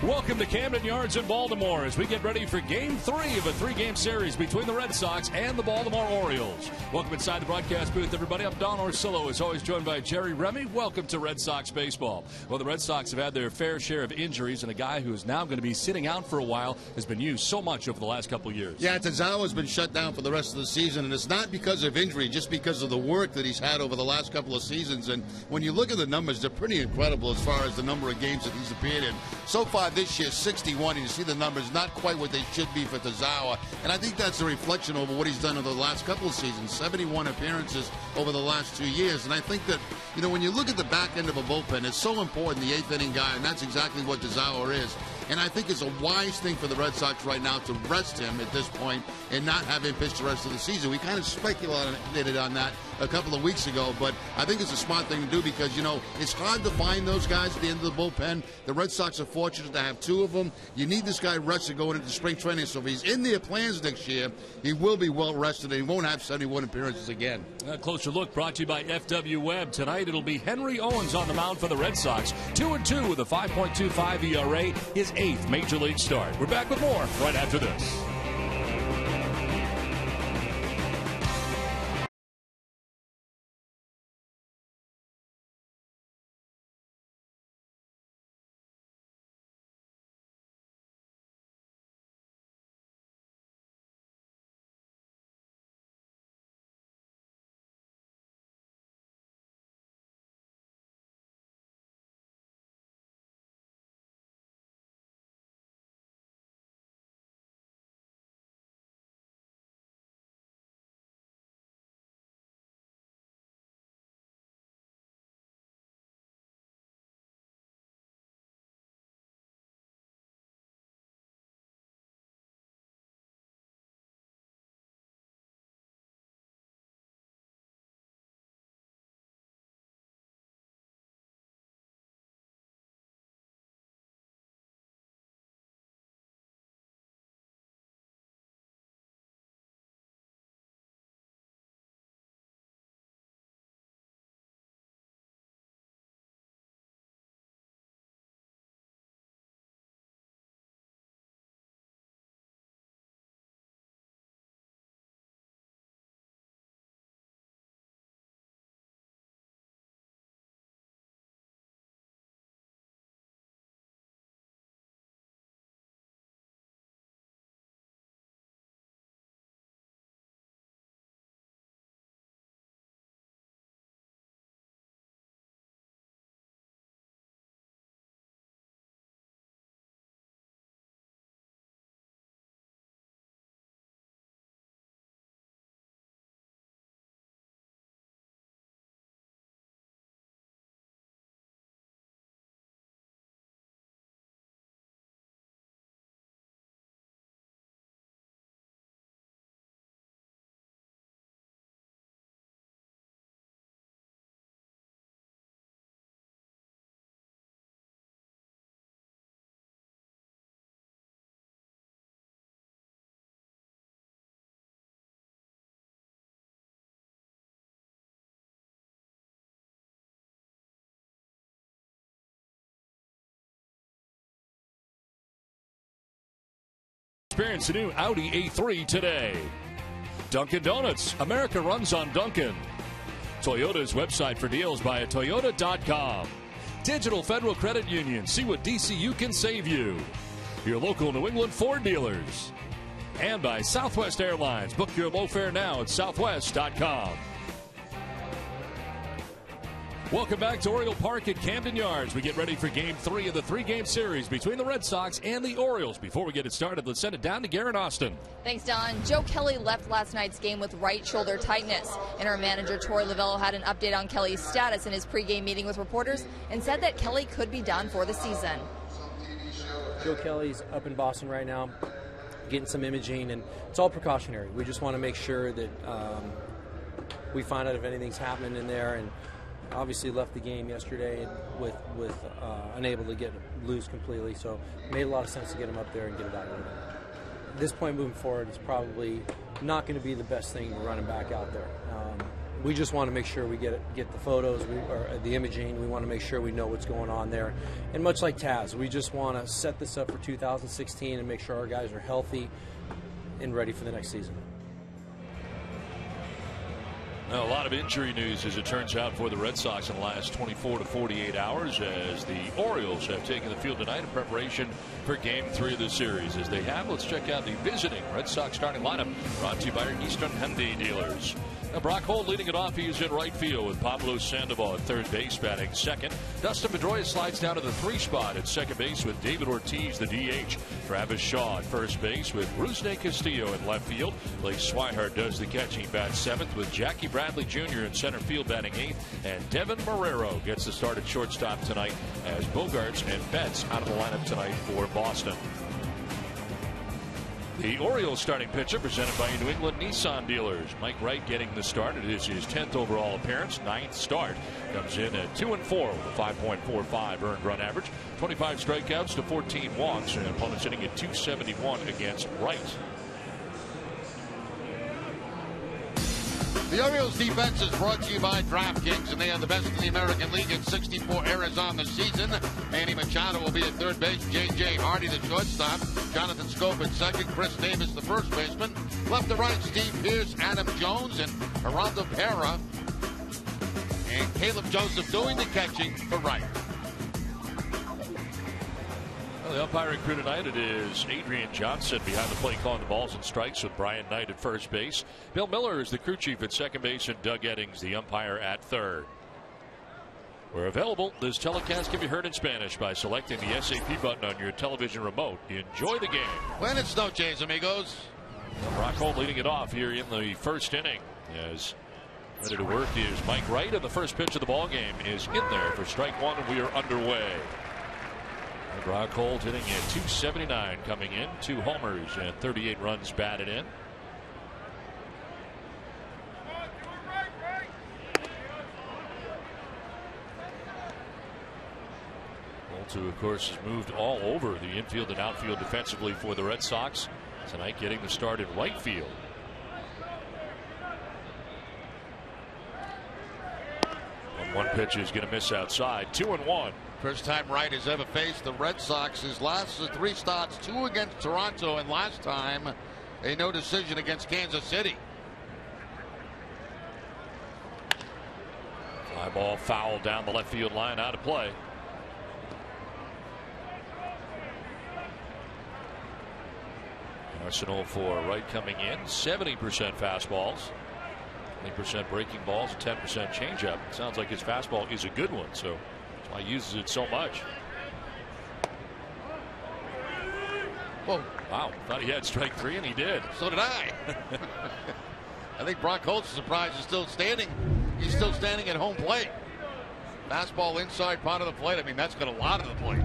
Welcome to Camden Yards in Baltimore as we get ready for Game 3 of a 3-game series between the Red Sox and the Baltimore Orioles. Welcome inside the broadcast booth, everybody. I'm Don Orsillo, as always, joined by Jerry Remy. Welcome to Red Sox baseball. Well, the Red Sox have had their fair share of injuries, and a guy who is now going to be sitting out for a while has been used so much over the last couple of years. Yeah, Tazawa's been shut down for the rest of the season, and it's not because of injury, just because of the work that he's had over the last couple of seasons. And when you look at the numbers, they're pretty incredible as far as the number of games that he's appeared in. So far this year, 61, and you see the numbers, not quite what they should be for Tazawa. And I think that's a reflection over what he's done over the last couple of seasons, 71 appearances over the last 2 years. And I think that, you know, when you look at the back end of a bullpen, it's so important, the eighth inning guy, and that's exactly what Tazawa is. And I think it's a wise thing for the Red Sox right now to rest him at this point and not have him pitch the rest of the season. We kind of speculated on that a couple of weeks ago, but I think it's a smart thing to do because, you know, it's hard to find those guys at the end of the bullpen. The Red Sox are fortunate to have two of them. You need this guy rested going into spring training, so if he's in their plans next year, he will be well rested and he won't have 71 appearances again. A closer look brought to you by FW Webb. Tonight it'll be Henry Owens on the mound for the Red Sox. 2-2 with a 5.25 ERA, his 8th Major League start. We're back with more right after this. Experience the new Audi A3 today. Dunkin' Donuts. America runs on Dunkin'. Toyota's website for deals by Toyota.com. Digital Federal Credit Union. See what DCU can save you. Your local New England Ford dealers. And by Southwest Airlines. Book your low fare now at Southwest.com. Welcome back to Oriole Park at Camden Yards. We get ready for Game 3 of the 3-game series between the Red Sox and the Orioles. Before we get it started, let's send it down to Garen Austin. Thanks, Don. Joe Kelly left last night's game with right shoulder tightness. Interim manager Torey Lovullo had an update on Kelly's status in his pregame meeting with reporters and said that Kelly could be done for the season. Joe Kelly's up in Boston right now, getting some imaging, and it's all precautionary. We just want to make sure that we find out if anything's happening in there, and obviously left the game yesterday with unable to get loose completely, so it made a lot of sense to get him up there and get it out of there. At this point moving forward, it's probably not going to be the best thing to run him back out there. We just want to make sure we get the photos, or the imaging. We want to make sure we know what's going on there. And much like Taz, we just want to set this up for 2016 and make sure our guys are healthy and ready for the next season. Now, a lot of injury news, as it turns out, for the Red Sox in the last 24 to 48 hours, as the Orioles have taken the field tonight in preparation for Game 3 of the series. As they have, let's check out the visiting Red Sox starting lineup, brought to you by our Eastern Hyundai dealers. Now, Brock Holt leading it off. He is in right field with Pablo Sandoval at third base, batting second. Dustin Pedroia slides down to the 3 spot at second base with David Ortiz, the DH. Travis Shaw at first base with Rusney Castillo in left field. Blake Swihart does the catching, bats seventh, with Jackie Bradley Jr. in center field, batting eighth. And Devin Marrero gets the start at shortstop tonight, as Bogarts and Betts out of the lineup tonight for Boston. The Orioles starting pitcher, presented by New England Nissan dealers. Mike Wright getting the start. It is his 10th overall appearance, 9th start. Comes in at 2-4 with a 5.45 earned run average, 25 strikeouts to 14 walks, and opponents hitting at 271 against Wright. The Orioles defense is brought to you by DraftKings, and they are the best in the American League at 64 errors on the season. Manny Machado will be at third base. J.J. Hardy, the shortstop. Jonathan Scope at second. Chris Davis, the first baseman. Left to right, Steve Pearce, Adam Jones, and Geraldo Pera. And Caleb Joseph doing the catching for Wright. Well, the umpiring crew tonight, it is Adrian Johnson behind the plate calling the balls and strikes, with Brian Knight at first base. Bill Miller is the crew chief at second base, and Doug Eddings, the umpire, at third. We're available. This telecast can be heard in Spanish by selecting the SAP button on your television remote. Enjoy the game. Buenas noches, amigos. Brock Holt leading it off here in the first inning. As ready to work is Mike Wright, and the first pitch of the ball game is in there for strike one, and we are underway. Brock Holt hitting at 279 coming in, 2 homers and 38 runs batted in. Holt, who of course has moved all over the infield and outfield defensively for the Red Sox, tonight getting the start in right field. One pitch is going to miss outside. 2-1. First time Wright has ever faced the Red Sox. His last 3 starts, 2 against Toronto, and last time a no decision against Kansas City. Fly ball foul down the left field line, out of play. Arsenal for Wright coming in, 70% fastballs, 20% breaking balls, and 10% changeup. It sounds like his fastball is a good one, so that's why he uses it so much. Whoa. Wow, thought he had strike 3, and he did. So did I. I think Brock Holt's surprised is still standing. He's still standing at home plate. Fastball inside part of the plate. I mean, that's got a lot of the plate.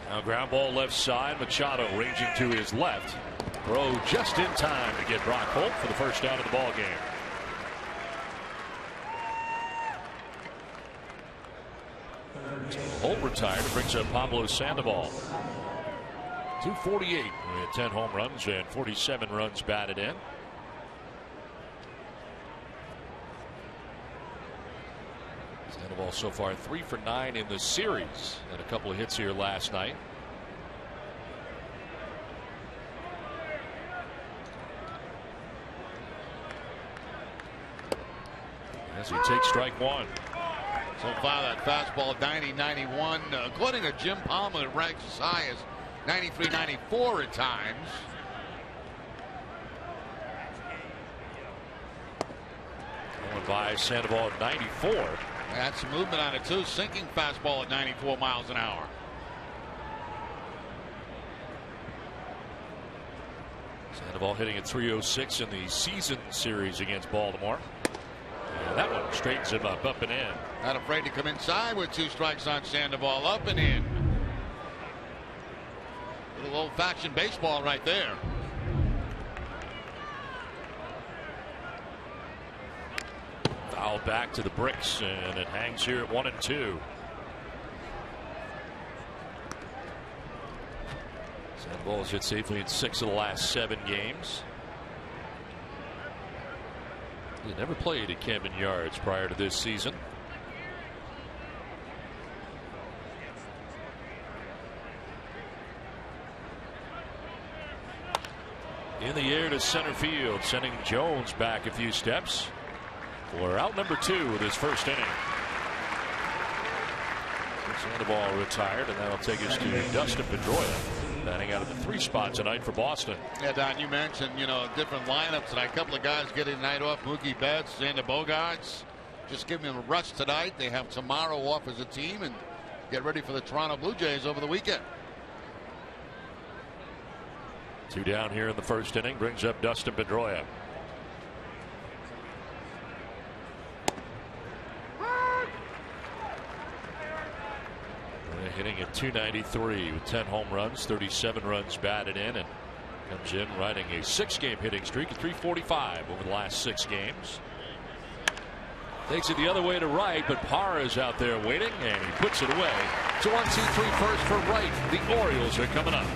Now ground ball left side. Machado ranging to his left. Throw just in time to get Brock Holt for the first out of the ball game. Holt retired. Brings up Pablo Sandoval. 248 with 10 home runs and 47 runs batted in. Sandoval so far 3 for 9 in the series, and a couple of hits here last night. As he takes strike 1. So far, that fastball 90-91. According to Jim Palmer, it ranks as high as 93-94 at times. Going by Sandoval at 94. That's some movement on it too. Sinking fastball at 94 miles an hour. Sandoval hitting at 306 in the season series against Baltimore. And that one straightens him up and in. Not afraid to come inside with 2 strikes on Sandoval, up and in. Little old-fashioned baseball right there. Foul back to the bricks, and it hangs here at 1-2. Ball's hit safely in 6 of the last 7 games. He never played at Camden Yards prior to this season. In the air to center field, sending Jones back a few steps for out number 2 with his first inning. The ball retired, and that'll take us to Dustin Pedroia, batting out of the 3 spot tonight for Boston. Yeah, Don, you mentioned, different lineups tonight. A couple of guys getting the night off. Mookie Betts, Xander Bogaerts. Just give them a rest tonight. They have tomorrow off as a team and get ready for the Toronto Blue Jays over the weekend. 2 down here in the first inning brings up Dustin Pedroia. Hitting at .293 with 10 home runs, 37 runs batted in, and comes in riding a 6-game hitting streak at .345 over the last 6 games. Takes it the other way to right, but Parra is out there waiting, and he puts it away. So 1-2-3 first for right. The Orioles are coming up.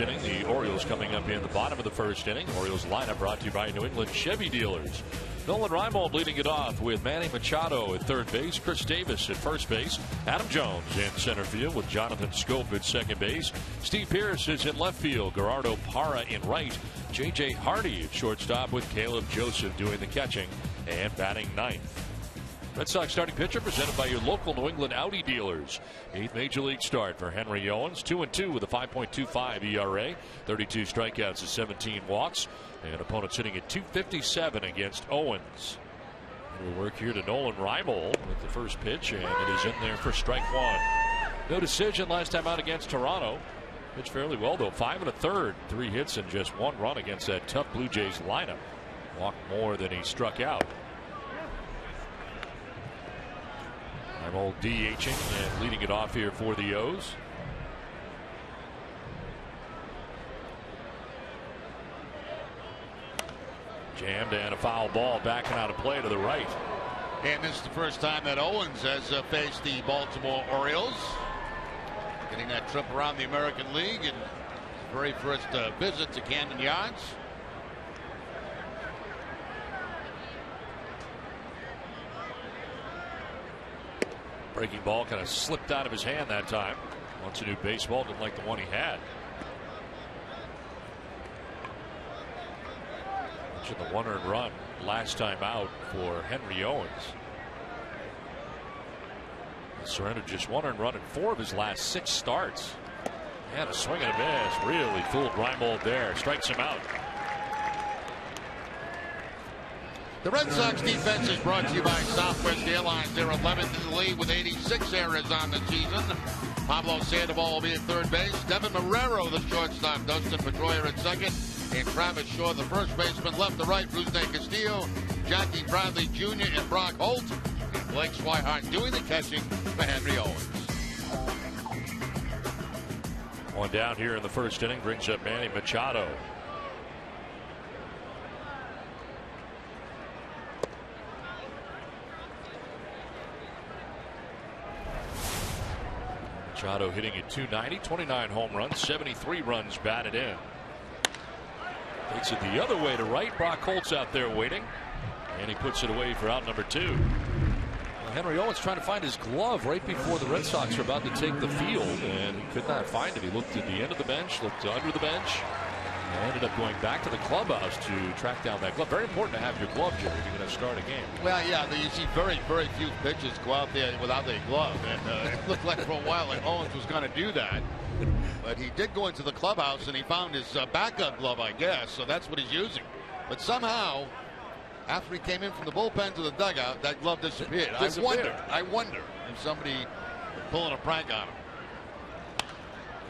Inning, the Orioles coming up in the bottom of the first inning. Orioles lineup brought to you by New England Chevy dealers. Nolan Reimold leading it off with Manny Machado at third base, Chris Davis at first base, Adam Jones in center field with Jonathan Schoop at second base. Steve Pearce is in left field, Gerardo Parra in right, J.J. Hardy at shortstop with Caleb Joseph doing the catching and batting ninth. Red Sox starting pitcher presented by your local New England Audi dealers. 8th major league start for Henry Owens. 2-2 with a 5.25 ERA. 32 strikeouts and 17 walks. And opponent sitting at .257 against Owens. We'll work here to Nolan Reimold with the first pitch, and it is in there for strike 1. No decision last time out against Toronto. Pitched fairly well though. 5 1/3, 3 hits and just 1 run against that tough Blue Jays lineup. Walked more than he struck out. Reimold DHing and leading it off here for the O's. Jammed and a foul ball backing out of play to the right. And this is the first time that Owens has faced the Baltimore Orioles. Getting that trip around the American League and his very first visit to Camden Yards. Breaking ball kind of slipped out of his hand that time. Wants a new baseball, didn't like the one he had. Mentioned the 1 earned run last time out for Henry Owens. Surrendered just 1 earned run in 4 of his last 6 starts. And a swing and a miss. Really fooled Reimold there. Strikes him out. The Red Sox defense is brought to you by Southwest Airlines. They're 11th in the league with 86 errors on the season. Pablo Sandoval will be at third base. Devin Marrero, the shortstop. Dustin Pedroia at second. And Travis Shaw, the first baseman. Left to right, Rusney Castillo, Jackie Bradley Jr., and Brock Holt. And Blake Swihart doing the catching for Henry Owens. One down here in the first inning brings up Manny Machado. Machado hitting at .290, 29 home runs, 73 runs batted in. Takes it the other way to right. Brock Holt's out there waiting, and he puts it away for out number 2. Henry Owens trying to find his glove right before the Red Sox are about to take the field, and he could not find it. He looked at the end of the bench, looked under the bench, and ended up going back to the clubhouse to track down that glove. Very important to have your glove, Jerry, if you're going to start a game. Well, yeah, you see very, very few pitchers go out there without their glove, and it looked like for a while like Owens was going to do that. But he did go into the clubhouse, and he found his backup glove, I guess, so that's what he's using. But somehow, after he came in from the bullpen to the dugout, that glove disappeared. I wonder if somebody pulling a prank on him.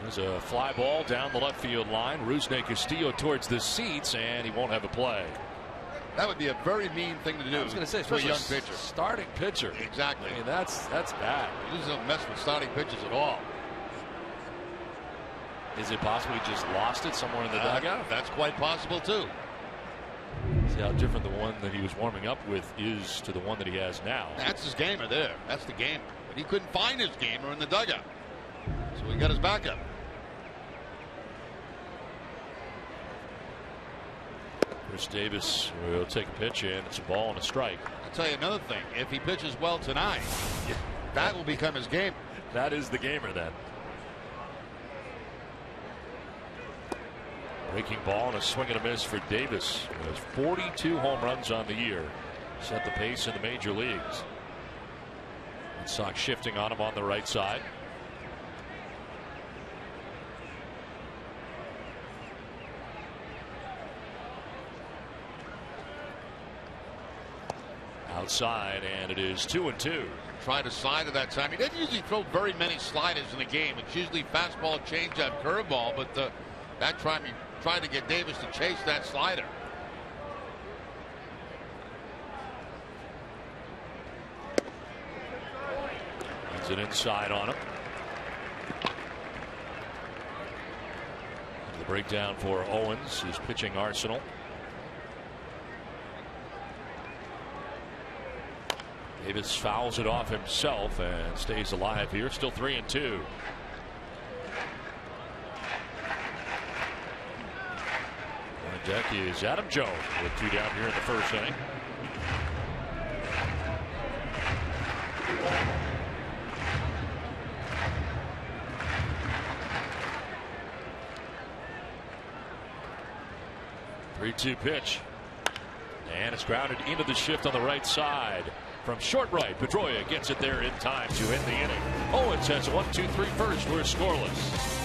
There's a fly ball down the left field line. Rusney Castillo towards the seats, and he won't have a play. That would be a very mean thing to do. I was going to say, for a especially young pitcher. Starting pitcher. Exactly. I mean, that's bad. You just don't mess with starting pitchers at all. Is it possible he just lost it somewhere in the dugout? That's quite possible, too. See how different the one that he was warming up with is to the one that he has now. That's his gamer there. That's the gamer. But he couldn't find his gamer in the dugout. So he got his backup. Chris Davis will take a pitch in. It's a ball and a strike. I'll tell you another thing. If he pitches well tonight, that will become his game. That is the gamer then. Breaking ball and a swing and a miss for Davis. He has 42 home runs on the year. Set the pace in the major leagues. Red Sox shifting on him on the right side. Outside, and it is 2-2. Tried a slider that time. He doesn't usually throw very many sliders in the game. It's usually fastball, changeup, curveball, but that time he tried to get Davis to chase that slider. He's it inside on him. The breakdown for Owens, his pitching arsenal. Davis fouls it off himself and stays alive here. Still 3-2. On deck is Adam Jones with 2 down here in the first inning. Three-two pitch, and it's grounded into the shift on the right side. From short right, Pedroia gets it there in time to end the inning. Owens has a 1-2-3 first. We're scoreless.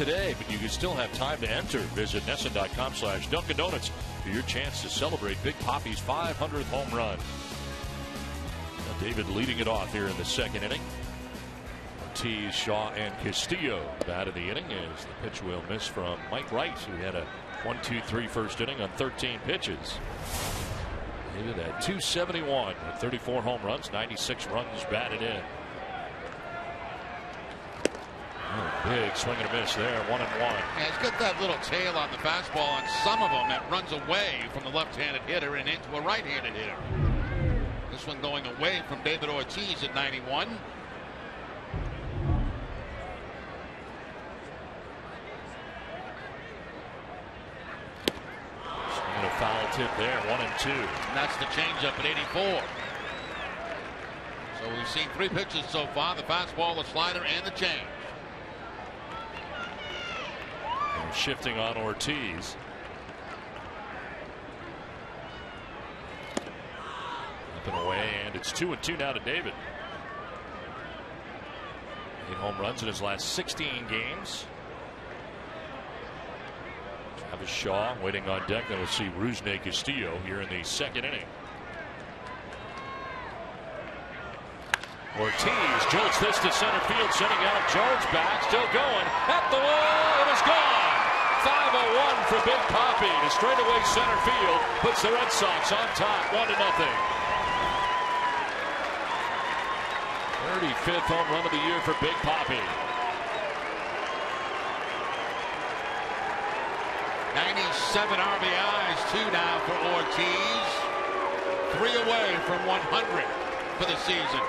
today, but you can still have time to enter. Visit NESN.com/Dunkin' Donuts for your chance to celebrate Big Papi's 500th home run. Now David leading it off here in the second inning. Ortiz, Shaw, and Castillo bat of the inning as the pitch will miss from Mike Wright, who had a 1-2-3 first inning on 13 pitches. David at 271 with 34 home runs, 96 runs batted in. Oh, big swing and a miss there, 1-1. Yeah, he's got that little tail on the fastball, and some of them it runs away from the left-handed hitter and into a right-handed hitter. This one going away from David Ortiz at 91. Swinging a foul tip there, 1-2. And that's the changeup at 84. So we've seen 3 pitches so far: the fastball, the slider, and the change. And shifting on Ortiz. Up and away, and it's 2-2 now to David. 8 home runs in his last 16 games. Travis Shaw waiting on deck. Then we'll see Rusney Castillo here in the second inning. Ortiz jolts this to center field, sending out Jones back, still going at the wall. It is gone. 5-1 for Big Papi to straightaway center field, puts the Red Sox on top, 1-0. 35th home run of the year for Big Papi. 97 RBIs, 2 now for Ortiz. 3 away from 100 for the season.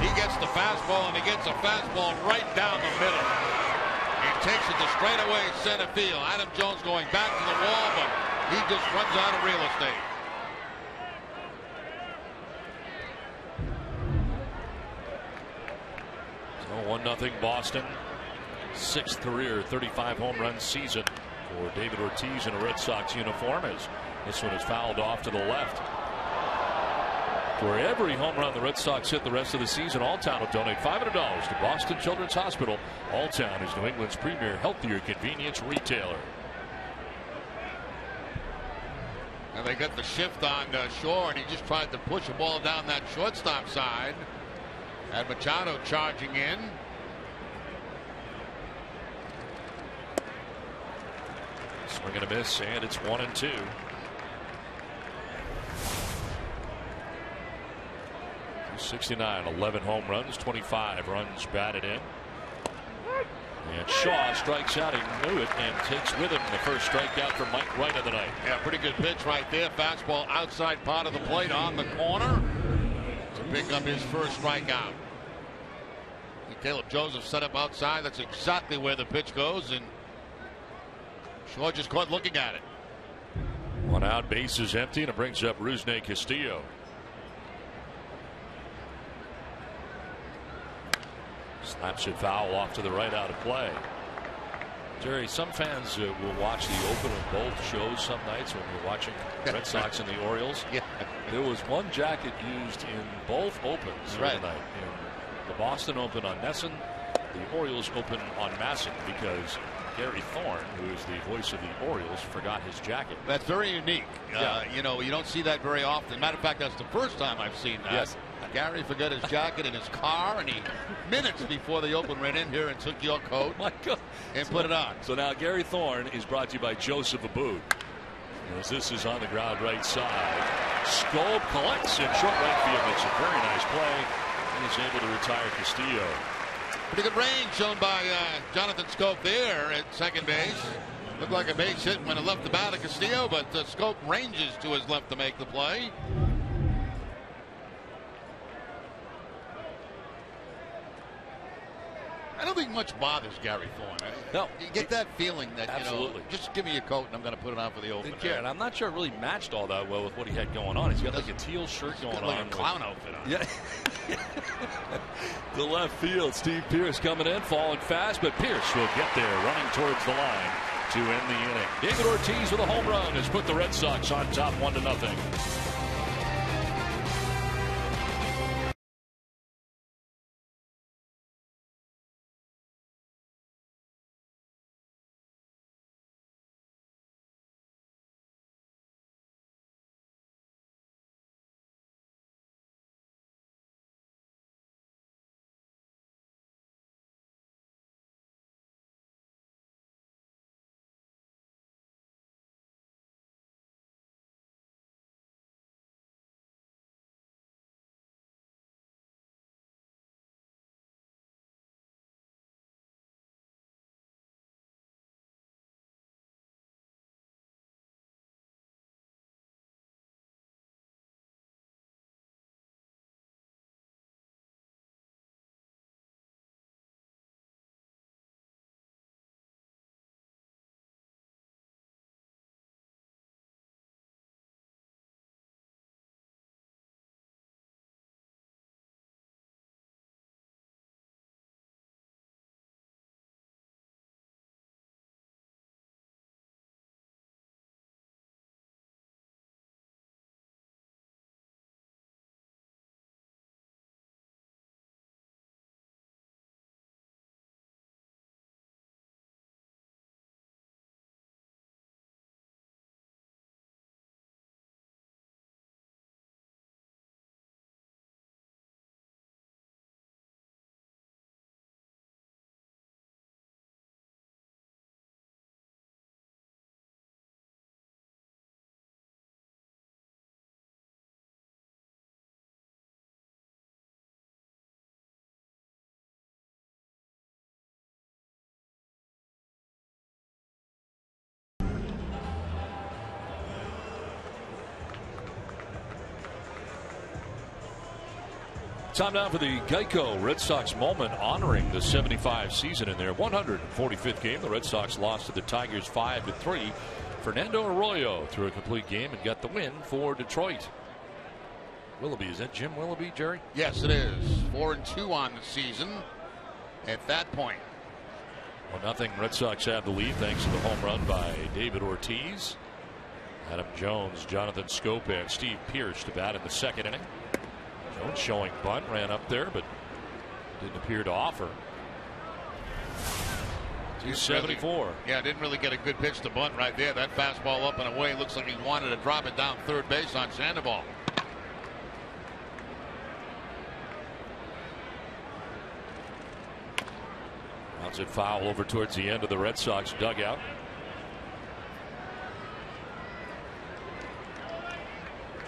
He gets the fastball, and he gets a fastball right down the middle. He takes it to straightaway center field. Adam Jones going back to the wall, but he just runs out of real estate. So 1-0 Boston. 6th career 35 home run season for David Ortiz in a Red Sox uniform, as this one is fouled off to the left. For every home run the Red Sox hit the rest of the season, Alltown will donate $500 to Boston Children's Hospital. Alltown is New England's premier healthier convenience retailer. And they got the shift on Shore, and he just tried to push a ball down that shortstop side. And Machado charging in. Swing and a miss, and it's 1-2. 69, 11 home runs, 25 runs batted in. And Shaw strikes out. He knew it and takes with him the first strikeout for Mike Wright of the night. Yeah, pretty good pitch right there. Fastball outside part of the plate on the corner to pick up his first strikeout. And Caleb Joseph set up outside. That's exactly where the pitch goes, and Shaw just caught looking at it. 1 out, base is empty, and it brings up Rusney Castillo. Slaps it foul off to the right, out of play. Jerry, some fans will watch the open of both shows some nights when you're watching Red Sox and the Orioles. Yeah. There was one jacket used in both opens tonight. In the Boston Open on Nesson, the Orioles Open on Masson, because Gary Thorne, who is the voice of the Orioles, forgot his jacket. That's very unique. You know, you don't see that very often. Matter of fact, that's the first time I've seen that. Yes. Gary forgot his jacket in his car, and he, minutes before the Open, ran in here and took your coat and put it on. So now Gary Thorne is brought to you by Joseph Abboud. As this is on the ground right side. Scope collects in short right field. Makes a very nice play. And is able to retire Castillo. Pretty good range shown by Jonathan Scope there at second base. Looked like a base hit when it left the bat of Castillo, but Scope ranges to his left to make the play. I don't think much bothers Gary Thorne. No. You get that feeling that, Absolutely. you know, just give me your coat and I'm going to put it on for the Open. And I'm not sure it really matched all that well with what he had going on. He's got like a teal shirt going on. Like a clown outfit on. Yeah. The left field, Steve Pearce coming in, falling fast, but Pearce will get there, running towards the line to end the inning. David Ortiz with a home run has put the Red Sox on top 1-0. Time now for the Geico Red Sox moment honoring the 75 season in their 145th game. The Red Sox lost to the Tigers 5-3. Fernando Arroyo threw a complete game and got the win for Detroit. Willoughby, is that Jim Willoughby, Jerry? Yes, it is. 4-2 on the season at that point. 1-0 Red Sox have the lead thanks to the home run by David Ortiz. Adam Jones, Jonathan Schoop, and Steve Pearce to bat in the second inning. Jones showing bunt, ran up there, but didn't appear to offer. 274. Yeah, didn't really get a good pitch to bunt right there. That fastball up and away. Looks like he wanted to drop it down third base on Sandoval. Bounce it foul over towards the end of the Red Sox dugout.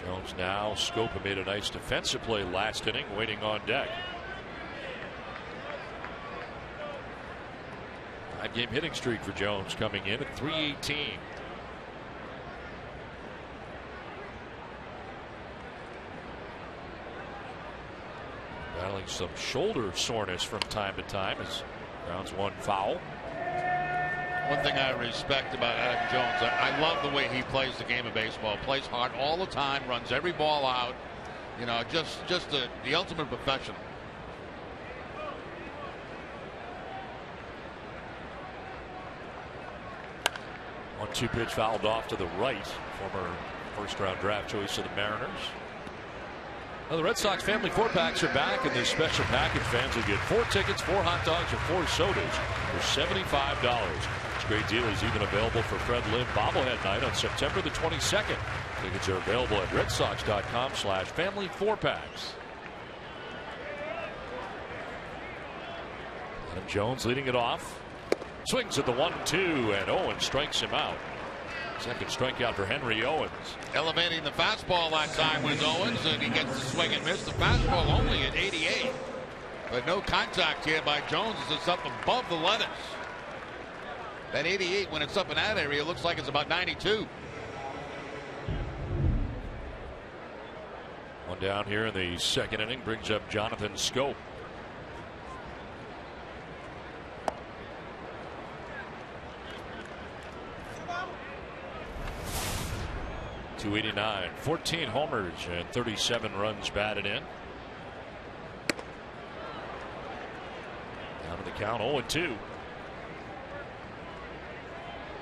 Jones now. Schoop made a nice defensive play last inning, waiting on deck. 5-game hitting streak for Jones coming in at 318. Battling some shoulder soreness from time to time as grounds one foul. One thing I respect about Adam Jones, I love the way he plays the game of baseball. Plays hard all the time, runs every ball out. You know, just the ultimate professional. 1-2 pitch fouled off to the right. Former first-round draft choice of the Mariners. Well, the Red Sox family 4-packs are back, and this special package fans will get 4 tickets, 4 hot dogs, and 4 sodas for $75. This great deal is even available for Fred Liv bobblehead night on September the 22nd. Tickets are available at redsox.com/family 4-packs. Adam Jones leading it off. Swings at the 1-2, and Owens strikes him out. Second strikeout for Henry Owens. Elevating the fastball that time was Owens, and he gets the swing and miss. The fastball only at 88. But no contact here by Jones as it's up above the lettuce. That 88, when it's up in that area, looks like it's about 92. One down here in the second inning brings up Jonathan Schoop. .289, 14 homers and 37 runs batted in. Down to the count, 0-2.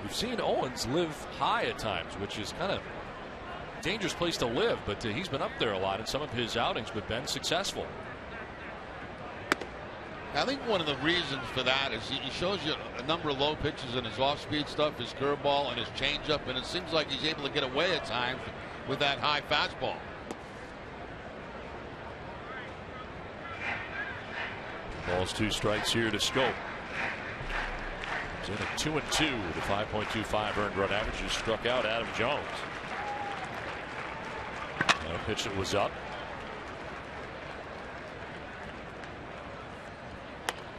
We've seen Owens live high at times, which is kind of a dangerous place to live, but he's been up there a lot in some of his outings, but been successful. I think one of the reasons for that is he shows you a number of low pitches in his off-speed stuff, his curveball and his changeup, and it seems like he's able to get away at times with that high fastball. Balls 2 strikes here to Schoop. He's in at 2-2 with a 5.25 earned run average. Who struck out Adam Jones. A pitch that was up.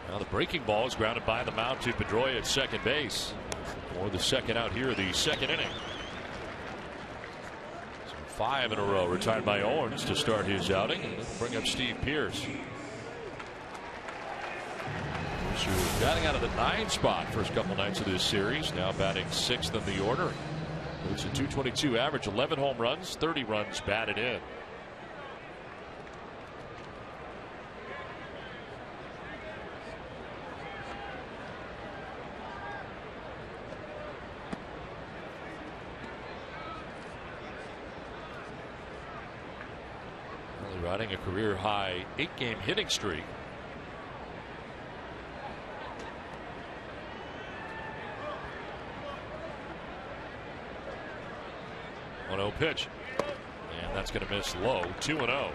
Now the breaking ball is grounded by the mound to Pedroia at second base. For the second out here, the second inning. So 5 in a row retired by Owens to start his outing, and bring up Steve Pearce. Pearce batting out of the 9 spot first couple nights of this series. Now batting 6th in the order. It's a .222 average, 11 home runs, 30 runs batted in. Riding a career high 8-game hitting streak. .1-0 pitch, and that's going to miss low. 2-0.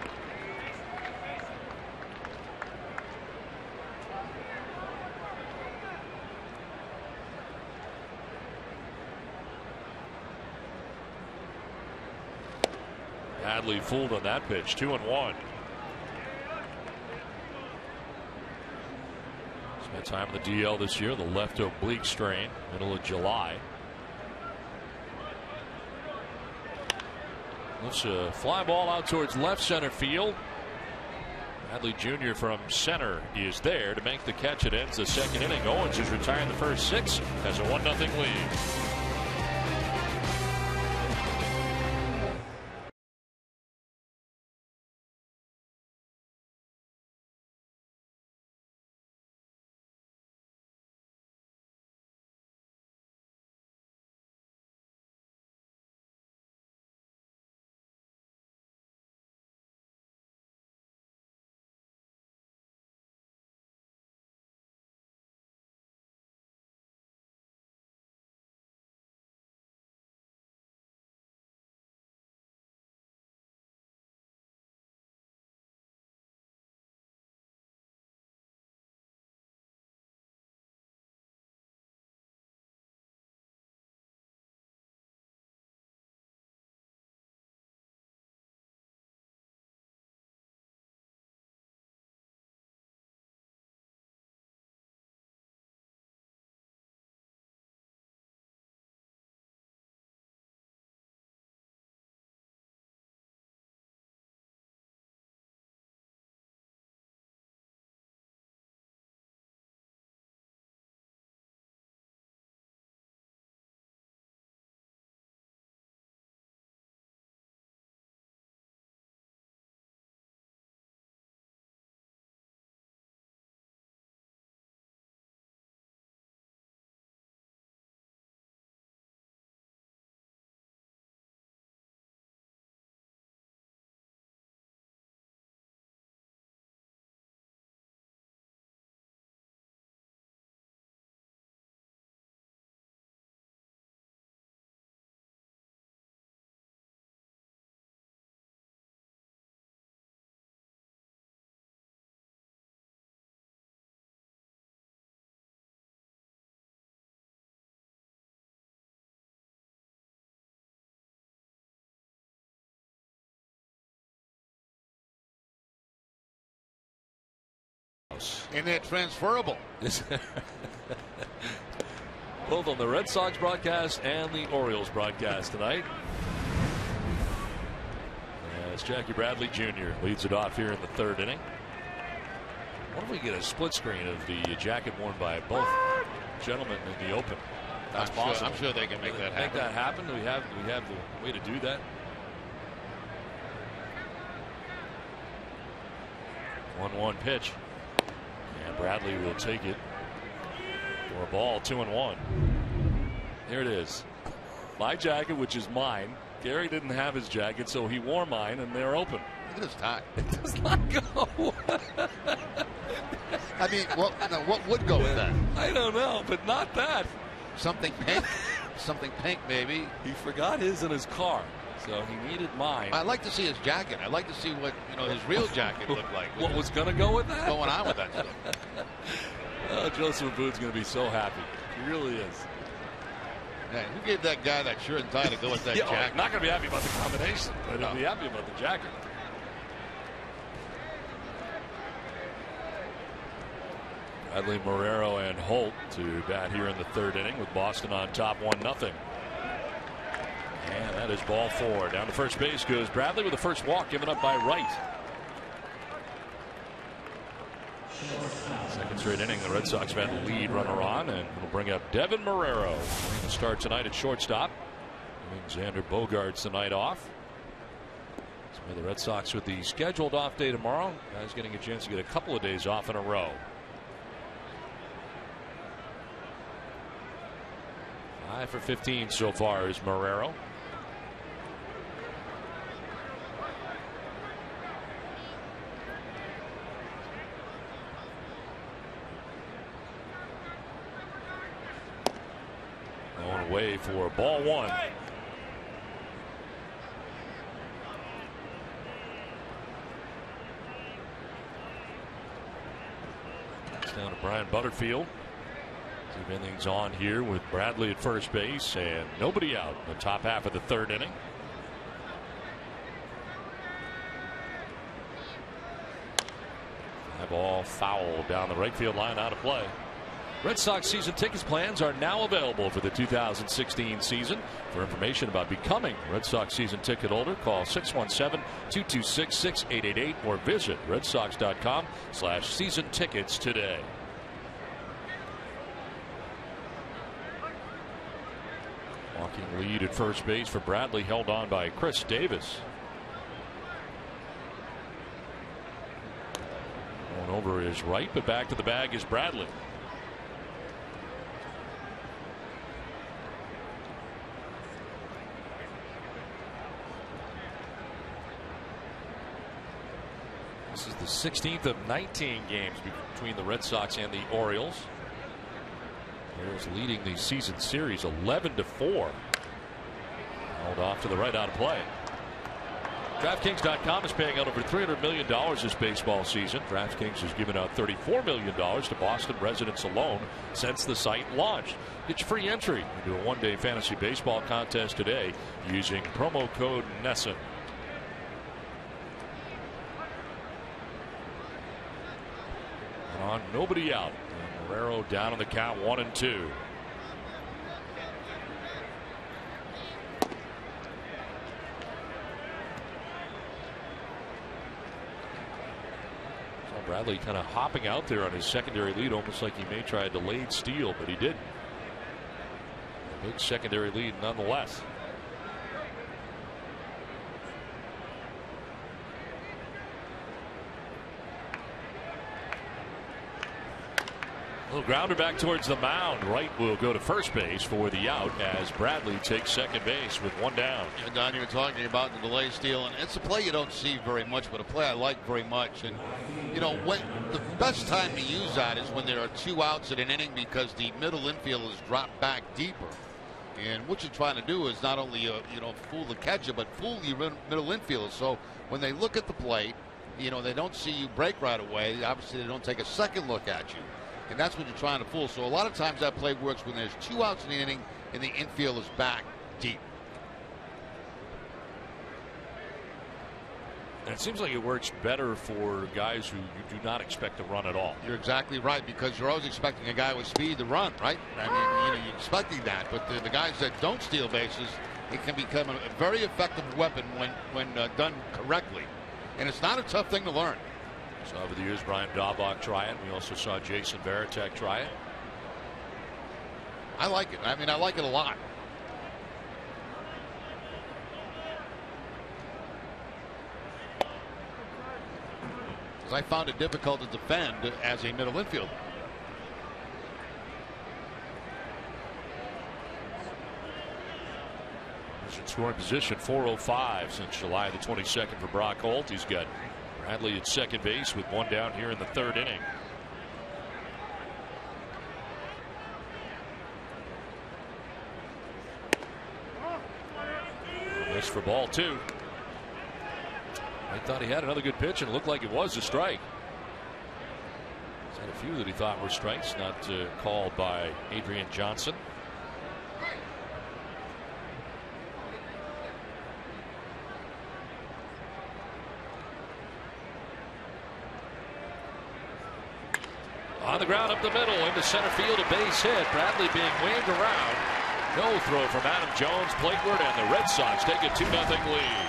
Badly fooled on that pitch. 2-1. Spent time in the DL this year. The left oblique strain, middle of July. Let's fly ball out towards left center field. Bradley Jr. from center is there to make the catch. It ends the second inning. Owens is retiring the first 6, has a 1-0 lead. And they're transferable. Both on the Red Sox broadcast and the Orioles broadcast tonight. As Jackie Bradley Jr. leads it off here in the 3rd inning. What if we get a split screen of the jacket worn by both gentlemen in the open? That's possible. I'm sure they can make that happen. Make that happen? Do we have the way to do that? 1-1 pitch. And Bradley will take it for a ball, 2-1. There it is. My jacket, which is mine. Gary didn't have his jacket, so he wore mine, and they're open. Look at his tie. It does not go. I mean, what would go with that? I don't know, but not that. Something pink. Something pink, maybe. He forgot his in his car, so he needed mine. I'd like to see his jacket. I'd like to see what his real jacket looked like. What was going to go with that? Going on with that stuff. Joseph Boone's going to be so happy. He really is. Man, who gave that guy that shirt and tie to go with that jacket? Not going to be happy about the combination, but he'll be happy about the jacket. Bradley, Marrero, and Holt to bat here in the 3rd inning with Boston on top 1-0. And that is ball 4. Down to first base goes Bradley with the first walk given up by Wright. Second straight inning, the Red Sox have had the lead runner on, and it'll bring up Devin Marrero. He'll start tonight at shortstop. Xander Bogaerts the night off. So the Red Sox with the scheduled off day tomorrow. Guys getting a chance to get a couple of days off in a row. 5 for 15 so far is Marrero. Going away for ball 1. It's down to Brian Butterfield. See if anything's on here with Bradley at first base and nobody out in the top half of the 3rd inning. Fly ball foul down the right field line, out of play. Red Sox season tickets plans are now available for the 2016 season. For information about becoming a Red Sox season ticket holder, call 617-226-6888 or visit redsox.com/season tickets today. Walking lead at first base for Bradley, held on by Chris Davis. Going over is right, but back to the bag is Bradley. This is the 16th of 19 games between the Red Sox and the Orioles. Orioles leading the season series 11-4. Held off to the right, out of play. DraftKings.com is paying out over $300 million this baseball season. DraftKings has given out $34 million to Boston residents alone since the site launched. Get your free entry into a one-day fantasy baseball contest today using promo code NESSON. On nobody out. And Guerrero down on the count, 1-2. Bradley kind of hopping out there on his secondary lead, almost like he may try a delayed steal, but he didn't. A big secondary lead nonetheless. Little grounder back towards the mound. Wright will go to first base for the out as Bradley takes second base with one down. Yeah, Don, you were talking about the delay steal, and it's a play you don't see very much, but a play I like very much. And you know, when the best time to use that is when there are two outs in an inning because the middle infield is dropped back deeper. And what you're trying to do is not only fool the catcher, but fool your middle infield. So when they look at the plate, you know, they don't see you break right away. Obviously, they don't take a second look at you. And that's what you're trying to fool. So a lot of times that play works when there's two outs in the inning and the infield is back deep. And it seems like it works better for guys who you do not expect to run at all. You're exactly right, because you're always expecting a guy with speed to run, right? I mean, you're expecting that. But the guys that don't steal bases, it can become a very effective weapon when done correctly. And it's not a tough thing to learn. So over the years, Brian Daubach try it. We also saw Jason Varitek try it. I like it. I mean, I like it a lot. Because I found it difficult to defend as a middle infielder. He's in scoring position 405 since July the 22nd for Brock Holt. He's got Bradley at second base with one down here in the third inning. This for ball two. I thought he had another good pitch and it looked like it was a strike. He's had a few that he thought were strikes, not called by Adrian Johnson. On the ground up the middle into center field, a base hit. Bradley being waved around. No throw from Adam Jones, plateward, and the Red Sox take a 2-0 lead.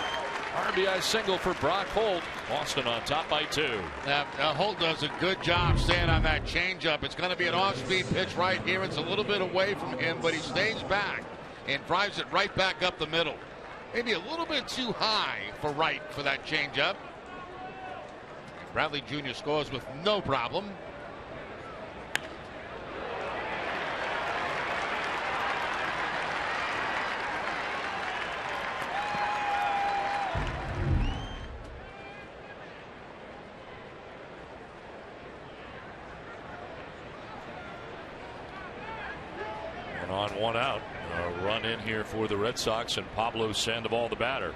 RBI single for Brock Holt. Boston on top by 2. Holt does a good job staying on that changeup. It's going to be an off-speed pitch right here. It's a little bit away from him, but he stays back and drives it right back up the middle. Maybe a little bit too high for Wright for that changeup. Bradley Jr. scores with no problem. On one out, a run in here for the Red Sox and Pablo Sandoval the batter.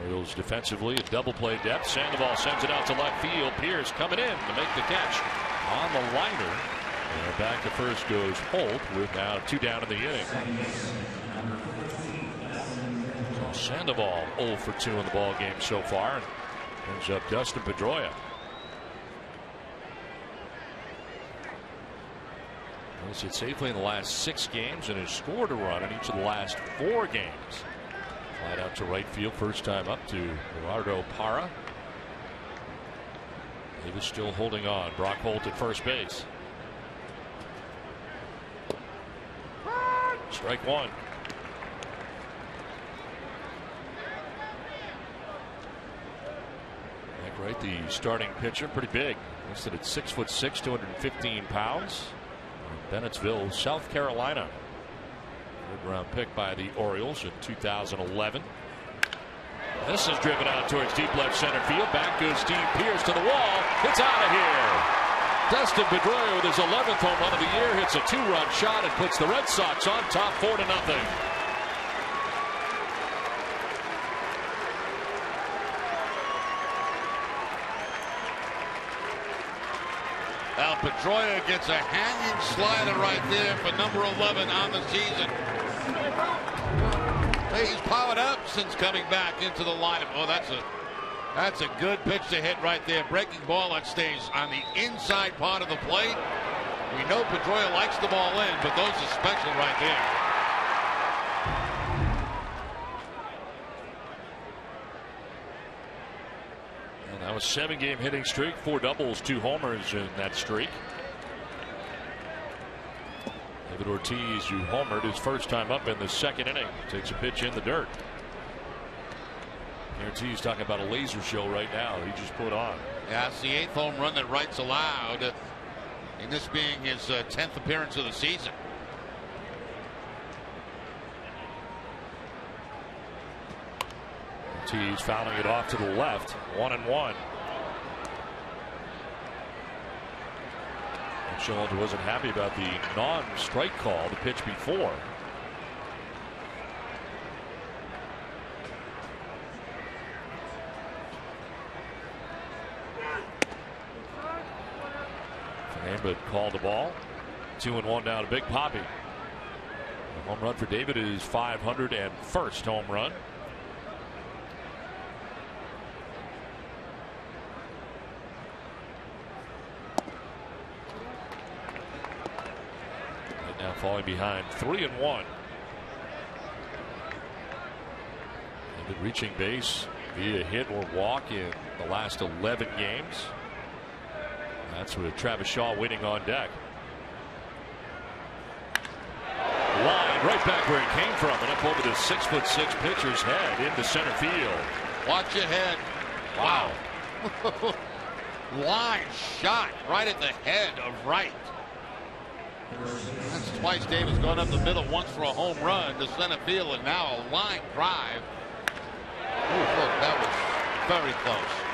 Orioles defensively a double play depth. Sandoval sends it out to left field. Pierce coming in to make the catch on the liner. And back to first goes Holt with now 2 down in the inning. So Sandoval 0 for 2 in the ball game so far, and brings up Dustin Pedroia. He's hit safely in the last 6 games and has scored a run in each of the last 4 games. Flight out to right field, first time up to Gerardo Parra. Davis still holding on. Brock Holt at first base. Strike one. Mike Wright, the starting pitcher, pretty big. Listed at 6'6", 215 pounds. Bennettsville, South Carolina. Third round pick by the Orioles in 2011. This is driven out towards deep left center field. Back goes Steve Pearce to the wall. It's out of here. Dustin Pedroia with his 11th home run of the year hits a 2-run shot and puts the Red Sox on top 4-0. Al Pedroia gets a hanging slider right there for number 11 on the season. He's powered up since coming back into the lineup. Oh, that's a good pitch to hit right there. Breaking ball that stays on the inside part of the plate. We know Pedroia likes the ball in, but those are special right there. And that was a 7-game hitting streak, 4 doubles, 2 homers in that streak. David Ortiz, who homered his first time up in the 2nd inning, takes a pitch in the dirt. Ortiz talking about a laser show right now he just put on. Yeah, it's the 8th home run that Wright's allowed, and this being his 10th appearance of the season. Ortiz fouling it off to the left, 1-1. Showalter wasn't happy about the non-strike call the pitch before. But called the ball. 2-1 now to Big Poppy. The home run for David is 501st home run. And now falling behind 3-1. David reaching base via hit or walk in the last 11 games. That's with Travis Shaw waiting on deck. Line right back where it came from and up over the 6'6" pitcher's head into center field. Watch your head. Wow. Line shot right at the head of Wright. That's twice David's gone up the middle, once for a home run to center field, and now a line drive. Ooh, look, that was very close.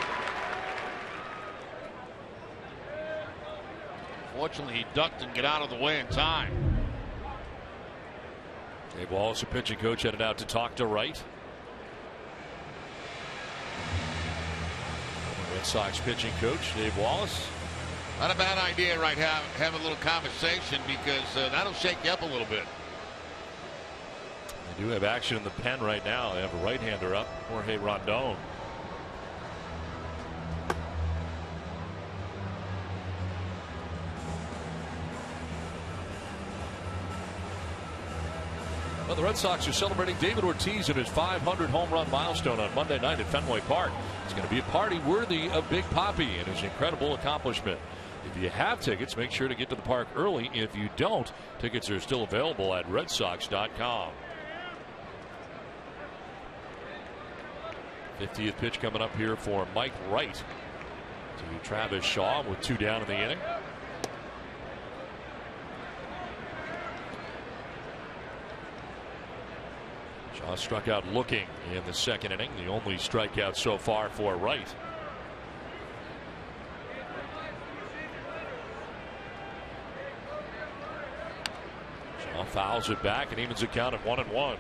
Fortunately, he ducked and got out of the way in time. Dave Wallace, a pitching coach, headed out to talk to Wright. Red Sox pitching coach Dave Wallace. Not a bad idea, right? Have a little conversation, because that'll shake you up a little bit. They do have action in the pen right now. They have a right-hander up, Jorge Rondon. Well, the Red Sox are celebrating David Ortiz and his 500 home run milestone on Monday night at Fenway Park. It's going to be a party worthy of Big Poppy and his incredible accomplishment. If you have tickets, make sure to get to the park early. If you don't, tickets are still available at redsox.com. 50th pitch coming up here for Mike Wright to Travis Shaw with 2 down in the inning. Shaw struck out looking in the 2nd inning, the only strikeout so far for Wright. Shaw fouls it back and evens the count at 1-1.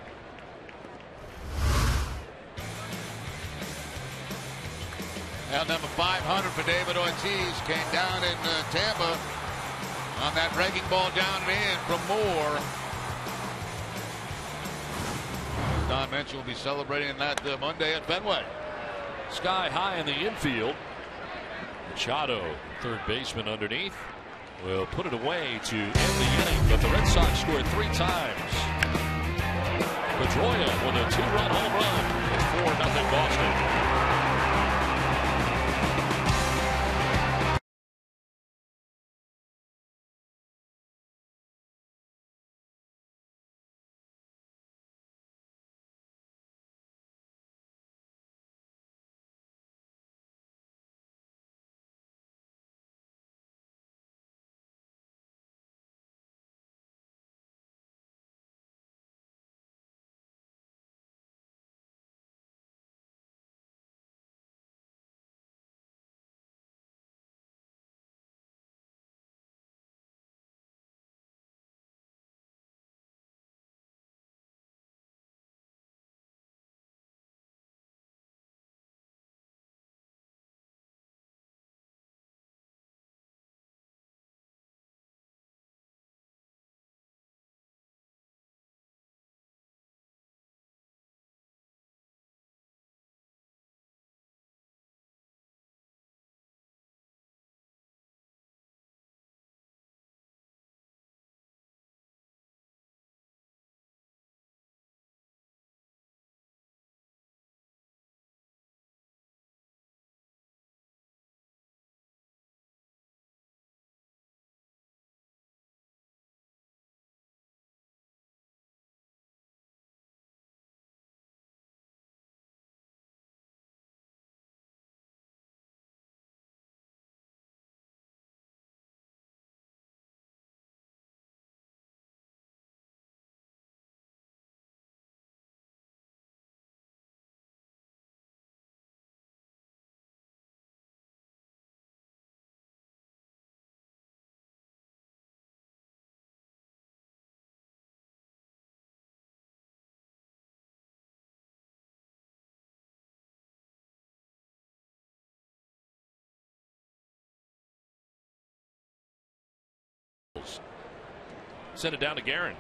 Now number 500 for David Ortiz came down in Tampa on that breaking ball down and in from Moore. Don mentioned will be celebrating that Monday at Fenway. Sky high in the infield. Machado, third baseman underneath. will put it away to end the inning, but the Red Sox scored 3 times. Pedroia with a 2-run home run. It's 4-0 Boston. Send it down to Guerin.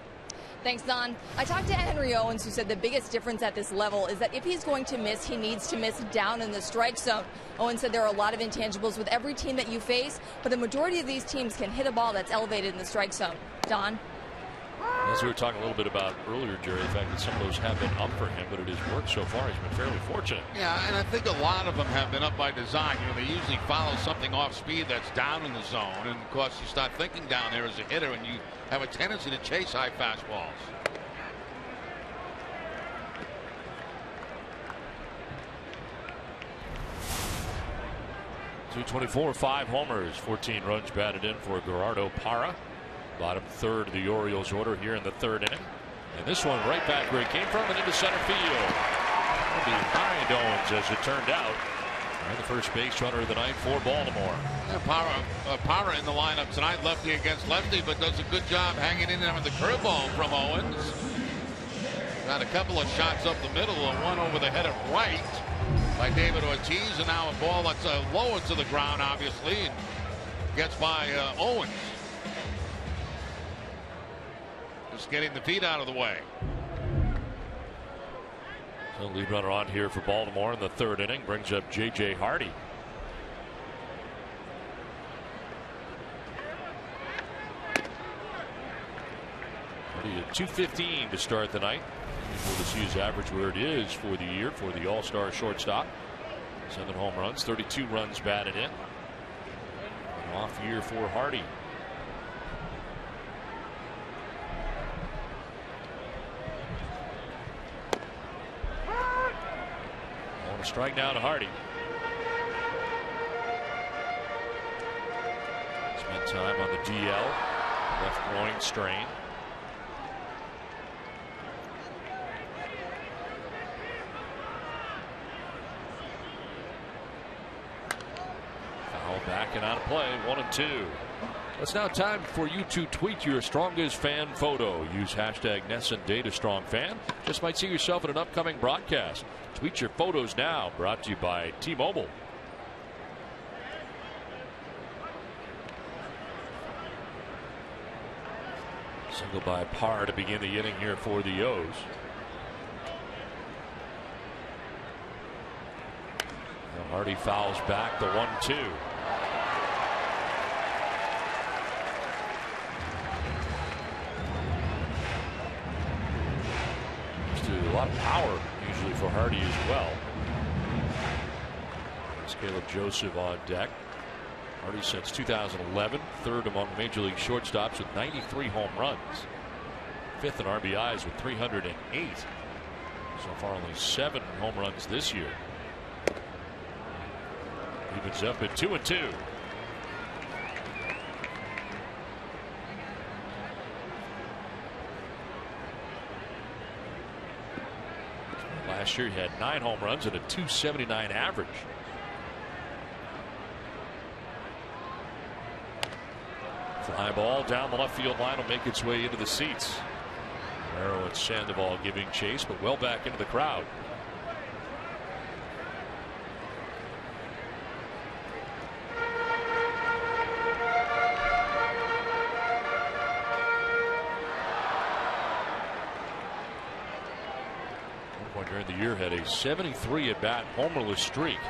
Thanks, Don. I talked to Henry Owens, who said the biggest difference at this level is that if he's going to miss, he needs to miss down in the strike zone. Owens said there are a lot of intangibles with every team that you face, but the majority of these teams can hit a ball that's elevated in the strike zone. Don? As we were talking a little bit about earlier, Jerry, the fact that some of those have been up for him, but it has worked so far. He's been fairly fortunate. Yeah, and I think a lot of them have been up by design. You know, they usually follow something off speed that's down in the zone, and of course you start thinking down there as a hitter, and you have a tendency to chase high fastballs. .224, 5 homers, 14 runs batted in for Gerardo Parra. Bottom third of the Orioles order here in the 3rd inning. And this one right back where he came from and into center field. Behind Owens, as it turned out. And the first base runner of the night for Baltimore. Yeah, Parra in the lineup tonight, lefty against lefty, but does a good job hanging in there with the curveball from Owens. Got a couple of shots up the middle, and one over the head of right by David Ortiz, and now a ball that's lower to the ground, obviously, and gets by Owens. Just getting the feet out of the way. So lead runner on here for Baltimore in the 3rd inning brings up J.J. Hardy. Hardy at .215 to start the night. Before the season average where it is for the year for the All-Star shortstop. 7 home runs, 32 runs batted in. An off year for Hardy. On a strike now to Hardy. Spent time on the DL. Left groin strain. Back and out of play, 1-2. It's now time for you to tweet your strongest fan photo. Use hashtag NESSANDataStrongFan. Just might see yourself in an upcoming broadcast. Tweet your photos now. Brought to you by T-Mobile. Single by Parr to begin the inning here for the O's. Hardy fouls back the 1-2. lot of power usually for Hardy as well. There's Caleb Joseph on deck. Hardy since 2011, third among Major League shortstops with 93 home runs. Fifth in RBIs with 308. So far only 7 home runs this year. Evens up at 2-2. Last year he had 9 home runs and a .279 average. Fly ball down the left field line will make its way into the seats. Marrero and Sandoval giving chase, but well back into the crowd. One point during the year had a 73 at bat homerless streak.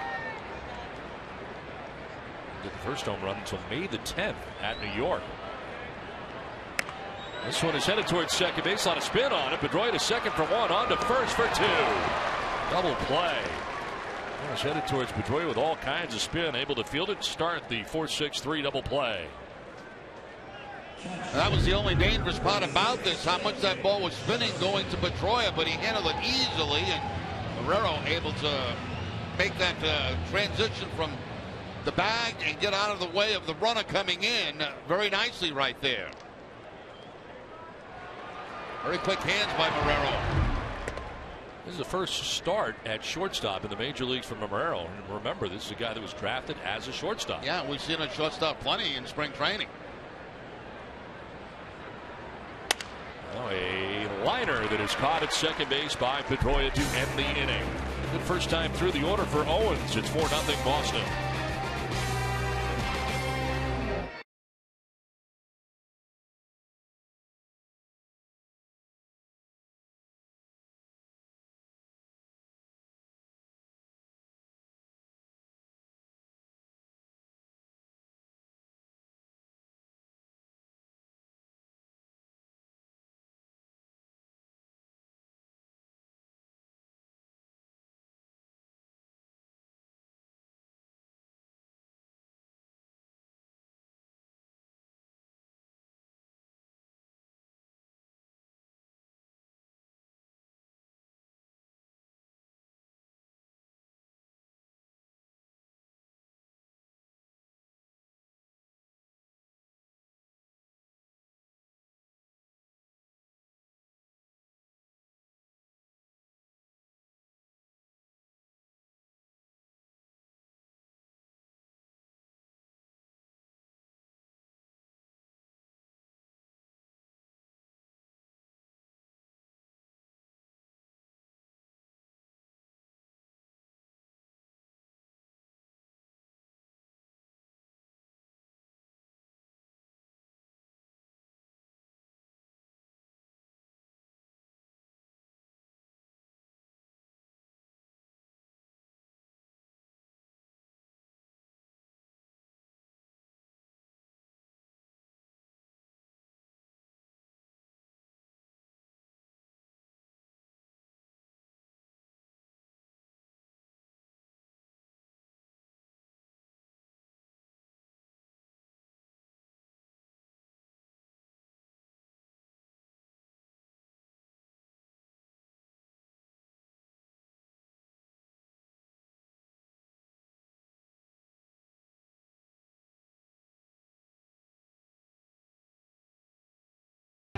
Did the first home run until May the 10th at New York. This one is headed towards second base. A lot of spin on it. Pedroia to second for 1. On to first for 2. Double play. Well, it's headed towards Pedroia with all kinds of spin. Able to field it. Start the 4-6-3 double play. That was the only dangerous part about this. How much that ball was spinning going to Pedroia, but he handled it easily. And Marrero able to make that transition from the bag and get out of the way of the runner coming in very nicely right there. Very quick hands by Marrero. This is the first start at shortstop in the major leagues for Marrero. And remember, this is a guy that was drafted as a shortstop. Yeah, we've seen a shortstop plenty in spring training. Now a liner that is caught at second base by Pedroia to end the inning. Good first time through the order for Owens. It's 4-0 Boston.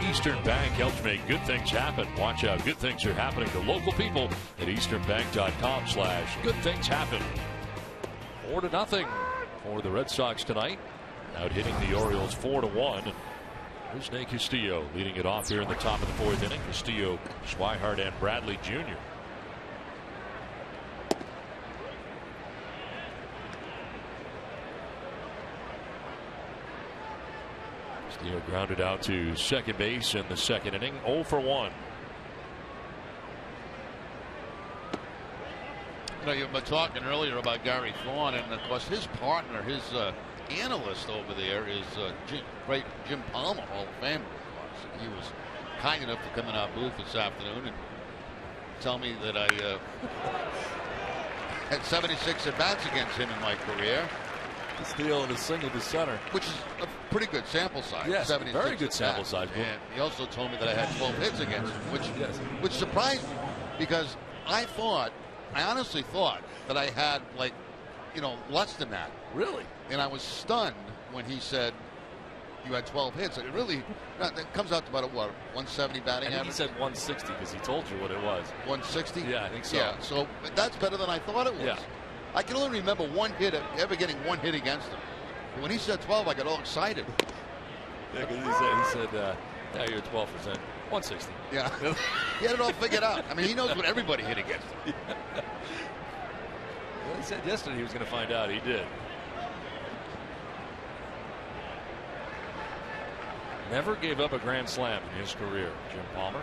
Eastern Bank helps make good things happen. Watch how good things are happening to local people at easternbank.com/goodthingshappen. 4-0 for the Red Sox tonight. Out hitting the Orioles 4-1. Here's Nate Castillo leading it off here in the top of the 4th inning. Castillo, Swihart, and Bradley Jr. Castillo grounded out to second base in the 2nd inning. 0 for 1. You know, you were talking earlier about Gary Thorne, and of course his partner, his analyst over there is Jim Palmer, Hall of Famer. He was kind enough to come in our booth this afternoon and tell me that I had 76 at-bats against him in my career. The steal and a single to center. Which is a pretty good sample size. Yes, very good sample size. And he also told me that I had 12 hits against him, which surprised me, because I honestly thought that I had, like, less than that. Really? And I was stunned when he said you had 12 hits. It really, that comes out to about, what, 170 batting average? He said 160 because he told you what it was. 160? Yeah, I think so. Yeah, so that's better than I thought it was. Yeah. I can only remember ever getting one hit against him. But when he said 12, I got all excited. Yeah, because he said now you're 12%. 160. Yeah. He had it all figured out. I mean, he knows what everybody hit against him. Well, he said yesterday he was going to find out. He did. Never gave up a grand slam in his career. Jim Palmer,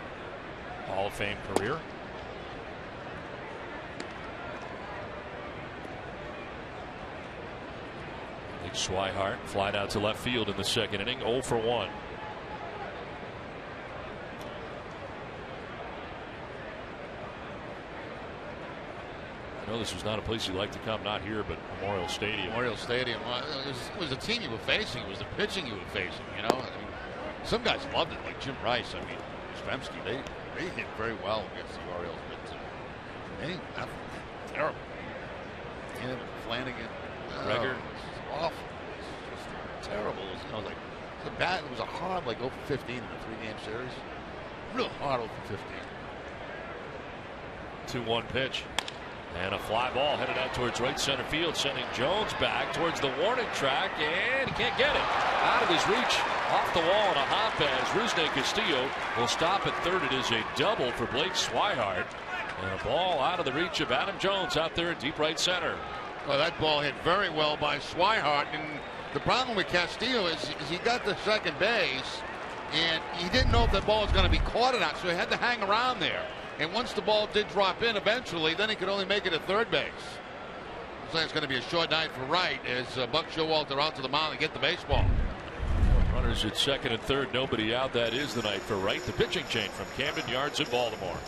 Hall of Fame career. Nick Swihart flied out to left field in the second inning, 0 for 1. I know this was not a place you like to come, not here, but Memorial Stadium. Memorial Stadium. It was the team you were facing. It was the pitching you were facing. I mean, some guys loved it, like Jim Rice. I mean, Stemsky, they hit very well against the Orioles, but terrible. Him, Flanagan, Gregor. Awful. It's just terrible. It was a hard, like, 0 for 15 in a 3-game series. Real hard 0 for 15. 2-1 pitch. And a fly ball headed out towards right center field, sending Jones back towards the warning track, and he can't get it. Out of his reach, off the wall on a hop as Rusney Castillo will stop at third. It is a double for Blake Swihart. And a ball out of the reach of Adam Jones out there at deep right center. Well, that ball hit very well by Swihart, and the problem with Castillo is he got to second base, and he didn't know if the ball was going to be caught or not, so he had to hang around there. And once the ball did drop in eventually, then he could only make it at third base. Looks like it's going to be a short night for Wright as Buck Showalter out to the mound and get the baseball. Runners at second and third, nobody out. That is the night for Wright. The pitching change from Camden Yards in Baltimore.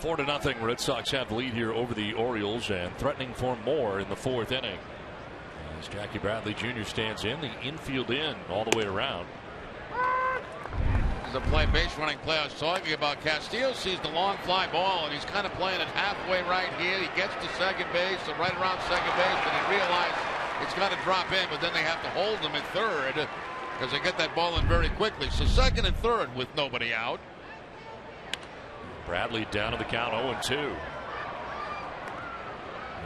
Four to nothing. Red Sox have the lead here over the Orioles and threatening for more in the fourth inning. As Jackie Bradley Jr. stands in, the infield in all the way around. The base running play I was talking about. Castillo sees the long fly ball and he's kind of playing it halfway right here. He gets to second base, so right around second base, and he realizes it's got to drop in, but then they have to hold him at third. because they get that ball in very quickly. So second and third with nobody out. Bradley down to the count 0-2.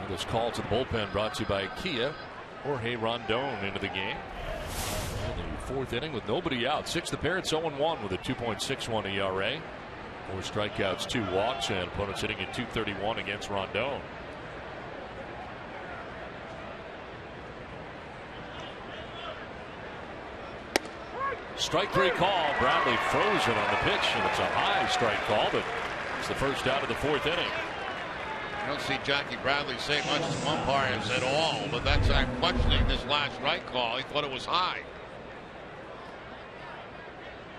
This call to the bullpen brought to you by Kia. Jorge Rondon into the game. In the fourth inning with nobody out. The Pirates 0-1 with a 2.61 ERA. 4 strikeouts, 2 walks, and opponents hitting at .231 against Rondon. Strike 3 call. Bradley frozen on the pitch, and it's a high strike call, but it's the first out of the fourth inning. I don't see Jackie Bradley say much to umpires at all, but that's I'm questioning this last strike call. He thought it was high.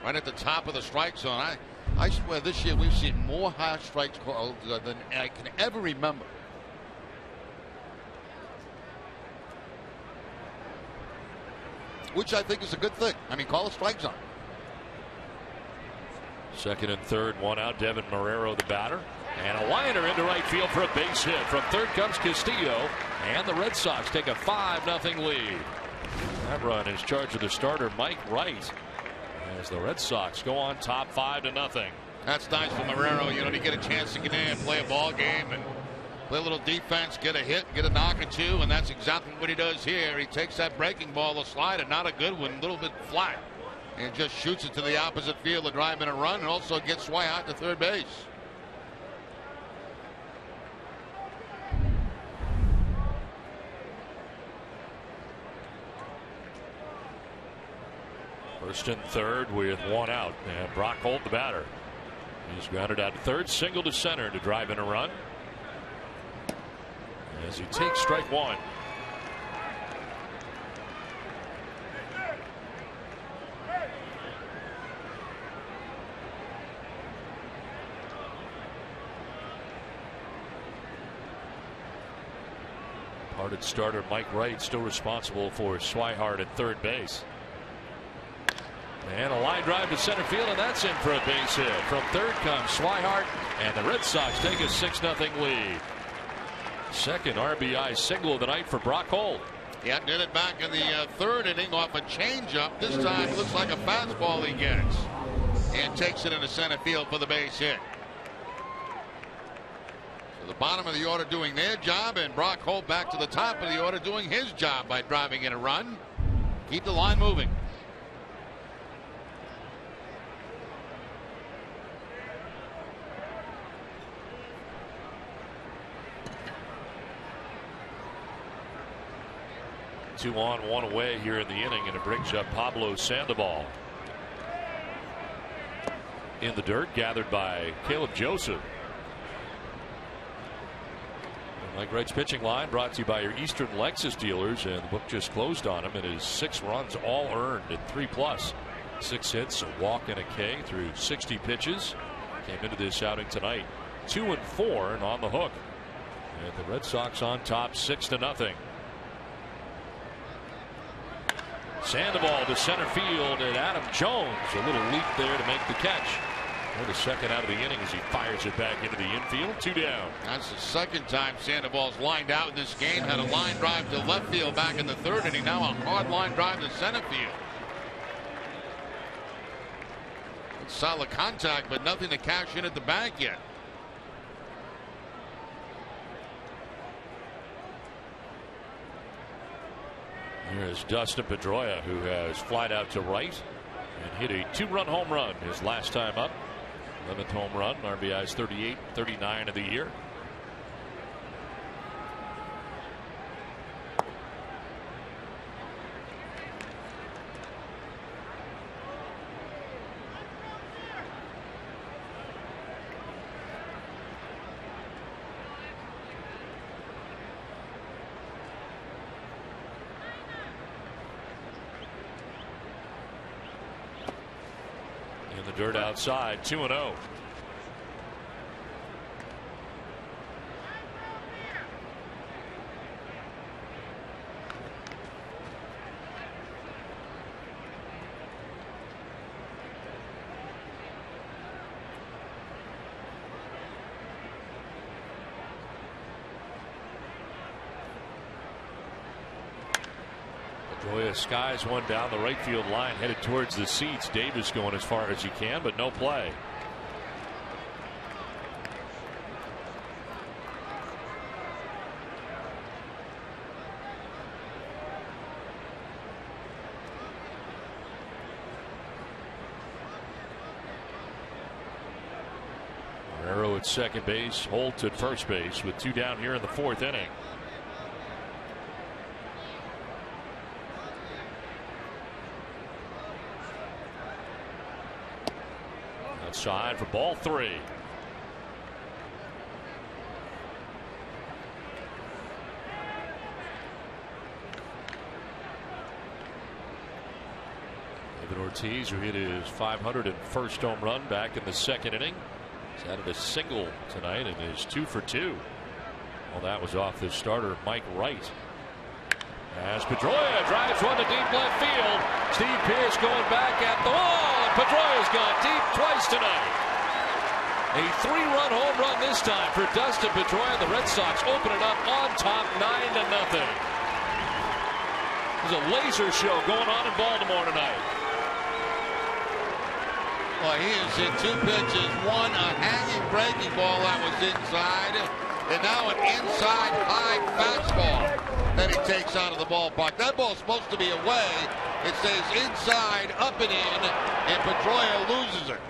Right at the top of the strike zone. I swear this year we've seen more high strikes called than I can ever remember. Which I think is a good thing. I mean, call a strike zone. Second and third, 1 out. Devin Marrero, the batter. And a liner into right field for a base hit. From third comes Castillo, and the Red Sox take a 5-0 lead. That run is charged with the starter Mike Wright as the Red Sox go on top 5-0. That's nice for Marrero, you know, to get a chance to get in and play a ball game and play a little defense, get a hit, get a knock or two, and that's exactly what he does here. He takes that breaking ball, a slider, not a good one, a little bit flat, and just shoots it to the opposite field to drive in a run, and also gets Swihart to third base. First and third with 1 out, and Brock Holt, the batter. He's grounded out to third, single to center to drive in a run. As he takes strike 1. Parted starter Mike Wright still responsible for Swihart at third base. And a line drive to center field, and that's in for a base hit. From third comes Swihart, and the Red Sox take a 6-0 lead. Second RBI single of the night for Brock Holt. Yeah, did it back in the third inning off a changeup. This time looks like a fastball he gets, and takes it into center field for the base hit. So the bottom of the order doing their job, and Brock Holt back to the top of the order doing his job by driving in a run. Keep the line moving. Two on, 1 away here in the inning, and it brings up Pablo Sandoval. In the dirt, gathered by Caleb Joseph. Mike Wright's pitching line brought to you by your Eastern Lexus dealers, and the book just closed on him. It is 6 runs, all earned at 3+. 6 hits, a walk, and a K through 60 pitches. Came into this outing tonight 2-4 and on the hook. And the Red Sox on top 6-0. Sandoval to center field, and Adam Jones a little leap there to make the catch. For the second out of the inning as he fires it back into the infield. 2 down. That's the second time Sandoval's lined out in this game. Had a line drive to left field back in the third inning. Now a hard line drive to center field. It's solid contact, but nothing to cash in at the bank yet. Here's Dustin Pedroia, who has flied out to right and hit a 2-run home run his last time up. 11th home run, RBIs 38, 39 of the year. Dirt outside, 2-0. Pedroia skies one down the right field line, headed towards the seats. Davis going as far as he can, but no play. Arrow at second base, Holt at first base with 2 down here in the 4th inning. Outside for ball 3. David Ortiz, who hit his 501st home run back in the 2nd inning. He's added a single tonight and is 2 for 2. Well, that was off the starter Mike Wright. As Pedroia drives one to deep left field. Steve Pearce going back at the wall, and Pedroia's gone deep twice tonight. A 3-run home run this time for Dustin Pedroia. The Red Sox open it up on top 9-0. There's a laser show going on in Baltimore tonight. Well, he has hit 2 pitches, one a hanging breaking ball that was inside, and now an inside high fastball that he takes out of the ballpark. That ball's supposed to be away. It stays inside, up and in, and Pedroia loses it.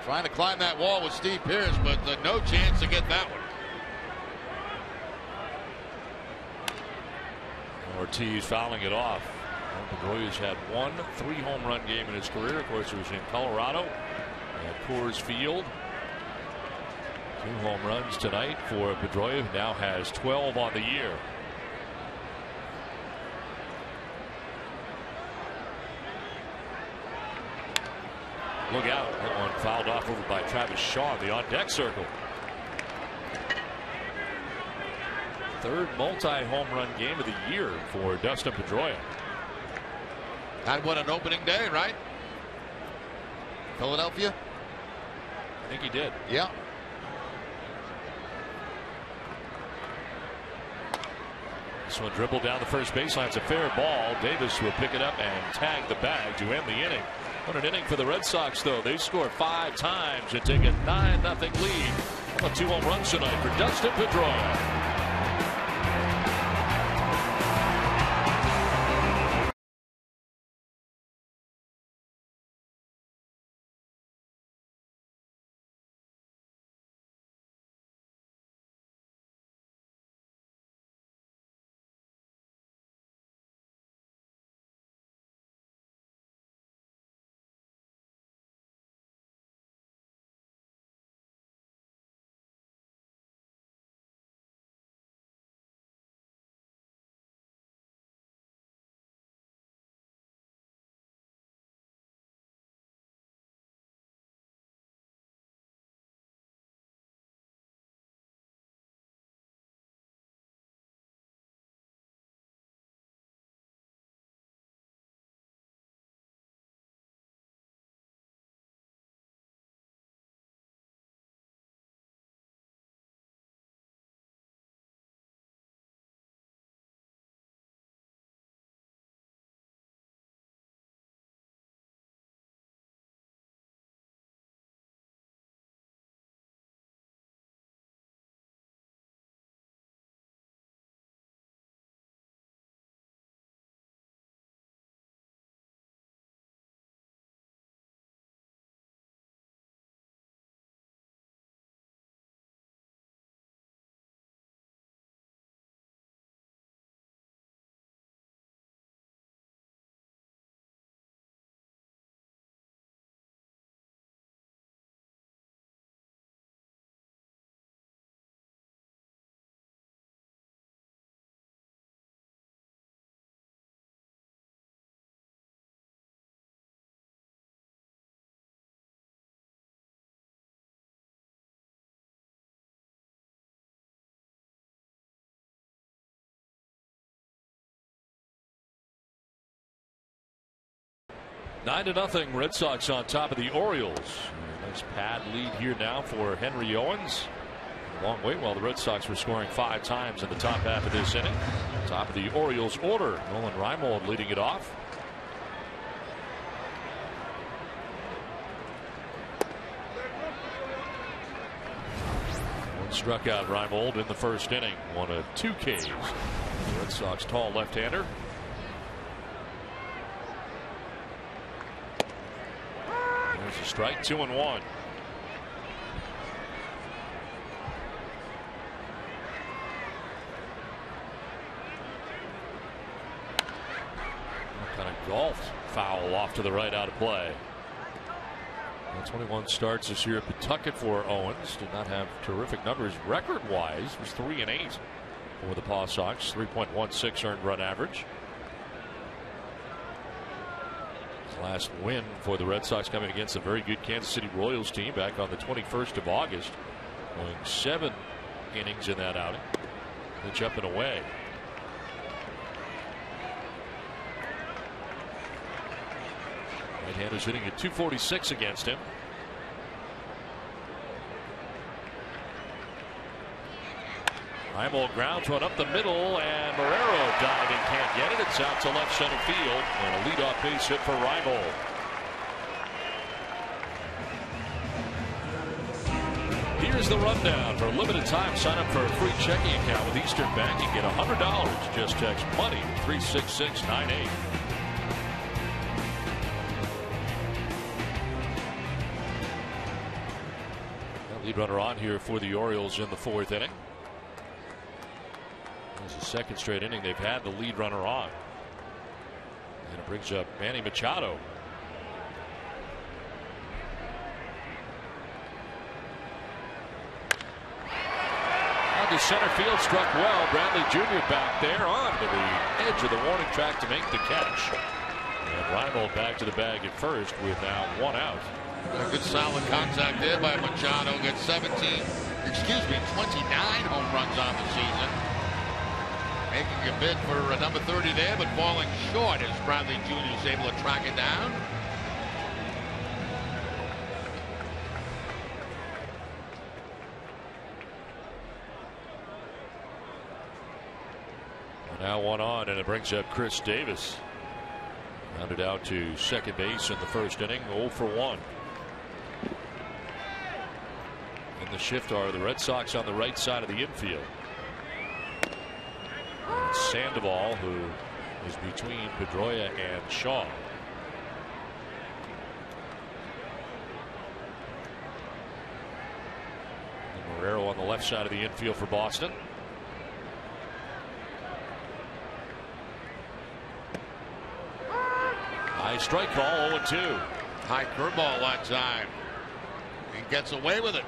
Trying to climb that wall with Steve Pearce, but no chance to get that one. Ortiz fouling it off. Pedroia's had 1 3-home run game in his career. Of course, it was in Colorado at Coors Field. 2 home runs tonight for Pedroia, who now has 12 on the year. Look out. That one fouled off over by Travis Shaw in the on-deck circle. 3rd multi-home run game of the year for Dustin Pedroia. Had one on opening day, right? Philadelphia? I think he did. Yeah. This one dribbled down the first baseline. It's a fair ball. Davis will pick it up and tag the bag to end the inning. What an inning for the Red Sox, though. They score 5 times and take a 9-0 lead. How about 2 home runs tonight for Dustin Pedroia? Nine to nothing. Red Sox on top of the Orioles. Nice pad lead here now for Henry Owens. Long way while the Red Sox were scoring 5 times in the top half of this inning. Top of the Orioles order. Nolan Reimold leading it off. One struck out Reimold in the first inning. 1 of 2 Ks. The Red Sox tall left-hander. There's a strike. 2-1. Kind of golfed foul off to the right, out of play. 21 starts this year at Pawtucket for Owens. Did not have terrific numbers record-wise. Was 3-8 for the Paw Sox. 3.16 earned run average. His last win for the Red Sox coming against a very good Kansas City Royals team back on the 21st of August. Going 7 innings in that outing. Pitch up and away. Right-hander's hitting at .246 against him. Reimold grounds one up the middle, and Marrero diving, can't get it. It's out to left center field, and a leadoff base hit for Reimold. Here's the rundown. For a limited time, sign up for a free checking account with Eastern Bank and get $100. Just text money to 36698. Lead runner on here for the Orioles in the 4th inning. It's the 2nd straight inning they've had the lead runner on. And it brings up Manny Machado. Out to center field, struck well. Bradley Jr. back there on to the edge of the warning track to make the catch. And Reimold back to the bag at first with now 1 out. A good solid contact there by Machado. Gets 29 home runs on the season. Making a bid for number 30 there, but falling short as Bradley Jr. is able to track it down. Now 1 on, and it brings up Chris Davis. Rounded out to second base in the first inning. 0 for 1. In the shift are the Red Sox on the right side of the infield. And Sandoval, who is between Pedroia and Shaw. And Marrero on the left side of the infield for Boston. High strike call, 0-2. High curveball that time. He gets away with it.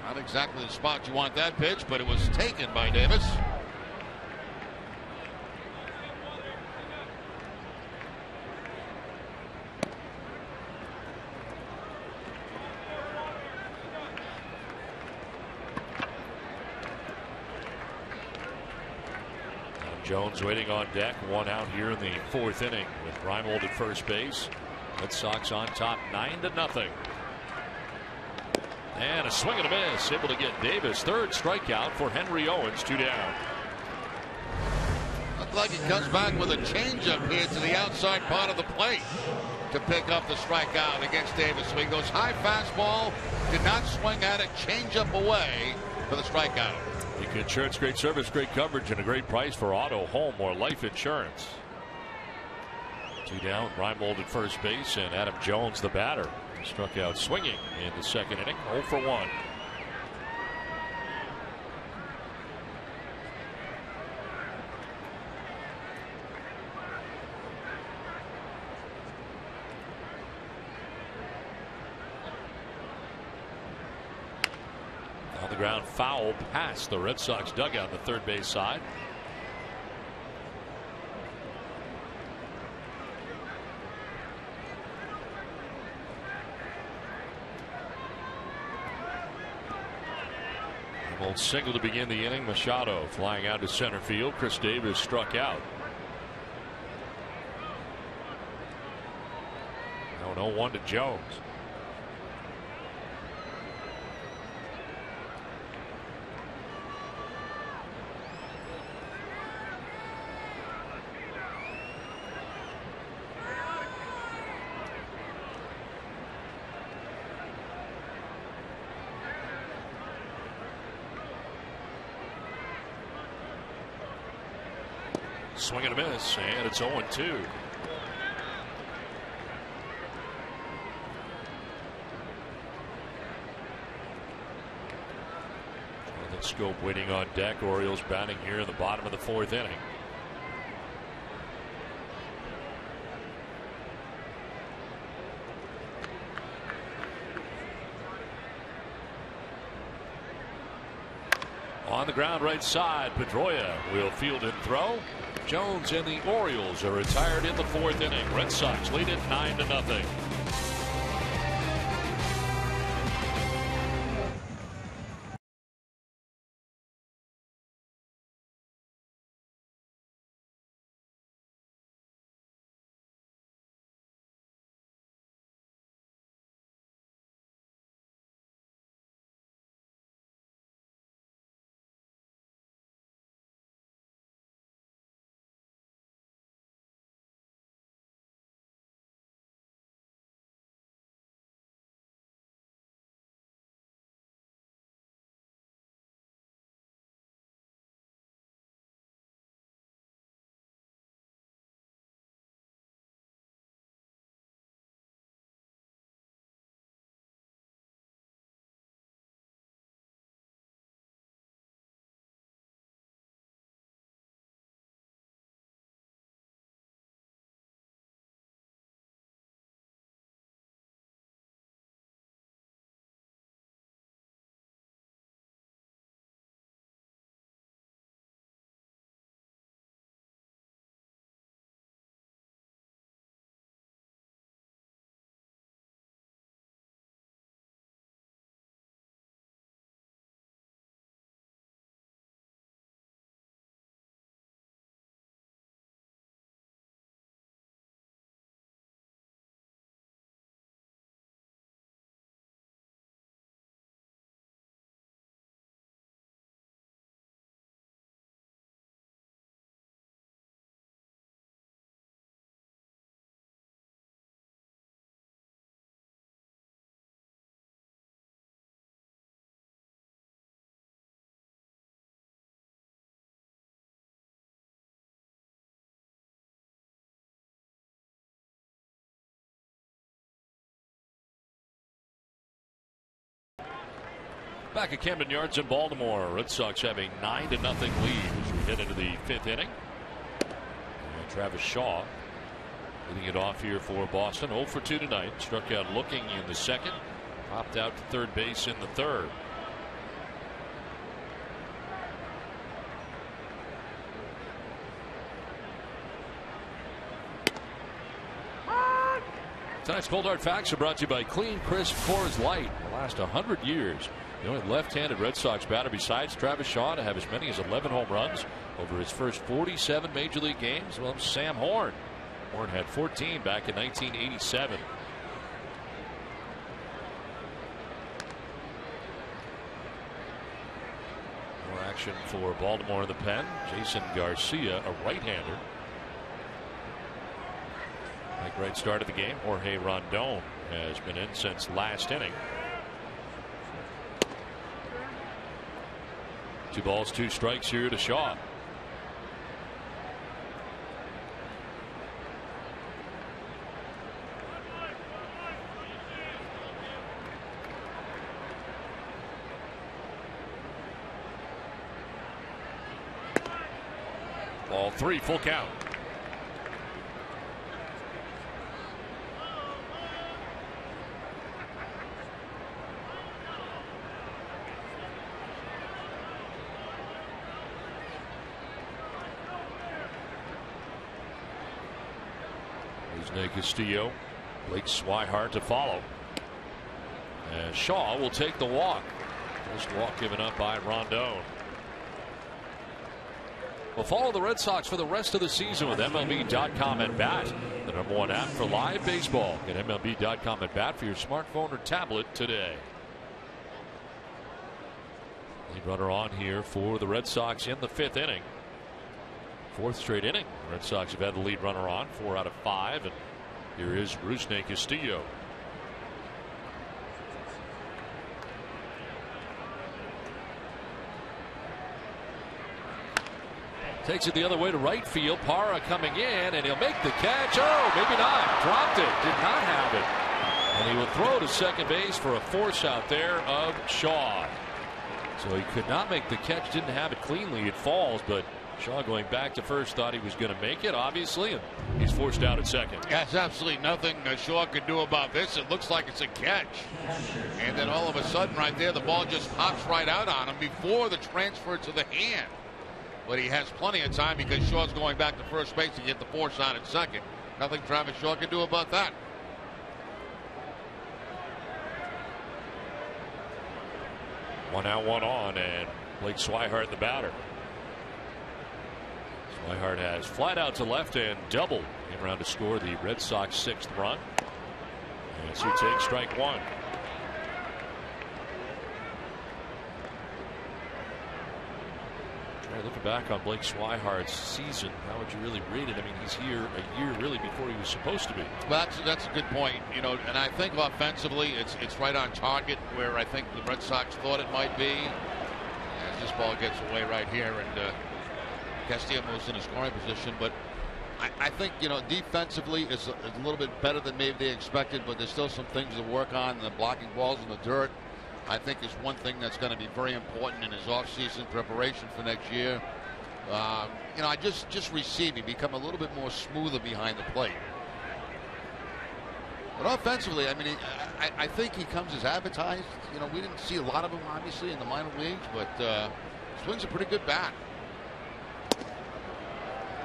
Not exactly the spot you want that pitch, but it was taken by Davis. Jones waiting on deck. 1 out here in the 4th inning with Reimold at first base. Red Sox on top 9-0. And a swing and a miss. Able to get Davis. 3rd strikeout for Henry Owens. 2 down. Looks like he comes back with a changeup here to the outside part of the plate to pick up the strikeout against Davis. So he goes high fastball. Did not swing at it. Changeup away for the strikeout. Eco Insurance, great service, great coverage, and a great price for auto, home, or life insurance. 2 down, Reimold at first base, and Adam Jones, the batter, struck out swinging in the 2nd inning. 0 for 1. On the ground, foul past the Red Sox dugout, the 3rd base side. Old single to begin the inning. Machado flying out to center field. Chris Davis struck out. Now 0-1 to Jones. swing and a miss, and it's 0-2. Scope waiting on deck. Orioles batting here in the bottom of the 4th inning. On the ground right side, Pedroia will field and throw. Jones and the Orioles are retired in the 4th inning. Red Sox lead it 9-0. Back at Camden Yards in Baltimore, Red Sox have a 9-0 lead as we head into the 5th inning. And Travis Shaw leading it off here for Boston. 0 for 2 tonight. Struck out looking in the 2nd. Popped out to 3rd base in the 3rd. Tonight's Cold Hard Facts are brought to you by Clean Crisp Coors Light. The last 100 years. The only left-handed Red Sox batter besides Travis Shaw to have as many as 11 home runs over his first 47 Major League games. Well, Sam Horn. Horn had 14 back in 1987. More action for Baltimore in the pen. Jason Garcia, a right-hander. Like right start of the game, Jorge Rondon has been in since last inning. 2 balls, 2 strikes here to Shaw. Ball 3, full count. Castillo, Blake Swihart to follow. And Shaw will take the walk. First walk given up by Rondon. We'll follow the Red Sox for the rest of the season with MLB.com at bat, the #1 app for live baseball. Get MLB.com at bat for your smartphone or tablet today. Lead runner on here for the Red Sox in the 5th inning. 4th straight inning. The Red Sox have had the lead runner on 4 out of 5. And here is Rusney Castillo. Takes it the other way to right field. Parra coming in, and he'll make the catch. Oh, maybe not. Dropped it. Did not have it. And he will throw to second base for a force out there of Shaw. So he could not make the catch. Didn't have it cleanly. It falls, but Shaw going back to first thought he was going to make it, obviously, and he's forced out at second. That's absolutely nothing Shaw could do about this. It looks like it's a catch. And then all of a sudden right there, the ball just pops right out on him before the transfer to the hand. But he has plenty of time because Shaw's going back to first base to get the force out at second. Nothing Travis Shaw can do about that. One out, one on, and Blake Swihart the batter. Swihart has flat out to left and double in round to score the Red Sox 6th run. And so take strike one. Looking back on Blake Swihart's season, how would you really rate it? I mean, he's here a year really before he was supposed to be. Well, that's a good point. You know, and I think offensively, it's right on target where I think the Red Sox thought it might be. As this ball gets away right here, and Castillo moves in a scoring position. But I think, you know, defensively it's a little bit better than maybe they expected, but there's still some things to work on. The blocking balls in the dirt, I think, is one thing that's going to be very important in his offseason preparation for next year. You know, just receiving, become a little bit more smoother behind the plate. But offensively, I mean, I think he comes as advertised. You know, we didn't see a lot of him, obviously, in the minor leagues, but swings a pretty good bat.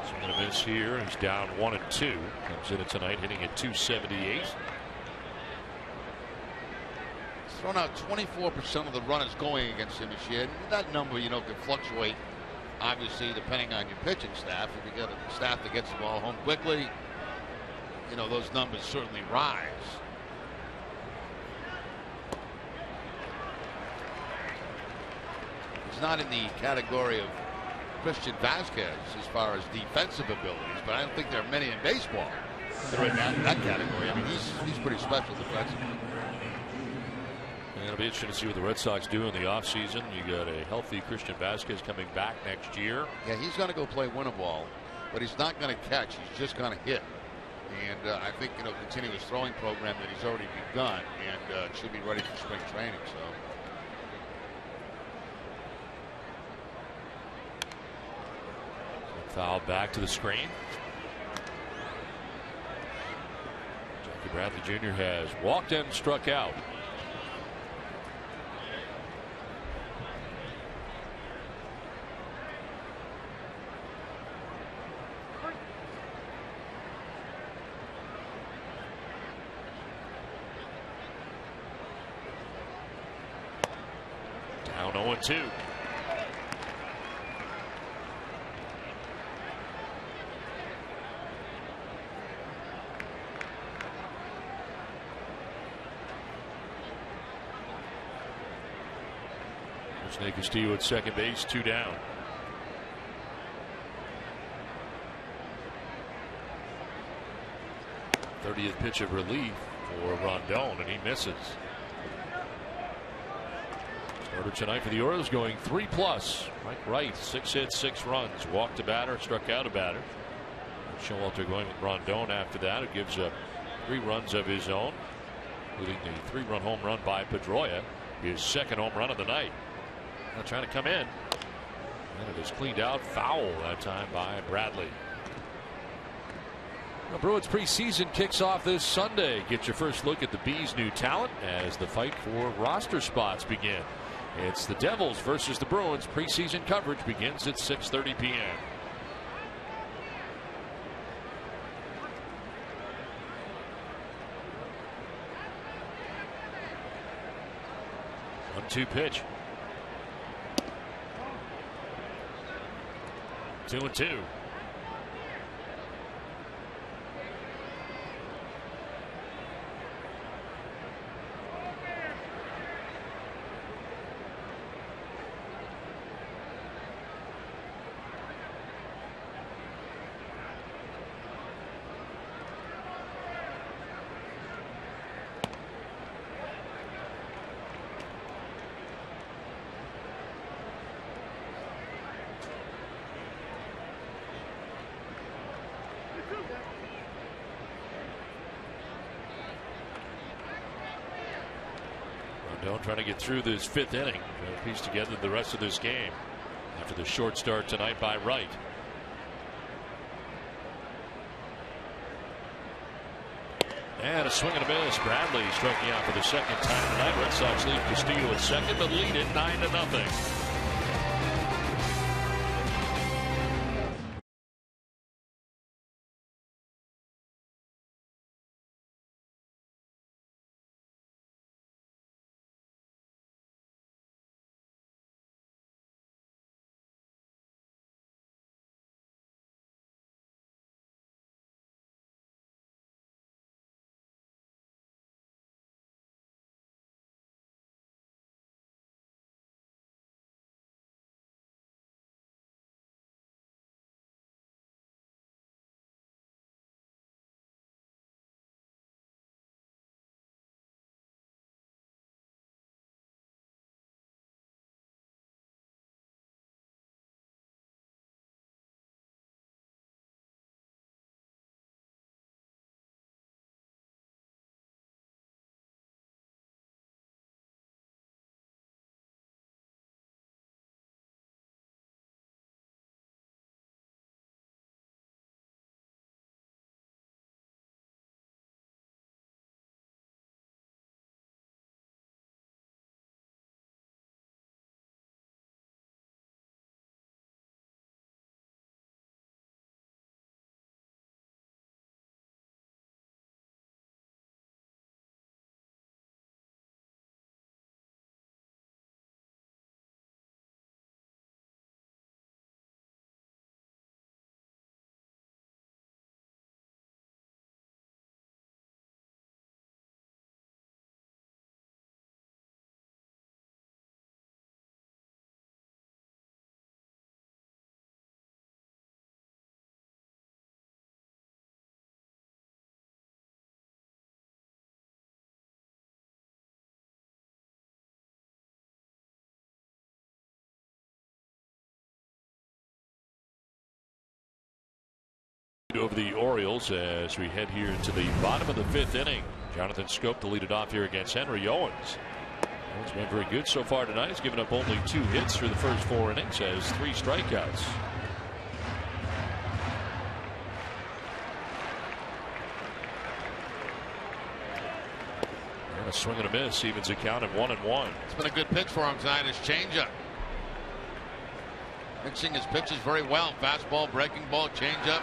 Swing and a miss here. He's down 1-2. Comes in tonight hitting at 278. Thrown out 24% of the runners going against him this year. That number, you know, can fluctuate, obviously, depending on your pitching staff. If you got a staff that gets the ball home quickly, you know, those numbers certainly rise. He's not in the category of Christian Vasquez as far as defensive abilities, but I don't think there are many in baseball that are in that category. I mean, he's pretty special defensively. It'll be interesting to see what the Red Sox do in the offseason. You got a healthy Christian Vasquez coming back next year. Yeah, he's going to go play winter ball, but he's not going to catch. He's just going to hit. And I think, you know, continue his throwing program that he's already begun, and should be ready for spring training. So. Foul back to the screen. Jackie Bradley Jr. has walked and struck out. Down 0-2. Snake Castillo at second base, 2 down. '30th pitch of relief for Rondon, and he misses. Starter tonight for the Orioles going 3+. Mike Wright, 6 hits, 6 runs. Walked a batter, struck out a batter. Showalter going with Rondon after that, who gives up 3 runs of his own, including the 3-run home run by Pedroia, his second home run of the night. Now trying to come in, and it is cleaned out. Foul that time by Bradley. Well, Bruins preseason kicks off this Sunday. Get your first look at the Bees' new talent as the fight for roster spots begin. It's the Devils versus the Bruins. Preseason coverage begins at 6:30 p.m. One-two pitch. 2-2. Don't try to get through this 5th inning. Try to piece together the rest of this game after the short start tonight by Wright. And a swing and a miss. Bradley striking out for the 2nd time tonight. Red Sox lead Castillo at 2nd, but lead it 9-0. Over the Orioles as we head here to the bottom of the 5th inning. Jonathan Scope to lead it off here against Henry Owens. Owens been very good so far tonight. He's given up only 2 hits through the first 4 innings, has 3 strikeouts. And a swing and a miss evens the count at 1-1. It's been a good pitch for him tonight. His changeup. Mixing his pitches very well. Fastball, breaking ball, changeup.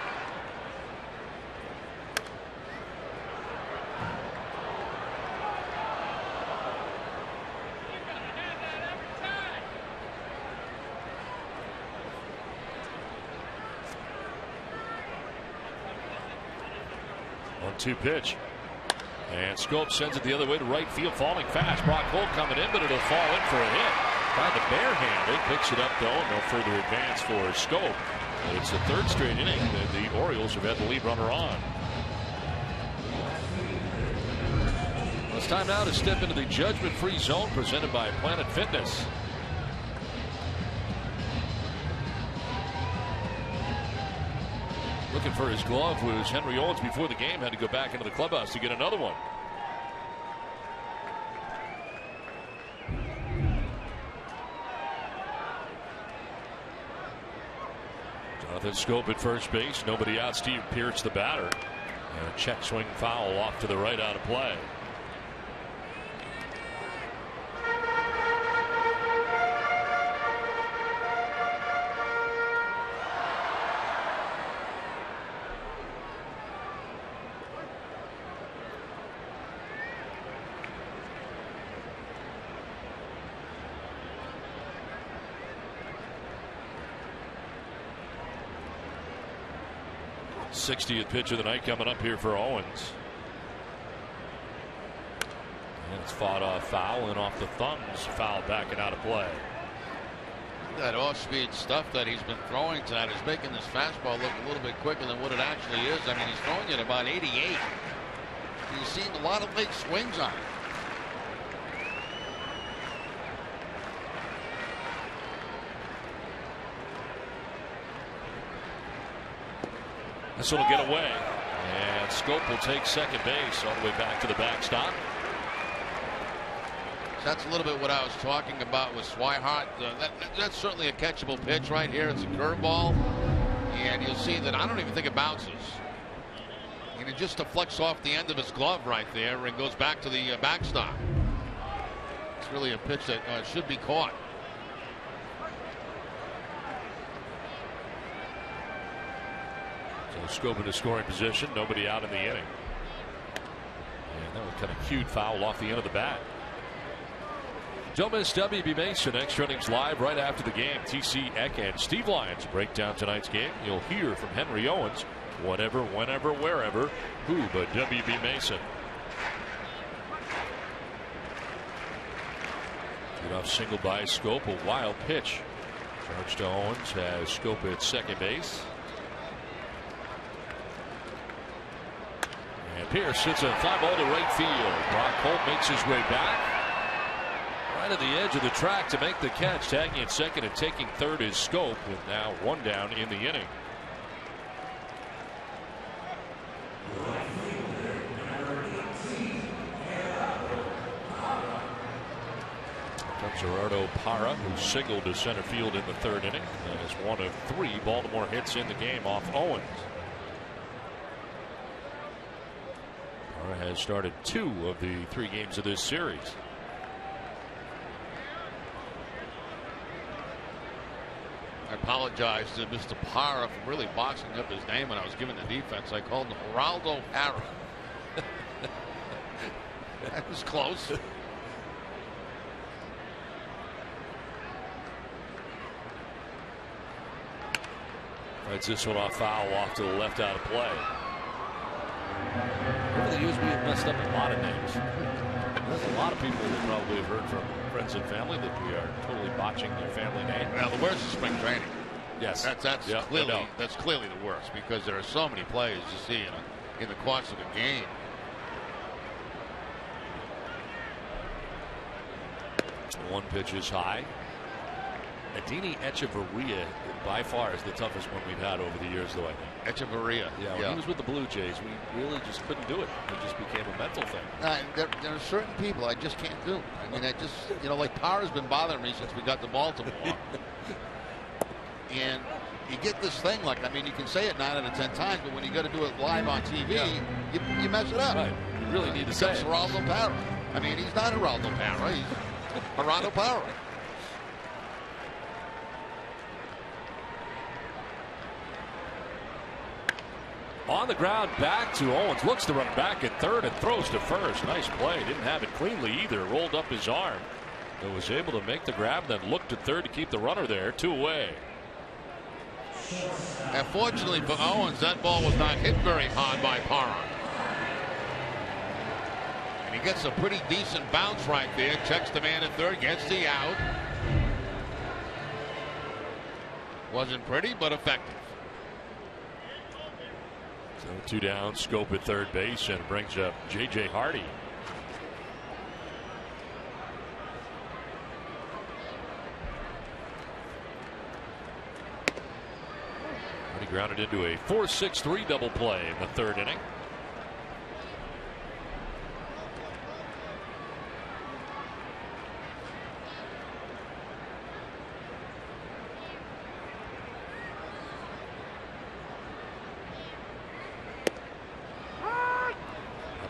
Two pitch. And Scope sends it the other way to right field, falling fast. Brock Holt coming in, but it'll fall in for a hit. Tried to barehand it, picks it up though. No further advance for Scope. But it's the 3rd straight inning that the Orioles have had the lead runner on. Well, it's time now to step into the judgment-free zone presented by Planet Fitness. Looking for his glove was Henry Owens before the game. Had to go back into the clubhouse to get another one. Jonathan Scope at first base. Nobody out. Steve Pearce the batter. And a check swing foul off to the right out of play. '60th pitch of the night coming up here for Owens. And it's fought off foul and off the thumbs. Foul back and out of play. That off-speed stuff that he's been throwing tonight is making this fastball look a little bit quicker than what it actually is. I mean, he's throwing it about 88. He's seen a lot of late swings on it. This one will get away, and Scope will take second base all the way back to the backstop. That's a little bit what I was talking about with Swihart. That's certainly a catchable pitch right here. It's a curveball, and you'll see that I don't even think it bounces. And it just deflects off the end of his glove right there and goes back to the backstop. It's really a pitch that should be caught. So Schoop in a scoring position, nobody out in the inning. And that was kind of cute foul off the end of the bat. Don't miss WB Mason Extra Innings Live right after the game. TC Eck and Steve Lyons break down tonight's game. You'll hear from Henry Owens. Whatever, whenever, wherever. Who but WB Mason? Get off single by Schoop. A wild pitch. Charge to Owens has Schoop at second base. And Pierce hits a fly ball to right field. Brock Holt makes his way back. Right at the edge of the track to make the catch. Tagging at second and taking third is Schoop, with now one down in the inning. Comes Gerardo Parra, who singled to center field in the third inning. That is one of 3 Baltimore hits in the game off Owens. Parra has started 2 of the 3 games of this series. I apologize to Mr. Parra for really boxing up his name when I was giving the defense. I called him Geraldo Parra. That was close. Fights this one off foul off to the left out of play. Over the years we have messed up a lot of names. There's a lot of people that probably have heard from friends and family that we are totally botching their family name. Now the worst is spring training. Yes, that's clearly the worst, because there are so many plays you see in the course of a game. One pitch is high. Adini Echeverria by far is the toughest one we've had over the years, though, I think. Echeverria. Yeah, when he was with the Blue Jays, we really just couldn't do it. It just became a mental thing. There are certain people I just can't do. I mean, like Parra's been bothering me since we got to Baltimore. And you get this thing, like, I mean, you can say it 9 out of 10 times, but when you got to do it live on TV, you mess it up. Right. You really need to say it. Geraldo Parra. I mean, he's not Geraldo Parra. He's Geraldo Parra. On the ground, back to Owens. Looks to run back at third and throws to first. Nice play. Didn't have it cleanly either. Rolled up his arm. But was able to make the grab, then looked to third to keep the runner there. 2 away. And fortunately for Owens, that ball was not hit very hard by Parra. And he gets a pretty decent bounce right there. Checks the man at third, gets the out. Wasn't pretty, but effective. So 2 down, Schoop at third base, and brings up J.J. Hardy. Hardy grounded into a 4-6-3 double play in the third inning.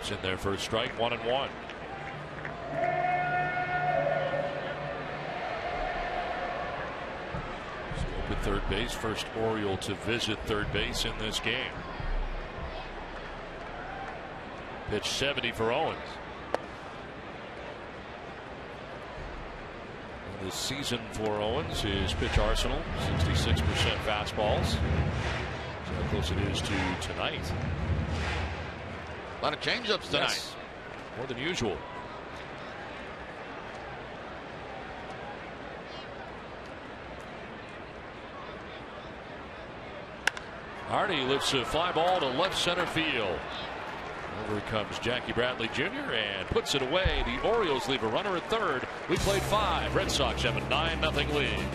In there for a strike, 1-1. Schoop at third base, first Oriole to visit third base in this game. Pitch 70 for Owens. And this season for Owens, his pitch arsenal, 66% fastballs. So how close it is to tonight. A lot of changeups tonight. Yes, more than usual. Hardy lifts a fly ball to left center field. Over comes Jackie Bradley Jr. and puts it away. The Orioles leave a runner at third. We played 5. Red Sox have a 9-0 lead.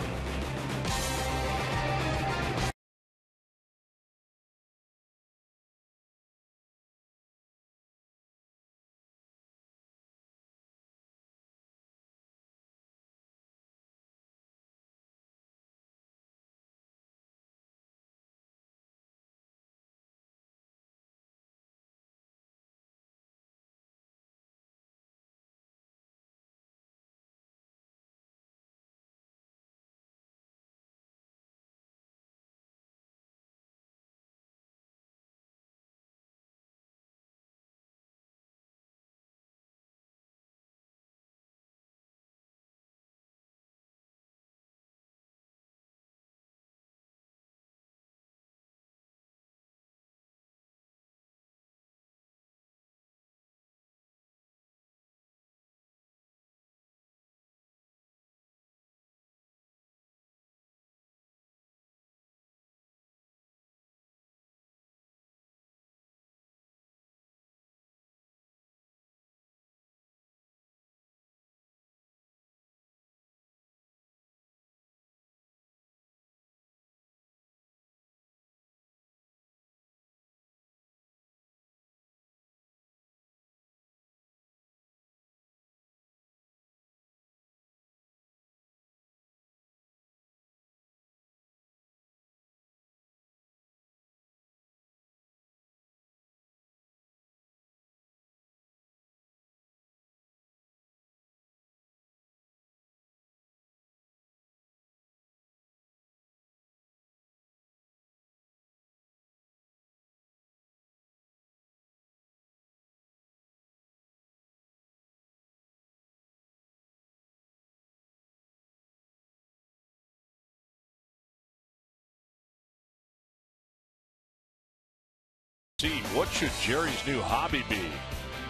See, what should Jerry's new hobby be?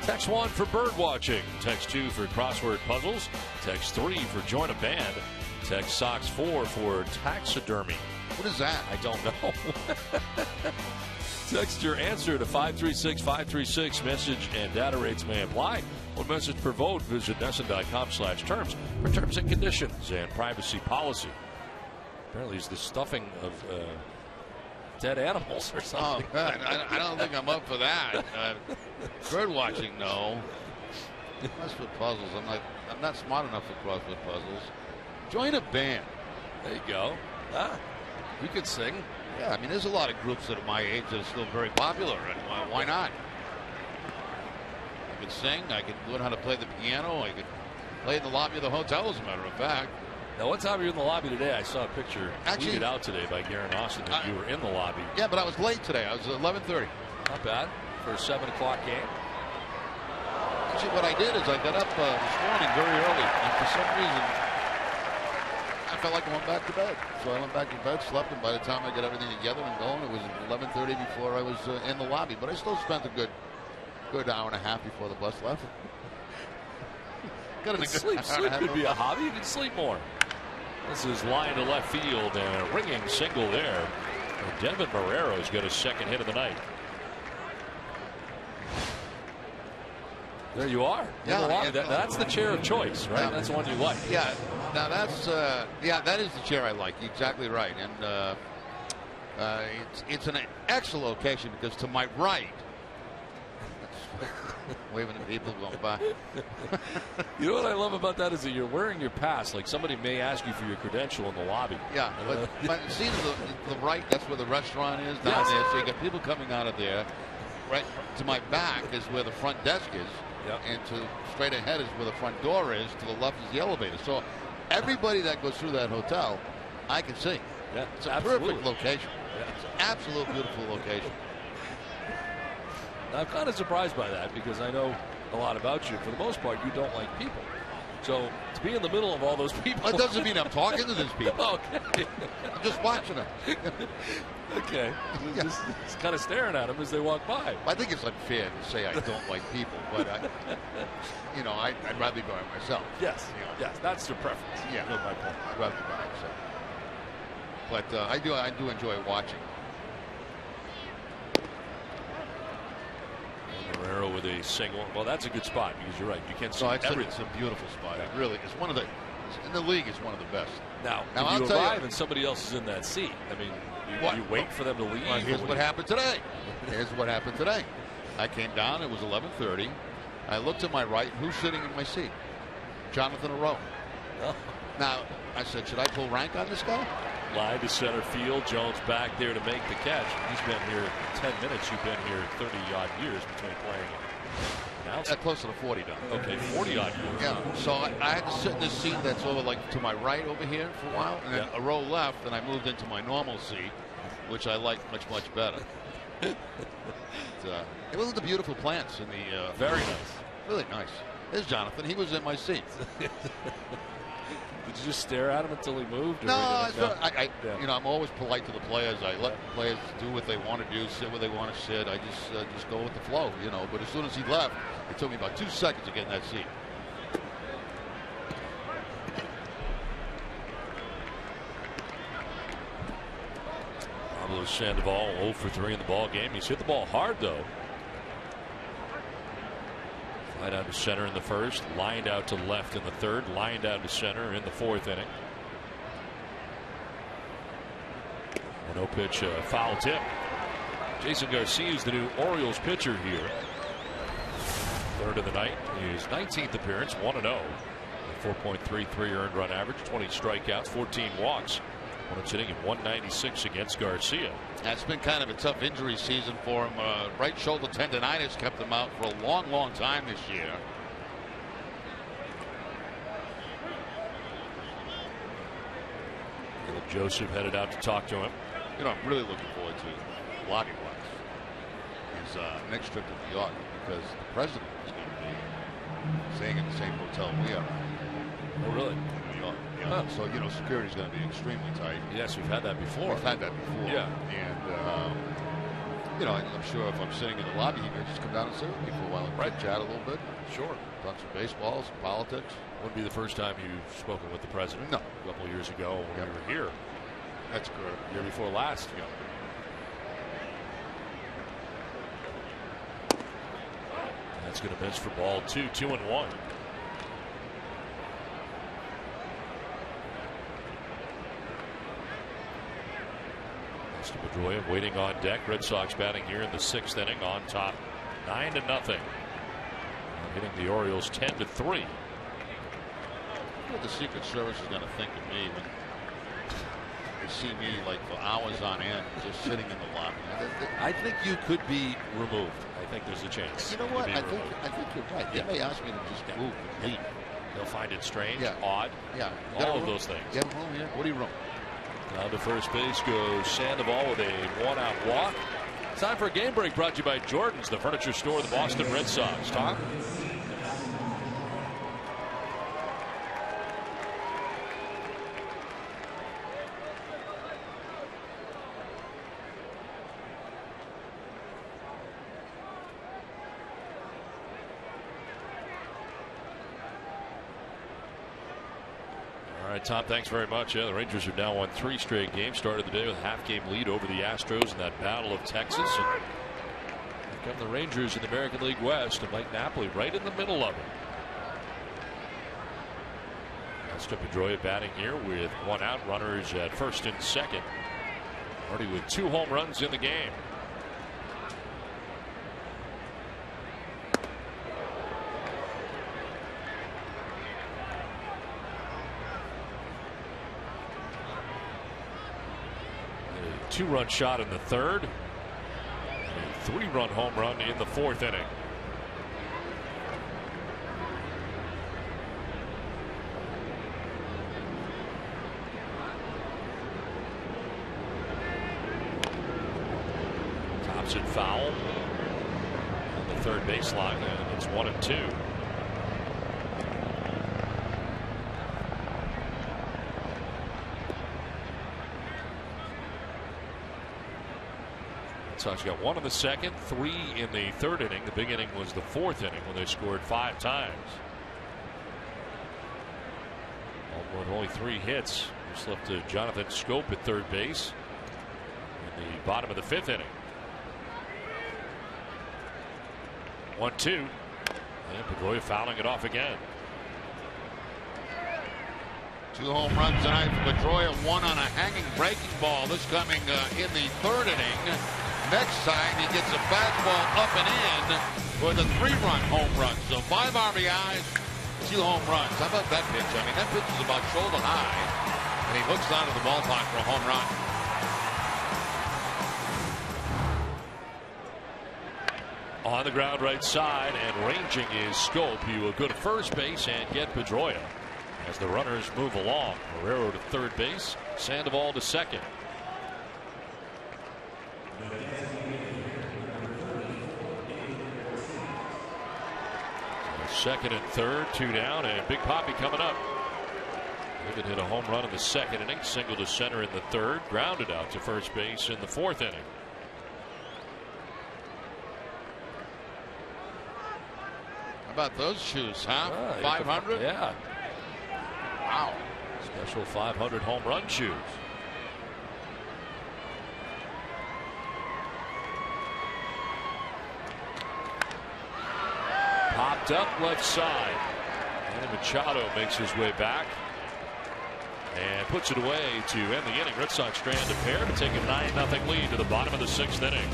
Text 1 for bird watching. Text 2 for crossword puzzles. Text 3 for join a band. Text Sox 4 for taxidermy. What is that? I don't know. Text your answer to 536-536. Message and data rates may apply. One message per vote. Visit NESN.com/terms for terms and conditions and privacy policy. Apparently it's the stuffing of dead animals or something. Oh, God. I don't think I'm up for that. Bird watching, no. Crossword puzzles. I'm not smart enough for crossword puzzles. Join a band. There you go. You could sing. Yeah, I mean, there's a lot of groups that are my age that are still very popular, and why not? I could sing. I could learn how to play the piano. I could play in the lobby of the hotel, as a matter of fact. Now, what time were you in the lobby today? I saw a picture tweeted out today by Garen Austin that you were in the lobby. Yeah, but I was late today. I was at 11:30. Not bad for a 7 o'clock game. Actually, what I did is I got up this morning very early, and for some reason, I felt like going back to bed. So I went back to bed, slept, and by the time I got everything together and going, it was 11:30 before I was in the lobby. But I still spent a good hour and a half before the bus left. Sleep could be a hobby. You can sleep more. This is line to left field and a ringing single there. And Devin Marrero's got his second hit of the night. There you are. Yeah, that's the chair of choice, right? That's the one you like. Yeah. Now that's that is the chair I like. Exactly right. And it's an excellent location because to my right, waving at people going by. You know what I love about that is that you're wearing your pass. Like somebody may ask you for your credential in the lobby. Yeah, but see the right, that's where the restaurant is down there. So you got people coming out of there. Right to my back is where the front desk is. Yep. And to straight ahead is where the front door is. To the left is the elevator. So everybody that goes through that hotel, I can see. Yeah, it's a perfect location. Yeah. It's an absolute beautiful location. I'm kind of surprised by that because I know a lot about you. For the most part, you don't like people. So to be in the middle of all those people. That doesn't mean I'm talking to these people. Okay. I'm just watching them. Okay. Just kind of staring at them as they walk by. I think it's unfair to say I don't like people, but I'd rather be by myself. Yes. Yes. That's your preference. Yeah. That's my point. I'd rather be by myself. But I do enjoy watching. Marrero with a single. Well, that's a good spot because you're right. You can't see everything. It's a beautiful spot. It really is one of the in the league. It's one of the best. Now if you arrive and somebody else is in that seat, I mean, you wait for them to leave. Well, here's what happened today. Here's what happened today. I came down. It was 11:30. I looked to my right. Who's sitting in my seat? Jonathan Arroyo. Oh. Now I said, should I pull rank on this guy? Line to center field. Jones back there to make the catch. He's been here 10 minutes. You've been here 30-odd years between playing and now. Closer to 40 done. Okay, 40-odd years. Yeah, so I had to sit in this seat that's over like to my right over here for a while, and then a row left, and I moved into my normal seat, which I like much better. It was the beautiful plants in the. Very nice. Really nice. There's Jonathan. He was in my seat. Did you just stare at him until he moved? No, I'm always polite to the players. I let the players do what they want to do, sit where they want to sit. I just go with the flow, But as soon as he left, it took me about 2 seconds to get in that seat. Pablo Sandoval 0 for 3 in the ball game. He's hit the ball hard though. Lined out to center in the first, lined out to left in the third, lined out to center in the fourth inning. A no pitch, foul tip. Jason Garcia is the new Orioles pitcher here. Third of the night, his 19th appearance, 1-0. 4.33 earned run average, 20 strikeouts, 14 walks. Opponent's hitting at 196 against Garcia. That's been kind of a tough injury season for him. Right shoulder tendonitis kept him out for a long time this year. Caleb Joseph headed out to talk to him. I'm really looking forward to lobby-wise his next trip to New York because the president is going to be staying in the same hotel we are. Oh, really? In New York. Yeah. Huh. So, security is going to be extremely tight. Yes, we've had that before. We've had that before. Yeah. And You know, I'm sure if I'm sitting in the lobby, he could just come down and sit with me for a while and Right. chat a little bit. Sure. Talk some baseball, some politics. Wouldn't be the first time you've spoken with the president. No. A couple of years ago when we were here. That's correct. Year before last. Yeah. That's going to miss for ball 2, 2-1. Pedroia waiting on deck. Red Sox batting here in the 6th inning on top 9-0. Hitting the Orioles 10-3. What the Secret Service is going to think of me when they see me like for hours on end just sitting in the lobby. I think you could be removed. I think there's a chance. You know what? I think you're right. They may ask me to just move and leave. They'll find it strange, Yeah. odd, Yeah. all of those things. You have a room here? What do you room? Down to first base goes Sandoval with a 1-out walk. It's time for a game break brought to you by Jordan's, the furniture store of the Boston Red Sox. Tom? All right, Tom, thanks very much. Yeah, the Rangers have now won 3 straight games. Started the day with a half-game lead over the Astros in that Battle of Texas. And here come the Rangers in the American League West, and Mike Napoli right in the middle of it. That's to Pedroia batting here with 1 out, runners at first and second. Already with 2 home runs in the game. A 2-run shot in the 3rd. A 3-run home run in the 4th inning. Tops it foul on the 3rd baseline, and it's 1-2. Sox got 1 in the 2nd, 3 in the 3rd inning. The big inning was the 4th inning when they scored 5 times. With only 3 hits, just left to Jonathan Scope at 3rd base in the bottom of the 5th inning. 1-2, and Pedroia fouling it off again. 2 home runs tonight for Pedroia, 1 on a hanging breaking ball. This coming in the 3rd inning. Next time he gets a fastball up and in for the 3-run home run. So 5 RBIs, 2 home runs. How about that pitch? I mean, that pitch is about shoulder high, and he hooks onto the ballpark for a home run. On the ground right side, and ranging is Scope. He will go to first base and get Pedroia as the runners move along. Herrera to 3rd base, Sandoval to 2nd. Second and 3rd, 2 down, and Big Papi coming up. David hit a home run in the 2nd inning, single to center in the 3rd, grounded out to first base in the 4th inning. How about those shoes, huh? 500? Yeah. Wow. Special 500 home run shoes. Popped up left side. And Machado makes his way back and puts it away to end the inning. Red Sox strand a pair to take a 9-0 lead to the bottom of the 6th inning.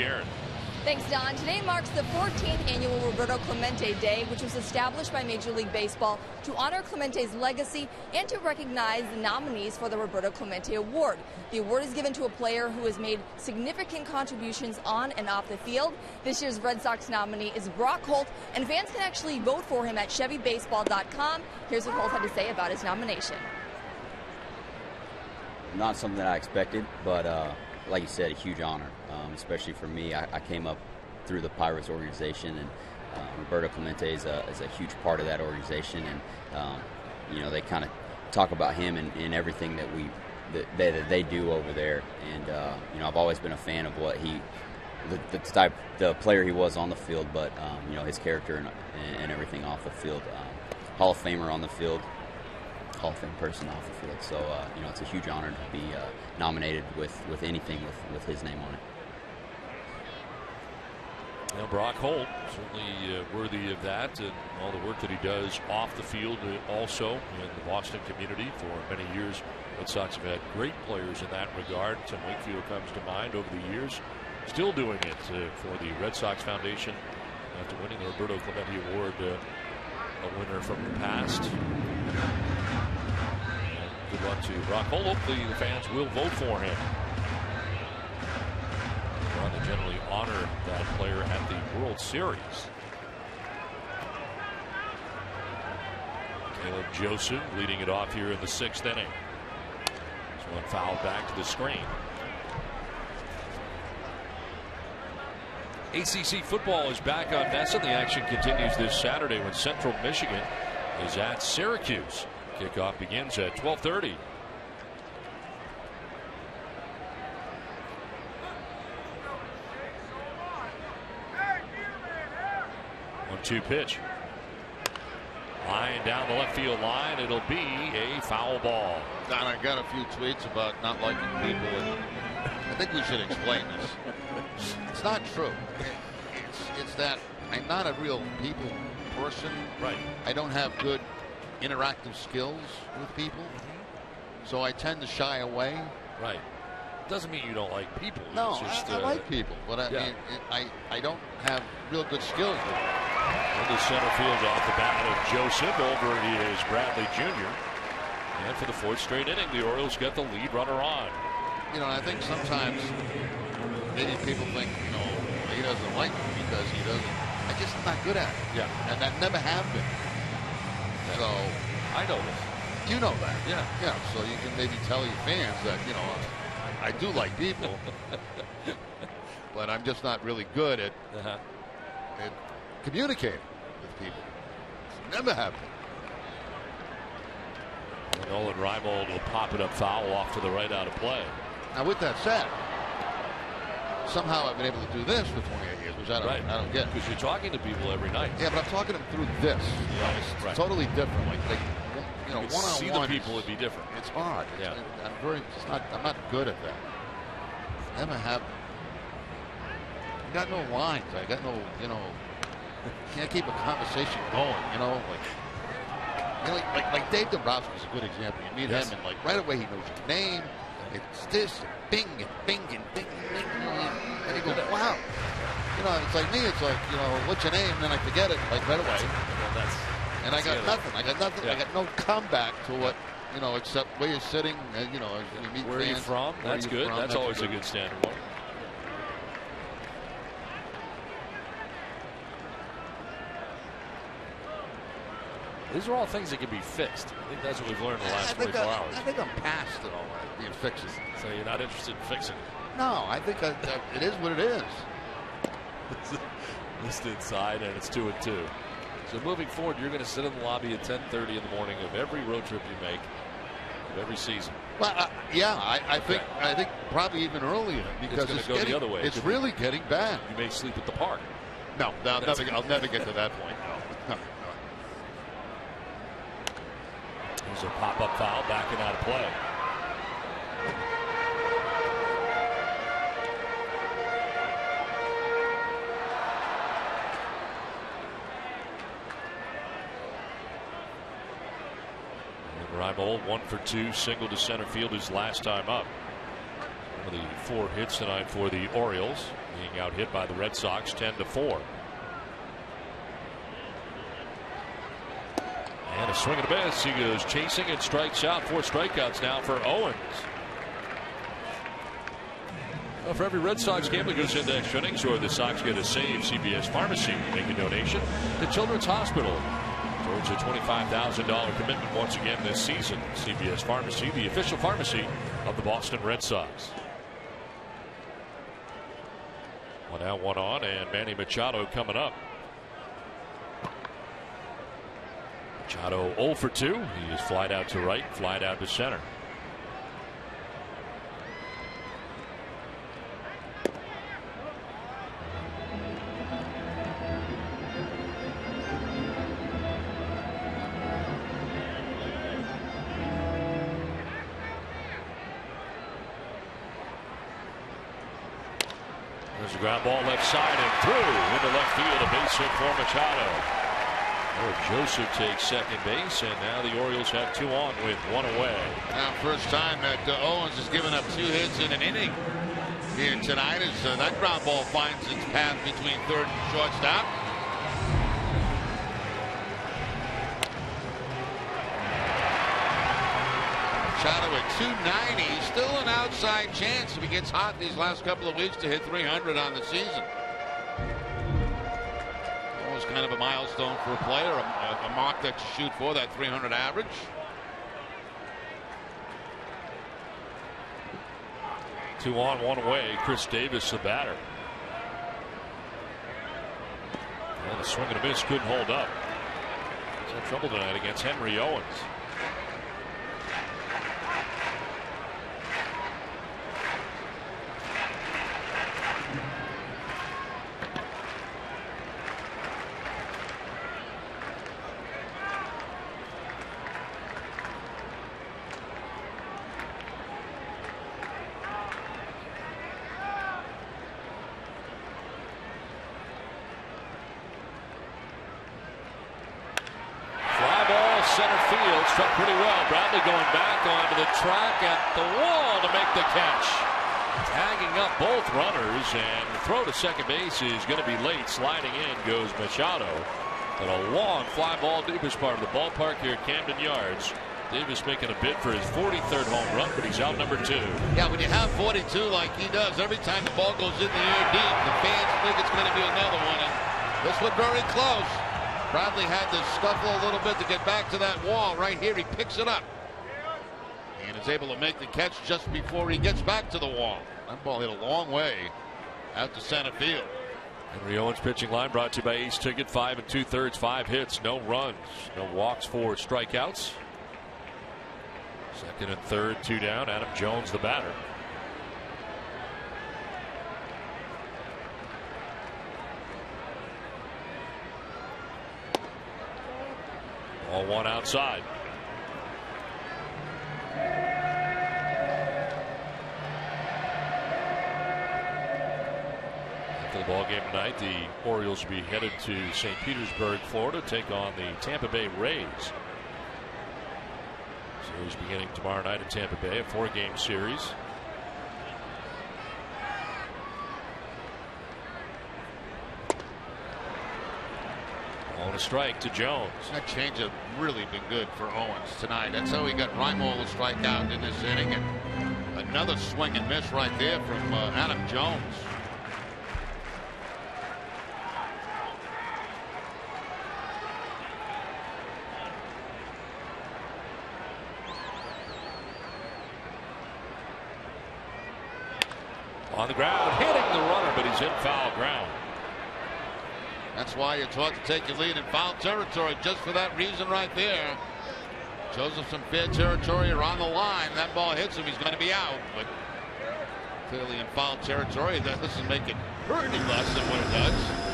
Aaron. Thanks, Don. Today marks the 14th annual Roberto Clemente Day, which was established by Major League Baseball to honor Clemente's legacy and to recognize the nominees for the Roberto Clemente Award. The award is given to a player who has made significant contributions on and off the field. This year's Red Sox nominee is Brock Holt, and fans can actually vote for him at ChevyBaseball.com. Here's what Holt had to say about his nomination. Not something that I expected, but like you said, a huge honor, especially for me. I came up through the Pirates organization, and Roberto Clemente is a huge part of that organization, and they kind of talk about him and everything that they do over there, and I've always been a fan of what the player he was on the field, but his character and everything off the field. Hall of Famer on the field, Hall of Fame person off the field. So, it's a huge honor to be nominated with anything with his name on it. Now, Brock Holt, certainly worthy of that, and all the work that he does off the field also in the Boston community. For many years, Red Sox have had great players in that regard. Tim Wakefield comes to mind over the years. Still doing it for the Red Sox Foundation after winning the Roberto Clemente Award, a winner from the past. Good luck to Brock Holt. Hopefully the fans will vote for him. They generally honor that player at the World Series. Caleb Joseph leading it off here in the 6th inning. This one fouled back to the screen. ACC football is back on Mesa. The action continues this Saturday when Central Michigan is at Syracuse. Kickoff begins at 12:30. 1-2 pitch. Line down the left field line. It'll be a foul ball. Don, I got a few tweets about not liking people, and I think we should explain this. It's not true. It's that I'm not a real people person. Right. I don't have good interactive skills with people, so I tend to shy away. Right. Doesn't mean you don't like people. No, it's just, I like people, but I mean, I don't have real good skills with them. The center field off the bat of Joseph. Over is Bradley Jr. And for the 4th straight inning, the Orioles get the lead runner on. I think sometimes maybe people think, he doesn't like me because he doesn't. I just am not good at it. Yeah. And that never have been. So I know this. You know that. Yeah. Yeah. So you can maybe tell your fans that, I do like people, but I'm just not really good at communicating with people. It's never happened. And Nolan Reimold will pop it up foul off to the right out of play. Now, with that said, somehow I've been able to do this for 28 years, which I don't get. Because you're talking to people every night. Yeah, but I'm talking to them through this. It's totally different. Like one-on-one. See the people would be different. It's hard. Yeah. I'm not good at that. Never have. I got no lines. I got no, can't keep a conversation going, like Dave Dombrowski is a good example. You meet him and right away he knows your name. It's this and bing and bing and bing and bing, and you go, wow. It's like me. It's like, what's your name? And then I forget it right away. And I got nothing. I got nothing. Yeah. I got no comeback to what, except where you're sitting. As you meet where fans, are you from? That's good. That's always a good standard one. These are all things that can be fixed. I think that's what we've learned in the last 24 hours. I think I'm past it all right, being fixed. So you're not interested in fixing it? No, I think it is what it is. Just inside, and it's 2-2. So moving forward, you're going to sit in the lobby at 10:30 in the morning of every road trip you make, of every season. Well, I think probably even earlier because it's going to go the other way. It's really getting bad. You may sleep at the park. No, I'll never get to that point. No. There's a pop-up foul, backing out of play. Reimold 1 for 2, single to center field his last time up. One of the 4 hits tonight for the Orioles, being out hit by the Red Sox 10-4. And a swing and a miss. He goes chasing and strikes out. 4 strikeouts now for Owens. Well, for every Red Sox game that goes into extra innings or the Sox get a save, CVS Pharmacy make a donation to Children's Hospital towards a $25,000 commitment once again this season. CVS Pharmacy, the official pharmacy of the Boston Red Sox. 1 out, 1 on, and Manny Machado coming up. Machado 0 for 2. He is flied out to right, flied out to center. There's a ground ball left side and through into left field. A base hit for Machado. Joseph takes second base, and now the Orioles have 2 on with 1 away. Now, first time that Owens has given up 2 hits in an inning here tonight as that ground ball finds its path between third and shortstop. Machado at 290, still an outside chance if he gets hot these last couple of weeks to hit 300 on the season. Always kind of a milestone for a player, a mark that you shoot for, that 300 average. Two on, 1 away. Chris Davis, the batter. And the swing and a miss couldn't hold up. He's had trouble tonight against Henry Owens. Center field, struck pretty well. Bradley going back onto the track at the wall to make the catch. Tagging up both runners, and the throw to second base is going to be late. Sliding in goes Machado. And a long fly ball deepest part of the ballpark here at Camden Yards. Davis making a bid for his 43rd home run, but he's out number 2. Yeah, when you have 42 like he does, every time the ball goes in the air deep, the fans think it's going to be another one. And this one very close. Bradley had to scuffle a little bit to get back to that wall. Right here, he picks it up and is able to make the catch just before he gets back to the wall. That ball hit a long way out to center field. Henry Owens pitching line brought to you by Ace Ticket. 5 2/3, 5 hits, no runs, no walks, 4 strikeouts. Second and third, 2 down. Adam Jones, the batter. Ball 1 outside. After the ball game tonight, the Orioles will be headed to St. Petersburg, Florida, take on the Tampa Bay Rays. Series beginning tomorrow night in Tampa Bay, a 4-game series. On a strike to Jones. That changeup really been good for Owens tonight. That's how he got Reimold to strike out in this inning. And another swing and miss right there from Adam Jones. On the ground, hitting the runner, but he's in foul ground. That's why you're taught to take your lead in foul territory, just for that reason right there. Joseph in fair territory around the line. That ball hits him, he's going to be out. But clearly in foul territory, that doesn't make it hurt any less than what it does.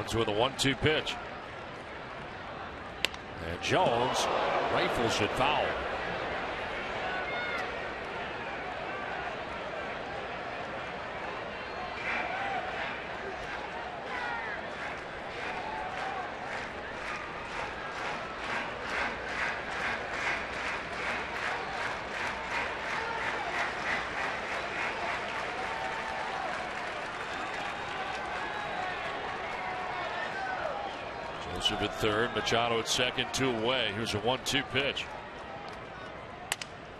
Jones with a 1-2 pitch. And Jones rifles it foul. Joseph at third, Machado at second, 2 away. Here's a 1-2 pitch.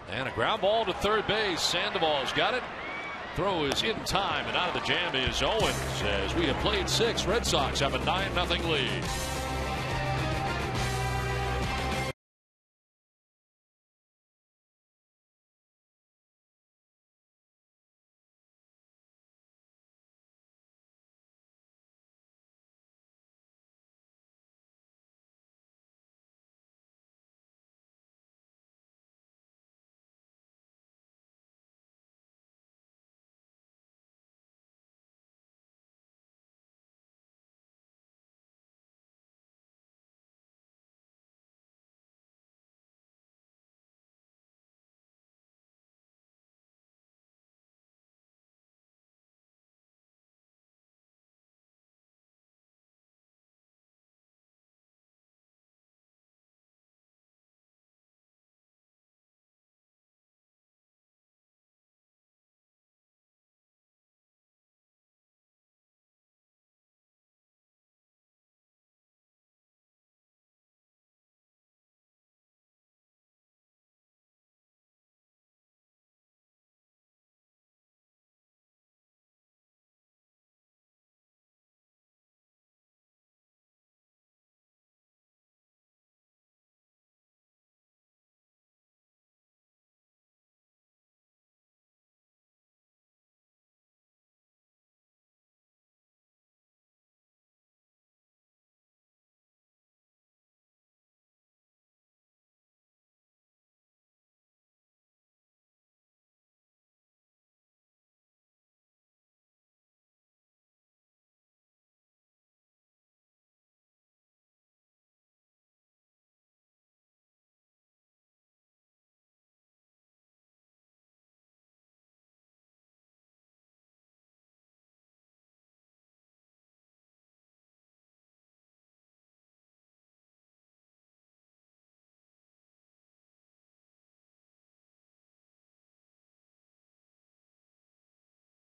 And a ground ball to third base. Sandoval's got it. Throw is in time, and out of the jam is Owens. As we have played 6, Red Sox have a 9-0 lead.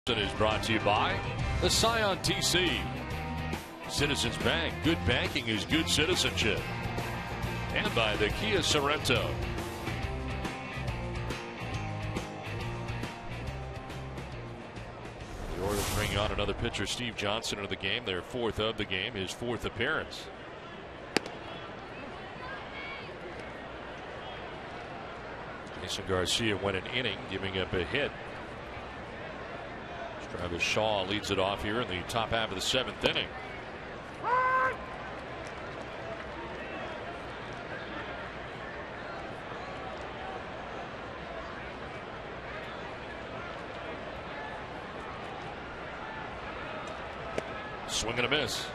Is brought to you by the Scion TC. Citizens Bank. Good banking is good citizenship. And by the Kia Sorrento. The Orioles bring on another pitcher, Steve Johnson, into the game. Their 4th of the game, his 4th appearance. Jason Garcia went an inning, giving up a hit. Travis Shaw leads it off here in the top half of the 7th inning. Swing and a miss.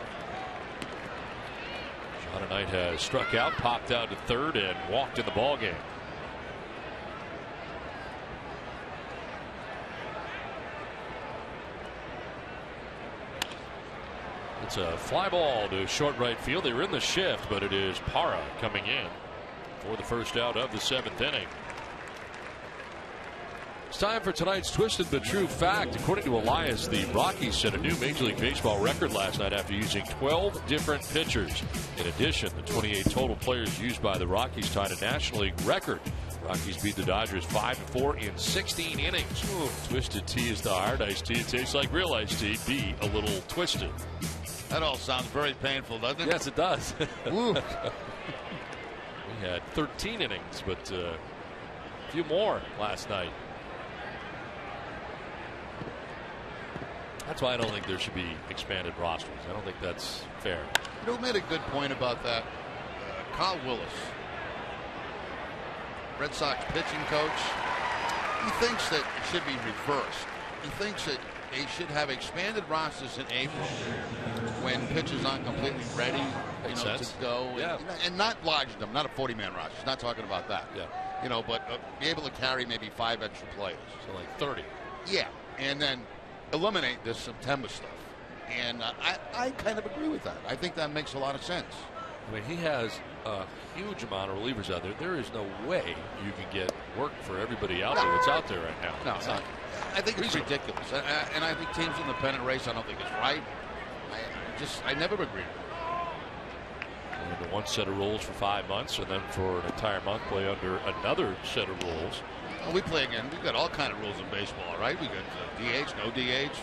John Knight has struck out, popped out to third, and walked in the ball game. It's a fly ball to short right field. They were in the shift, but it is Parra coming in for the first out of the 7th inning. It's time for tonight's Twisted but True Fact. According to Elias, the Rockies set a new Major League Baseball record last night after using 12 different pitchers. In addition, the 28 total players used by the Rockies tied a National League record. Rockies beat the Dodgers 5-4 in 16 innings. Ooh, twisted tea is the hard iced tea. It tastes like real iced tea. Be a little twisted. That all sounds very painful, doesn't it? Yes, it does. We had 13 innings, but a few more last night. That's why I don't think there should be expanded rosters. I don't think that's fair. You know, made a good point about that. Kyle Willis, Red Sox pitching coach, he thinks that it should be reversed. He thinks that they should have expanded rosters in April when pitchers aren't completely ready, to go. Yeah. And not large them, not a 40-man roster. Not talking about that. Yeah. But be able to carry maybe 5 extra players. So like 30. Yeah, and then eliminate this September stuff. And I kind of agree with that. I think that makes a lot of sense. I mean, he has a huge amount of relievers out there. There is no way you can get work for everybody out there that's out there right now. No, it's not. I think it's ridiculous. And I think teams in the pennant race, I don't think it's right. I never agree. The one set of rules for 5 months, and then for an entire month play under another set of rules. Well, we play again. We've got all kind of rules in baseball, right? We got DH, no DH.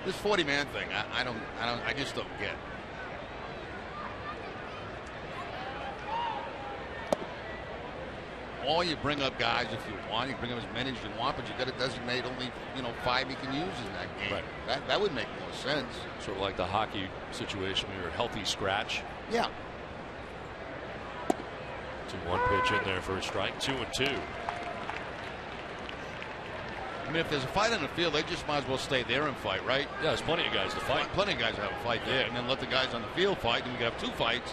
This 40-man thing, I just don't get. Or you bring up guys if you want. You bring up as many as you want, but you got to designate only 5 you can use in that game. Right. That would make more sense. Sort of like the hockey situation. We were a healthy scratch. Yeah. 2-1 pitch in there for a strike. 2-2. I mean, if there's a fight on the field, they just might as well stay there and fight, right? Yeah, there's plenty of guys to fight. Plenty of guys to have a fight there, and then let the guys on the field fight, and we could have 2 fights,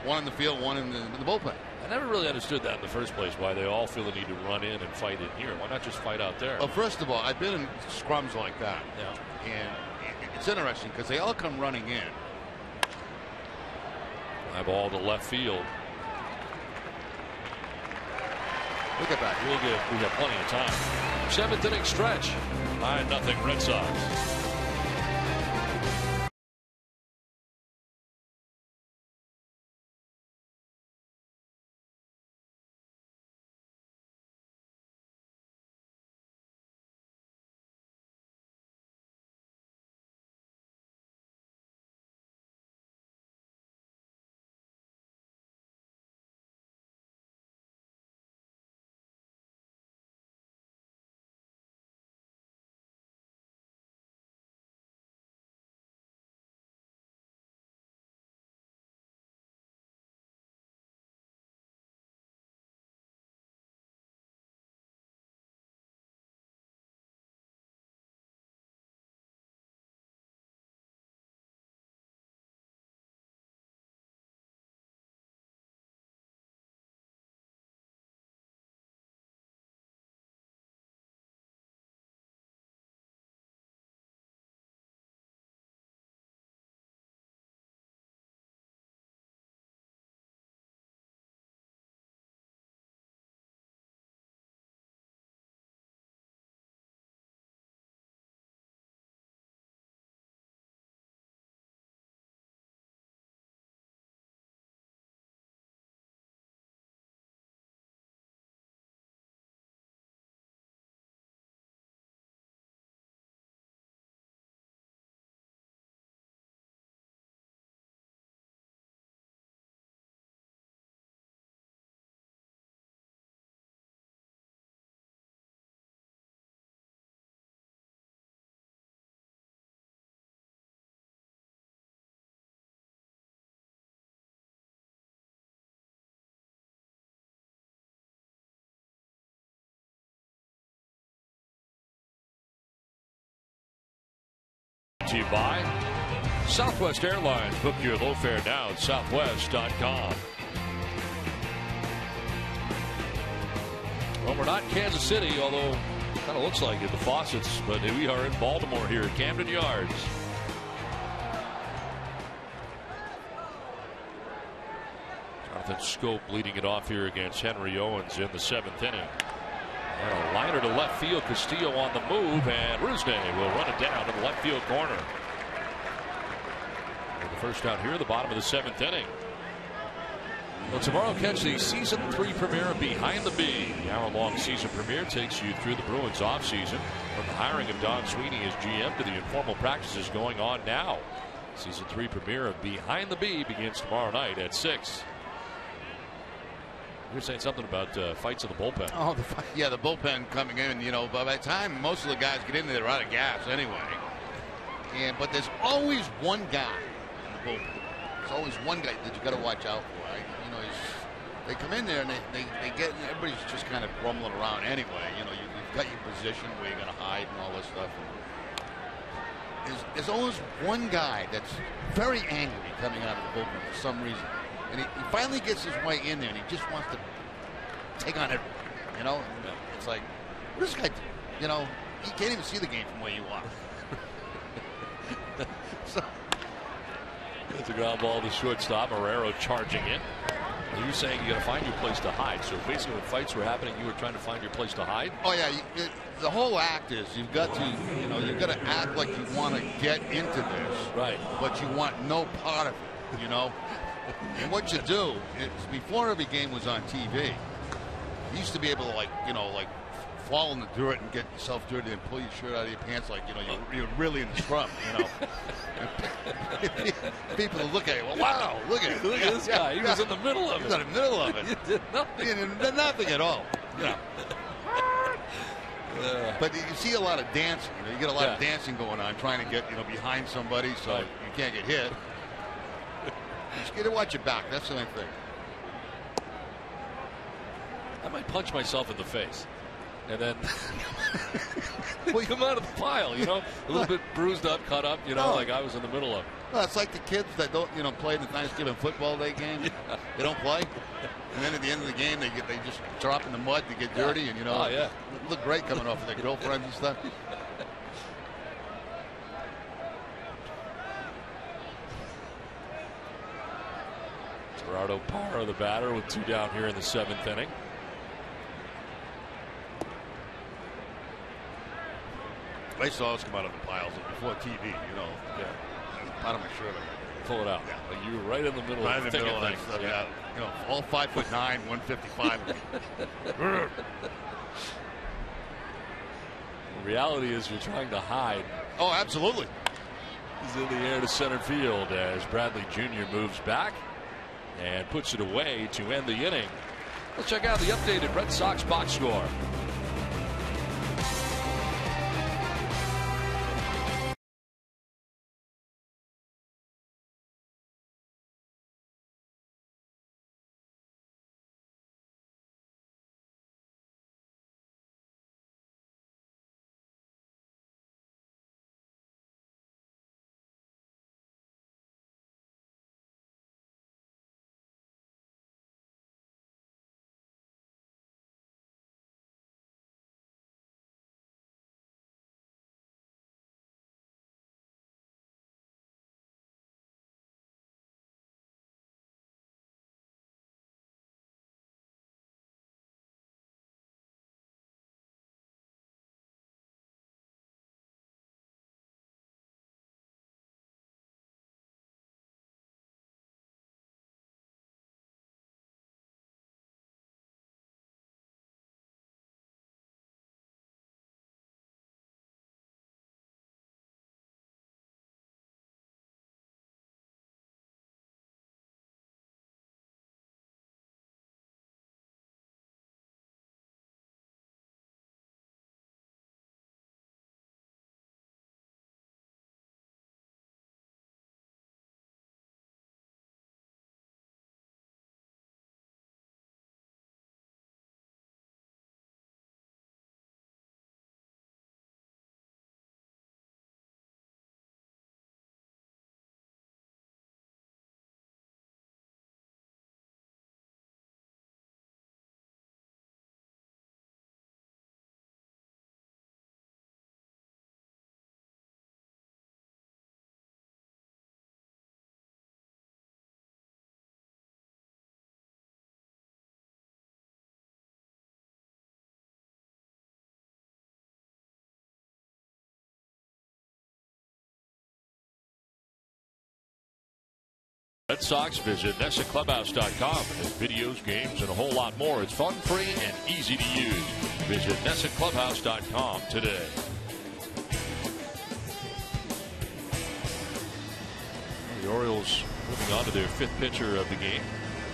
one in the field, one in the bullpen. I never really understood that in the first place, why they all feel the need to run in and fight in here. Why not just fight out there? Well, first of all, I've been in scrums like that. Yeah. And it's interesting because they all come running in. Fly ball to left field. Look at that. We have plenty of time. 7th inning stretch. 9-0 Red Sox. To you by Southwest Airlines. Book your low fare now at southwest.com. Well, we're not in Kansas City, although it kind of looks like it, the Fawcett's, but we are in Baltimore here at Camden Yards. Jonathan Scope leading it off here against Henry Owens in the 7th inning. And a liner to left field. Castillo on the move, and Rusney will run it down to the left field corner. With the first out here at the bottom of the 7th inning. Well, tomorrow catch the Season 3 premiere of Behind the B. The hour-long season premiere takes you through the Bruins offseason, from the hiring of Don Sweeney as GM to the informal practices going on now. Season 3 premiere of Behind the B begins tomorrow night at 6. You're saying something about fights in the bullpen. Oh, the bullpen coming in. By the time most of the guys get in there, they're out of gas anyway. But there's always one guy in the bullpen. There's always one guy that you got to watch out for. Right? They come in there and they get everybody's just kind of rumbling around anyway. You've got your position where you're going to hide and all this stuff. There's always one guy that's very angry coming out of the bullpen for some reason. And he finally gets his way in there, and he just wants to take on everyone. You know? It's like, what does this guy do? You know, he can't even see the game from where you are. So, it's a ground ball to shortstop. Marrero charging in. You were saying you got to find your place to hide. So basically, when fights were happening, you were trying to find your place to hide. Oh yeah, the whole act is you've got to, you've got to act like you want to get into this, right? But you want no part of it, you know. And what you do is, before every game was on TV, you used to be able to like fall in the dirt and get yourself dirty and pull your shirt out of your pants like you're really in the scrum, you know. People will look at you, well, wow, look at this guy. He was in the middle of it. He was in the middle of it. He did nothing. He did nothing at all. You know. But you see a lot of dancing. You get a lot of dancing going on, trying to get behind somebody so you can't get hit. You just get to watch your back. That's the only thing. I might punch myself in the face. And then come out of the pile, a little bit bruised up, cut up, like I was in the middle of it. Well, it's like the kids that don't, play the Thanksgiving football day game. Yeah. They don't play, and then at the end of the game, they just drop in the mud to get dirty, and look great coming off of their girlfriends and stuff. Gerardo Parra, the batter, with 2 down here in the 7th inning. I used to always come out of the piles before TV, out of my shirt. Pull it out. Yeah. Like you were right in the middle right of the middle of that stuff. Yeah. All 5'9", 155. The reality is you're trying to hide. Oh, absolutely. He's in the air to center field as Bradley Jr. moves back and puts it away to end the inning. Let's check out the updated Red Sox box score. Red Sox, visit NessaClubhouse.com. It has videos, games, and a whole lot more. It's fun, free, and easy to use. Visit NessaClubhouse.com today. The Orioles moving on to their 5th pitcher of the game.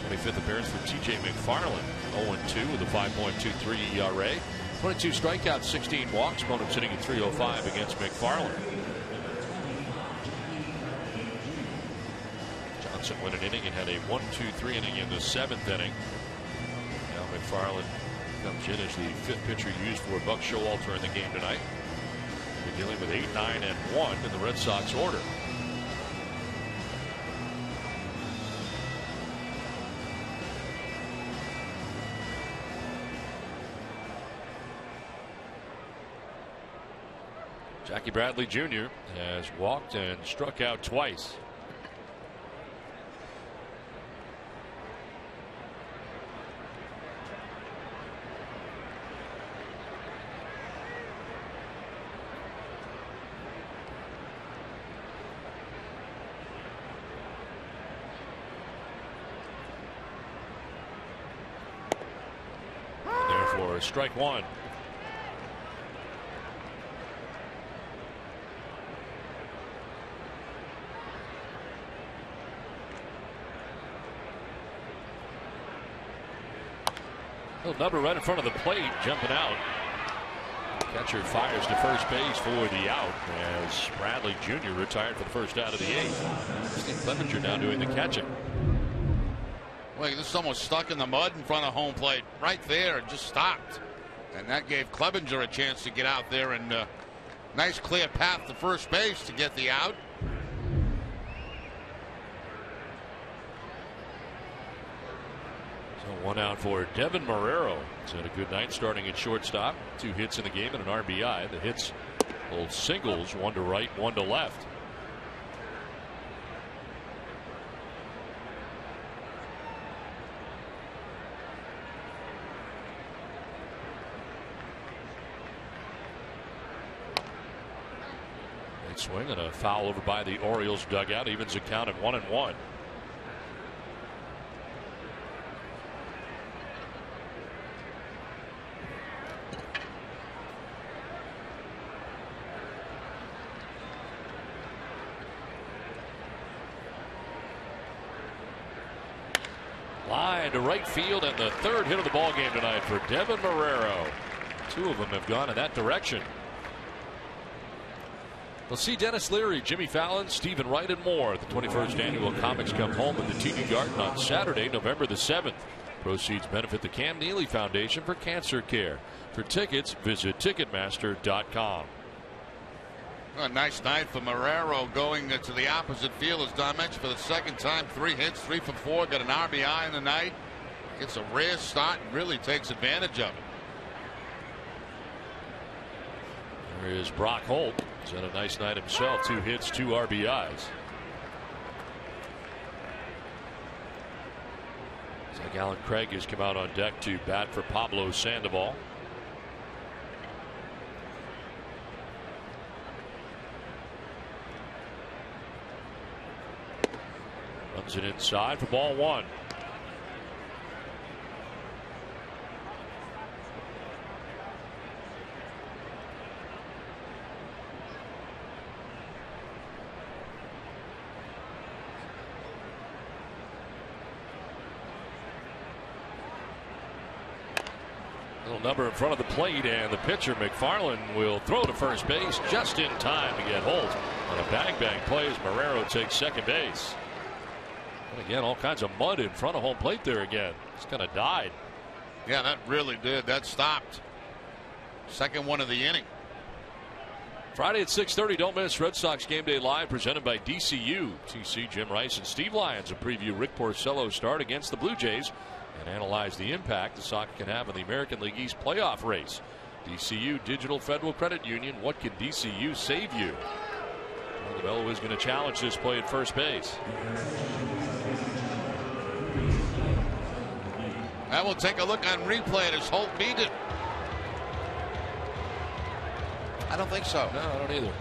25th appearance for T.J. McFarland. 0-2 with a 5.23 ERA. 22 strikeouts, 16 walks. Opponent sitting at 305 against McFarland. Went an inning and had a 1-2-3 inning in the 7th inning. Now McFarland Comes in as the 5th pitcher used for Buck Showalter in the game tonight. We're dealing with 8, 9, and 1 in the Red Sox order. Jackie Bradley Jr. has walked and struck out twice. And therefore, strike one. Little number right in front of the plate, jumping out. Catcher fires to first base for the out as Bradley Jr. retired for the first out of the 8th. Steve Clevenger now doing the catching. Well, this almost stuck in the mud in front of home plate right there and just stopped. And that gave Clevenger a chance to get out there and nice clear path to first base to get the out. So 1 out for Devin Marrero. He's had a good night starting at shortstop. 2 hits in the game and an RBI. The hits, old singles, 1 to right, 1 to left. Great swing and a foul over by the Orioles dugout. Evens the count at 1-1. Line to right field, and the 3rd hit of the ball game tonight for Devin Marrero. 2 of them have gone in that direction. We'll see Dennis Leary, Jimmy Fallon, Stephen Wright, and more at the 21st Annual Comics Come Home at the TD Garden on Saturday, November the 7th. Proceeds benefit the Cam Neely Foundation for Cancer Care. For tickets, visit Ticketmaster.com. A nice night for Marrero, going to the opposite field, as Don mentioned, for the 2nd time. 3 hits, 3 for 4, got an RBI in the night. Gets a rare start and really takes advantage of it. There is Brock Holt. He's had a nice night himself. 2 hits, 2 RBIs. Zach Allen Craig has come out on deck to bat for Pablo Sandoval. Runs it inside for ball 1. Little number in front of the plate, and the pitcher McFarland will throw to first base just in time to get Holt on a bang play as Marrero takes second base. And again, all kinds of mud in front of home plate there again. It's kind of died. Yeah, that really did. That stopped. 2nd one of the inning. Friday at 6:30, don't miss Red Sox Game Day Live, presented by DCU. TC, Jim Rice, and Steve Lyons will preview Rick Porcello's start against the Blue Jays and analyze the impact the Sox can have in the American League East playoff race. DCU, Digital Federal Credit Union. What can DCU save you? Bello is going to challenge this play at first base. And we'll take a look on replay. Does Holt beat it? I don't think so. No, I don't either.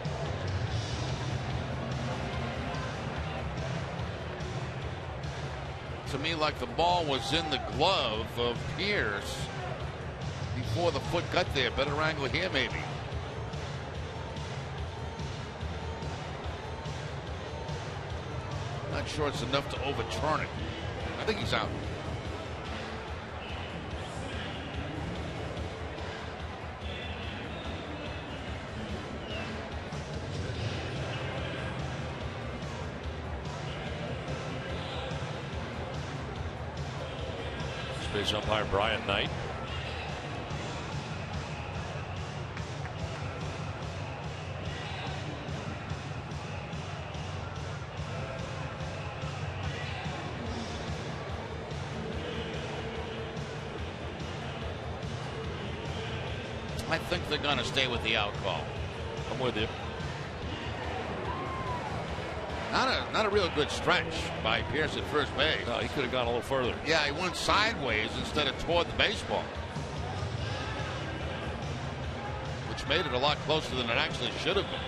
To me, like the ball was in the glove of Pierce before the foot got there. Better angle here, maybe. Not sure it's enough to overturn it. I think he's out. Space umpire Brian Knight. I think they're going to stay with the out call. I'm with you. Not a real good stretch by Pierce at first base. No, he could have gone a little further. Yeah, he went sideways instead of toward the baseball, which made it a lot closer than it actually should have been.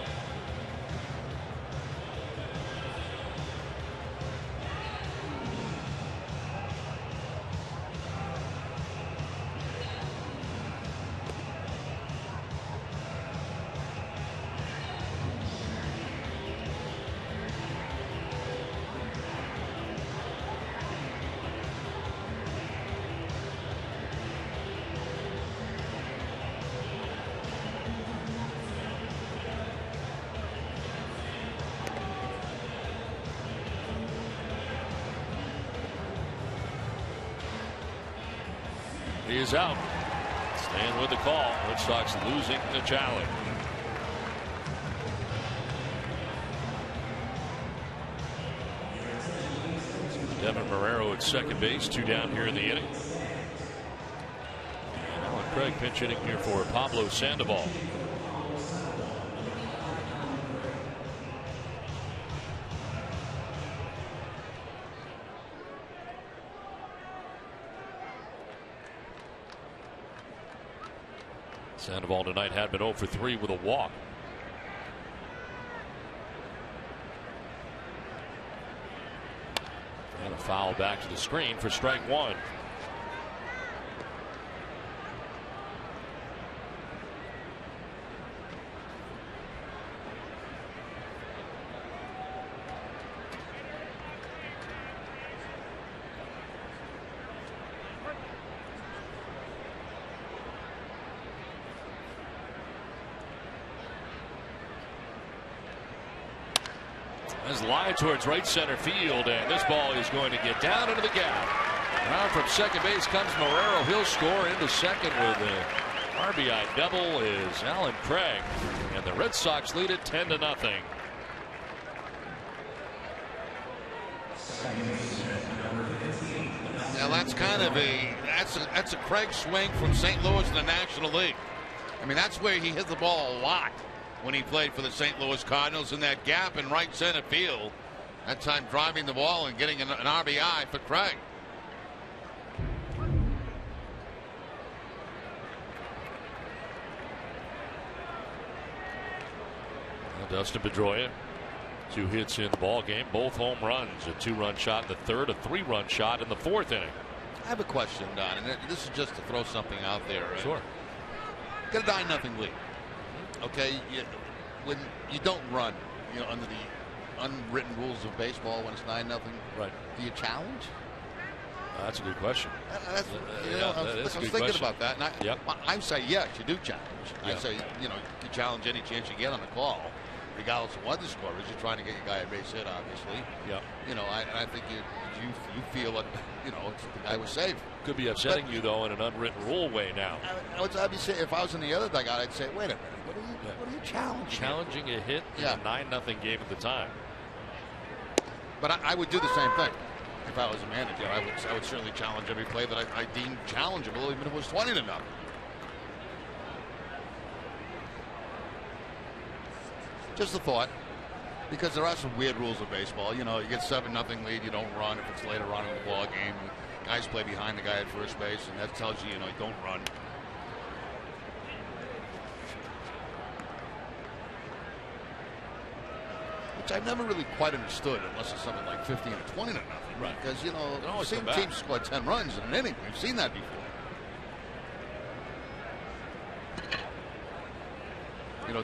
He is out. Staying with the call. Red Sox losing the challenge. Devin Marrero at second base. 2 down here in the inning. And Alan Craig pinch hitting here for Pablo Sandoval. Sandoval tonight had been 0 for 3 with a walk. And a foul back to the screen for strike 1. Line towards right center field, and this ball is going to get down into the gap. Now from second base comes Marrero. He'll score into second with an RBI double is Alan Craig, and the Red Sox lead it 10-0. Now that's kind of that's a Craig swing from St. Louis in the National League. I mean, that's where he hit the ball a lot when he played for the St. Louis Cardinals, in that gap in right center field. That time driving the ball and getting an RBI for Craig. Dustin Pedroia, 2 hits in the ball game, both home runs, a 2-run shot in the third, a 3-run shot in the 4th inning. I have a question, Don, and this is just to throw something out there. Sure. Get a 9-0 lead. Okay, when you don't run, under the unwritten rules of baseball, when it's 9-0, right? Do you challenge? That's a good question. I was thinking about that, and I say yes, you do challenge. Yeah. I say you challenge any chance you get on the call, regardless of what the score is. You're trying to get your guy a base hit, obviously. Yeah. I think you feel like the guy was safe. Could be upsetting you though in an unwritten rule way now. I'd be saying, if I was in the other dugout, I'd say, wait a minute, what are you challenging? Challenging a hit in a 9-0 game at the time. But I would do the same thing if I was a manager. I would certainly challenge every play that I deemed challengeable, even if it was 20-0. Just a thought, because there are some weird rules of baseball. You get 7-0 lead, you don't run if it's later on in the ball game. Guys play behind the guy at first base, and that tells you, you don't run. Which I've never really quite understood, unless it's something like 15 or 20-0. Right. Because the same team scored 10 runs in an inning. We've seen that before.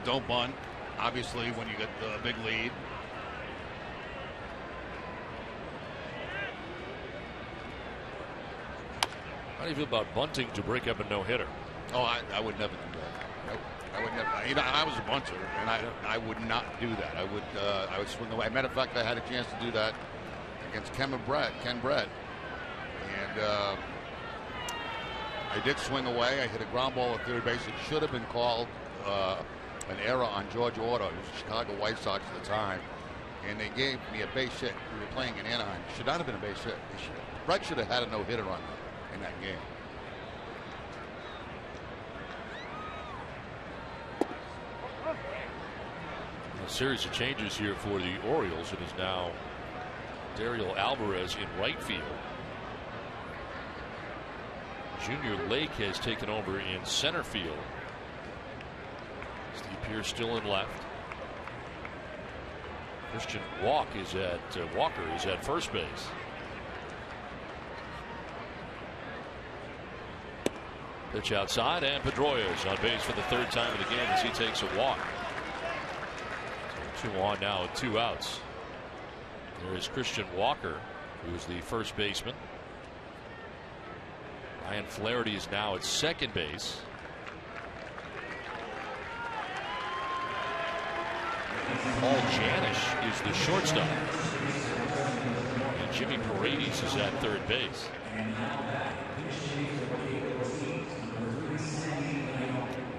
Don't bunt. Obviously, when you get the big lead. How do you feel about bunting to break up a no-hitter? Oh, I would never do that. Nope. I would never. I was a bunter, and I would not do that. I would swing away. Matter of fact, I had a chance to do that against Ken Brett, and I did swing away. I hit a ground ball at third base. It should have been called an error on George Otto. He was the Chicago White Sox at the time, and they gave me a base hit. We were playing in Anaheim. Should not have been a base hit. Brett should have had a no-hitter on in that game. A series of changes here for the Orioles. It is now Dariel Alvarez in right field. Junior Lake has taken over in center field. Steve Pearce still in left. Christian Walker is at first base. Pitch outside, and Pedroia on base for the third time of the game as he takes a walk. So 2 on now with 2 outs. There is Christian Walker, who is the first baseman. Ryan Flaherty is now at second base. Paul Janish is the shortstop. And Jimmy Paredes is at third base.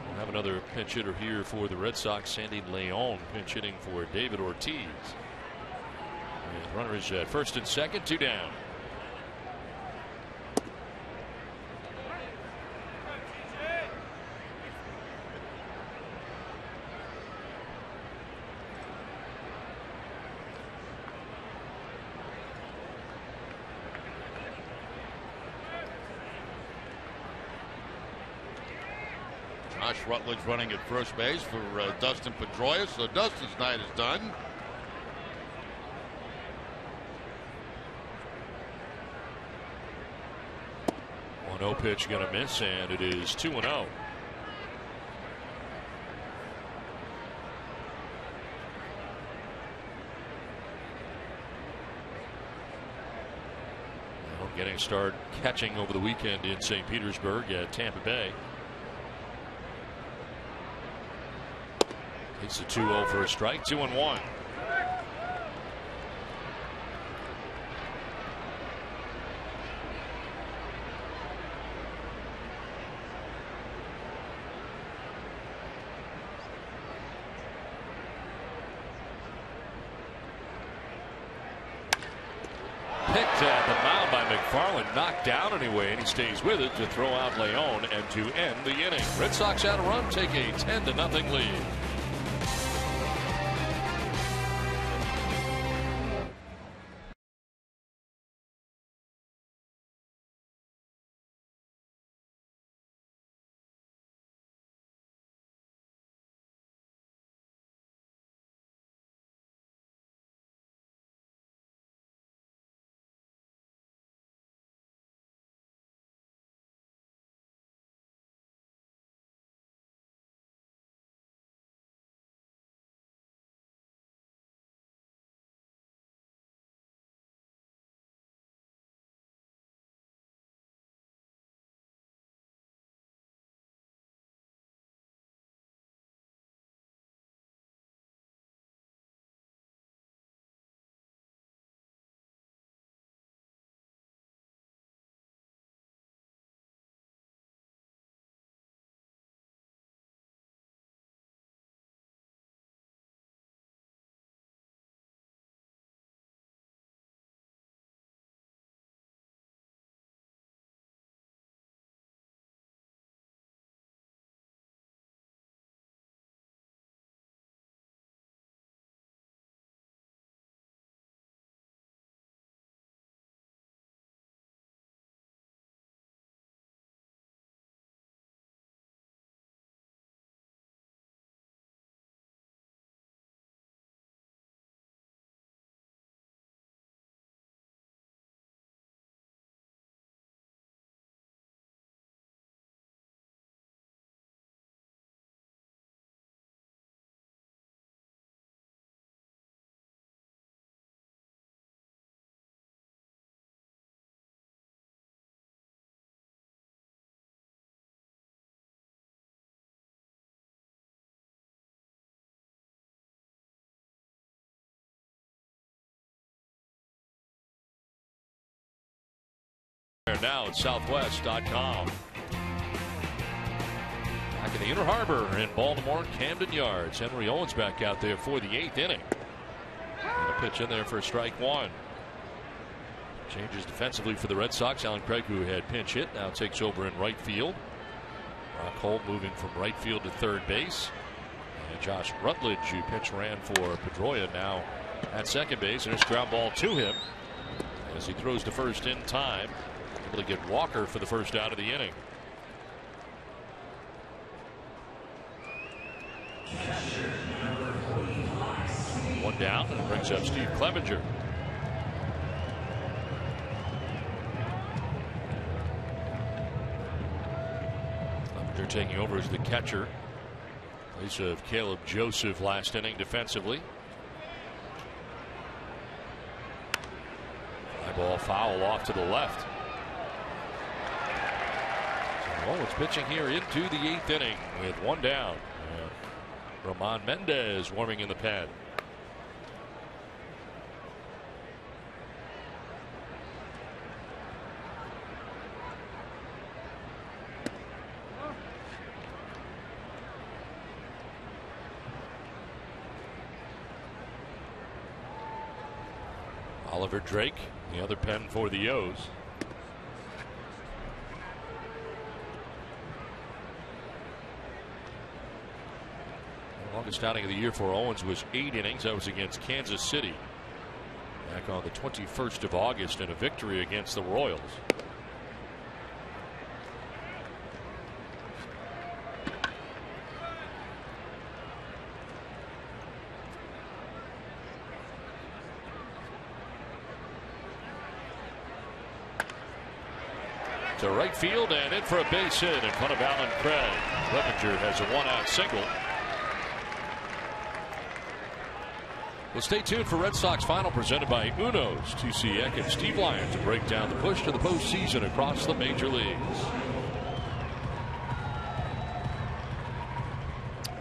We'll have another pinch hitter here for the Red Sox. Sandy Leon pinch hitting for David Ortiz. And runners at first and second, 2 down. Josh Rutledge running at first base for Dustin Pedroia. So Dustin's night is done. 1-0 pitch going to miss, and it is 2-0. Getting started catching over the weekend in St. Petersburg at Tampa Bay. It's a 2-0 for a strike, 2-1. Picked at the mound by McFarland, knocked down anyway, and he stays with it to throw out Leon and to end the inning. Red Sox out a run, take a 10-0 lead. Now at Southwest.com. Back in the Inner Harbor in Baltimore, Camden Yards. Henry Owens back out there for the 8th inning. And a pitch in there for strike 1. Changes defensively for the Red Sox. Alan Craig, who had pinch hit, now takes over in right field. Rock Holt moving from right field to third base. And Josh Rutledge, who pitch ran for Pedroia, now at second base. And there's a ground ball to him as he throws to first in time. Able to get Walker for the first out of the inning. One down, and it brings up Steve Clevenger. Clevenger taking over as the catcher. Place of Caleb Joseph last inning defensively. Fly ball foul off to the left. So Owens pitching here into the 8th inning with one down. Roman Mendez warming in the pen. Oliver Drake, the other pen for the O's. The longest outing of the year for Owens was 8 innings. That was against Kansas City back on the 21st of August in a victory against the Royals. To right field and in for a base hit in front of Alan Craig. Clevenger has a 1-out single. Well, stay tuned for Red Sox Final presented by Uno's. TC Eck and Steve Lyon to break down the push to the postseason across the major leagues.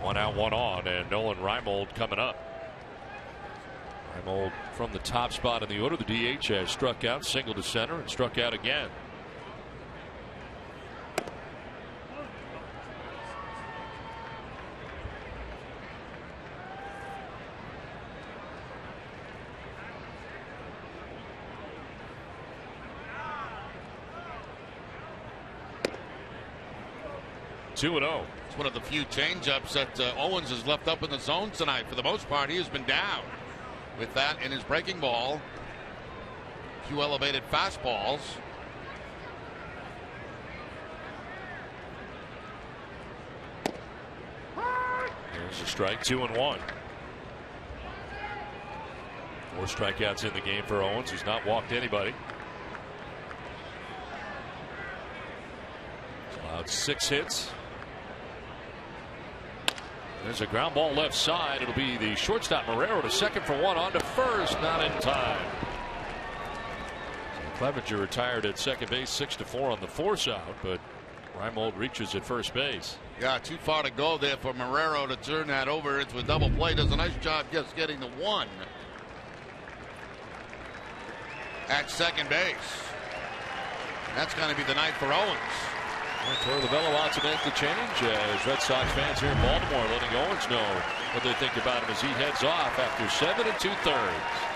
1 out, 1 on, and Nolan Reimold coming up. Reimold from the top spot in the order. The DH has struck out, single to center, and struck out again. Two and 0. It's one of the few changeups that Owens has left up in the zone tonight. For the most part, he has been down with that in his breaking ball. A few elevated fastballs. There's a strike, 2-1. 4 strikeouts in the game for Owens. He's not walked anybody. He's allowed 6 hits. There's a ground ball left side. It'll be the shortstop Marrero to second for 1 on to first. Not in time. So Clevenger retired at second base 6-4 on the force out, but Reimold reaches at first base. Yeah, too far to go there for Marrero to turn that over into a double play. Does a nice job just getting the 1 at second base. That's going to be the night for Owens. Torey Lovullo out to make the change as Red Sox fans here in Baltimore letting Owens know what they think about him as he heads off after 7 2/3.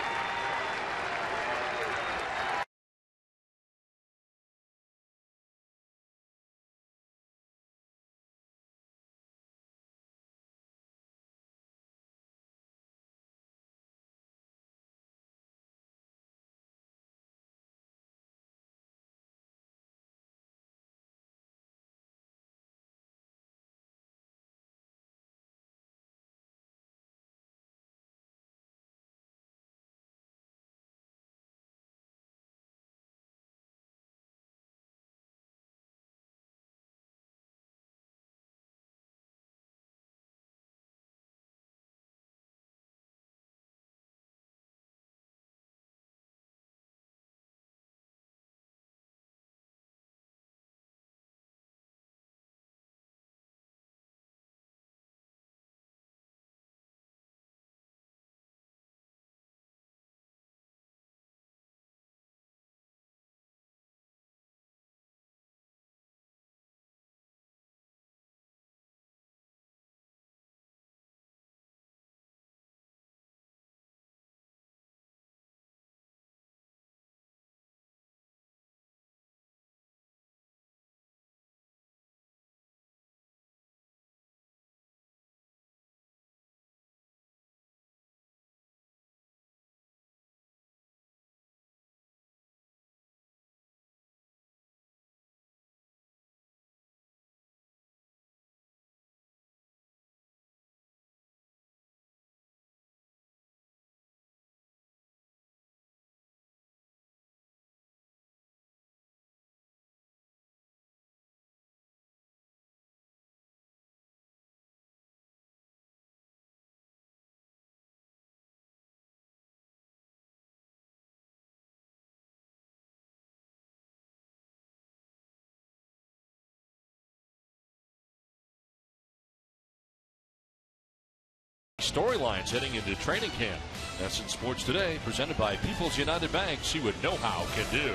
storylines heading into training camp. That's in Sports Today, presented by People's United Bank. See what know-how can do.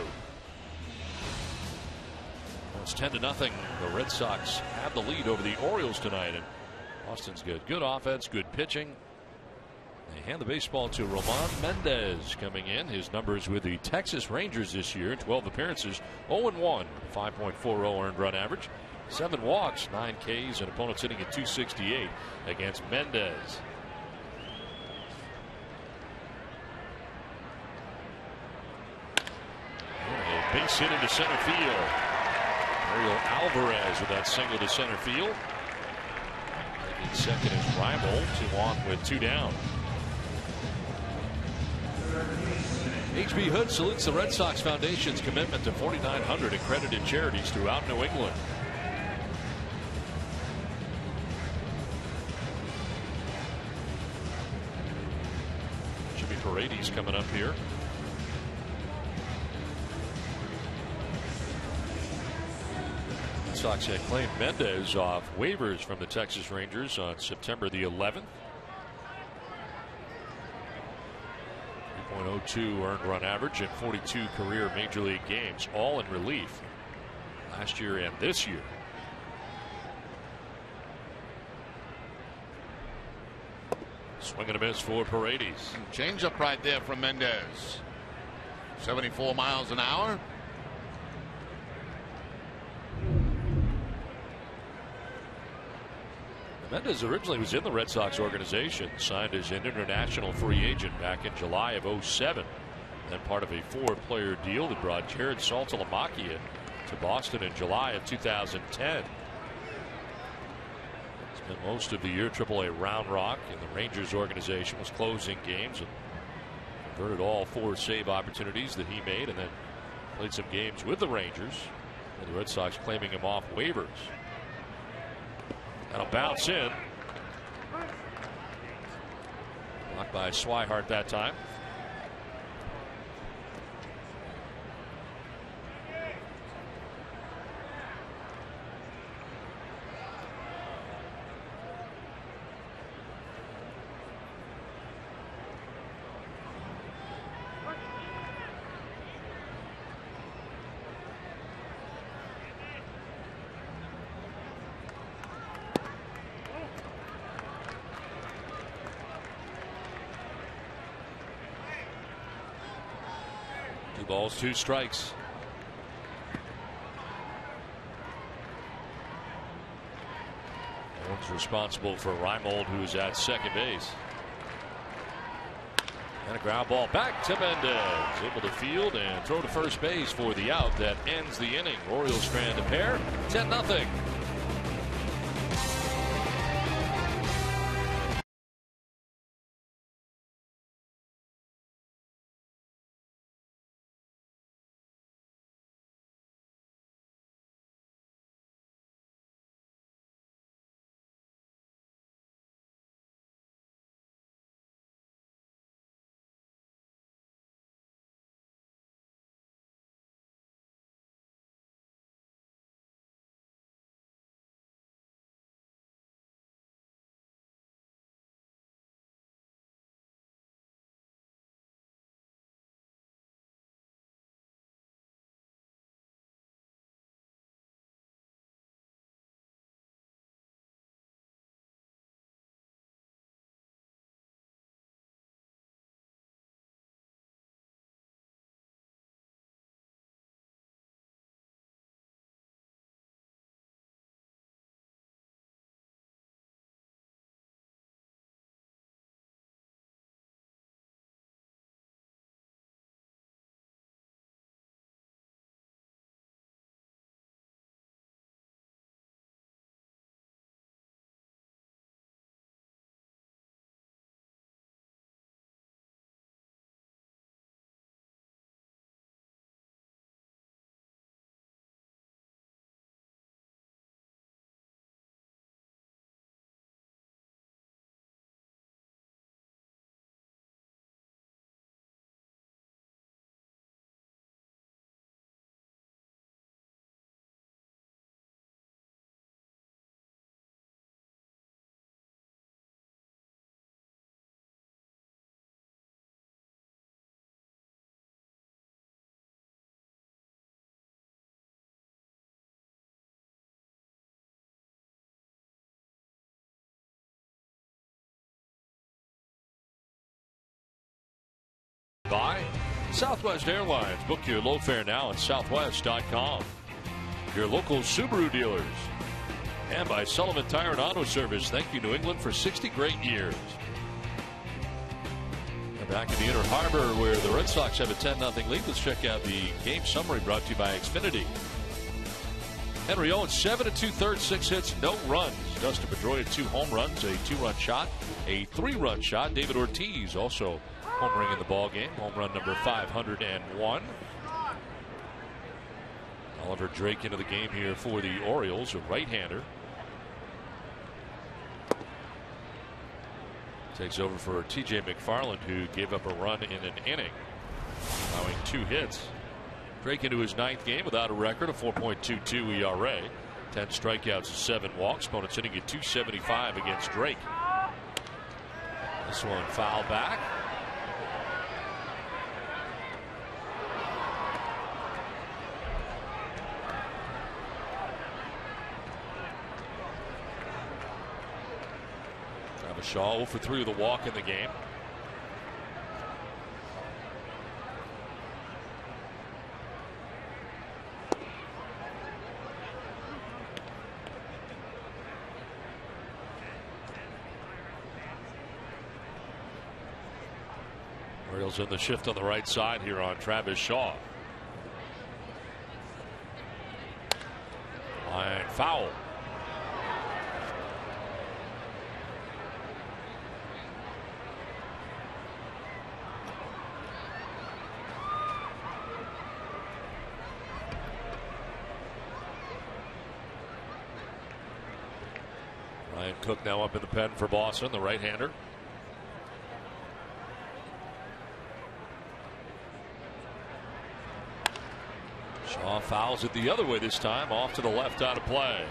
It's 10-0. The Red Sox have the lead over the Orioles tonight, and Boston's good offense, good pitching. They hand the baseball to Roman Mendez coming in. His numbers with the Texas Rangers this year: 12 appearances, 0-1, 5.40 earned run average, 7 walks, 9 Ks, and opponents hitting at 268 against Mendez. A base hit into center field. Ariel Alvarez with that single to center field. Taking second is Reimold. 2 on with 2 down. H.B. Hood salutes the Red Sox Foundation's commitment to 4,900 accredited charities throughout New England. Jimmy Paredes coming up here. Red Sox had claimed Mendez off waivers from the Texas Rangers on September the 11th. 3.02 earned run average in 42 career major league games, all in relief last year and this year. Swing and a miss for Paredes. Change up right there from Mendez. 74 miles an hour. Mendez originally was in the Red Sox organization, signed as an international free agent back in July of 2007. Then part of a 4-player deal that brought Jared Saltalamacchia to Boston in July of 2010. Spent most of the year AAA Round Rock, and the Rangers organization was closing games and converted all 4 save opportunities that he made, and then played some games with the Rangers, and the Red Sox claiming him off waivers. That'll bounce in. Blocked by Swihart that time. Balls, 2 strikes. One's responsible for Reimold, who's at second base. And a ground ball back to Mendez. Able to field and throw to first base for the out that ends the inning. Orioles strand a pair. 10-0. By Southwest Airlines. Book your low fare now at southwest.com. Your local Subaru dealers. And by Sullivan Tire and Auto Service. Thank you, New England, for 60 great years. And back in the Inner Harbor where the Red Sox have a 10-0 lead. Let's check out the game summary brought to you by Xfinity. Henry Owens, 7 2/3, 6 hits, no runs. Dustin Pedroia, 2 home runs, a 2-run shot, a 3-run shot. David Ortiz also homering in the ball game. Home run number 501. Oliver Drake into the game here for the Orioles, a right-hander. Takes over for T.J. McFarland, who gave up a run in an inning, allowing 2 hits. Drake into his 9th game without a record, a 4.22 ERA, 10 strikeouts, 7 walks. Opponents hitting at .275 against Drake. This one foul back. Shaw 0 for 3 with a walk in the game. Orioles in the shift on the right side here on Travis Shaw. Line foul. Ryan Cook now up in the pen for Boston, the right-hander. Shaw fouls it the other way this time, off to the left, out of play.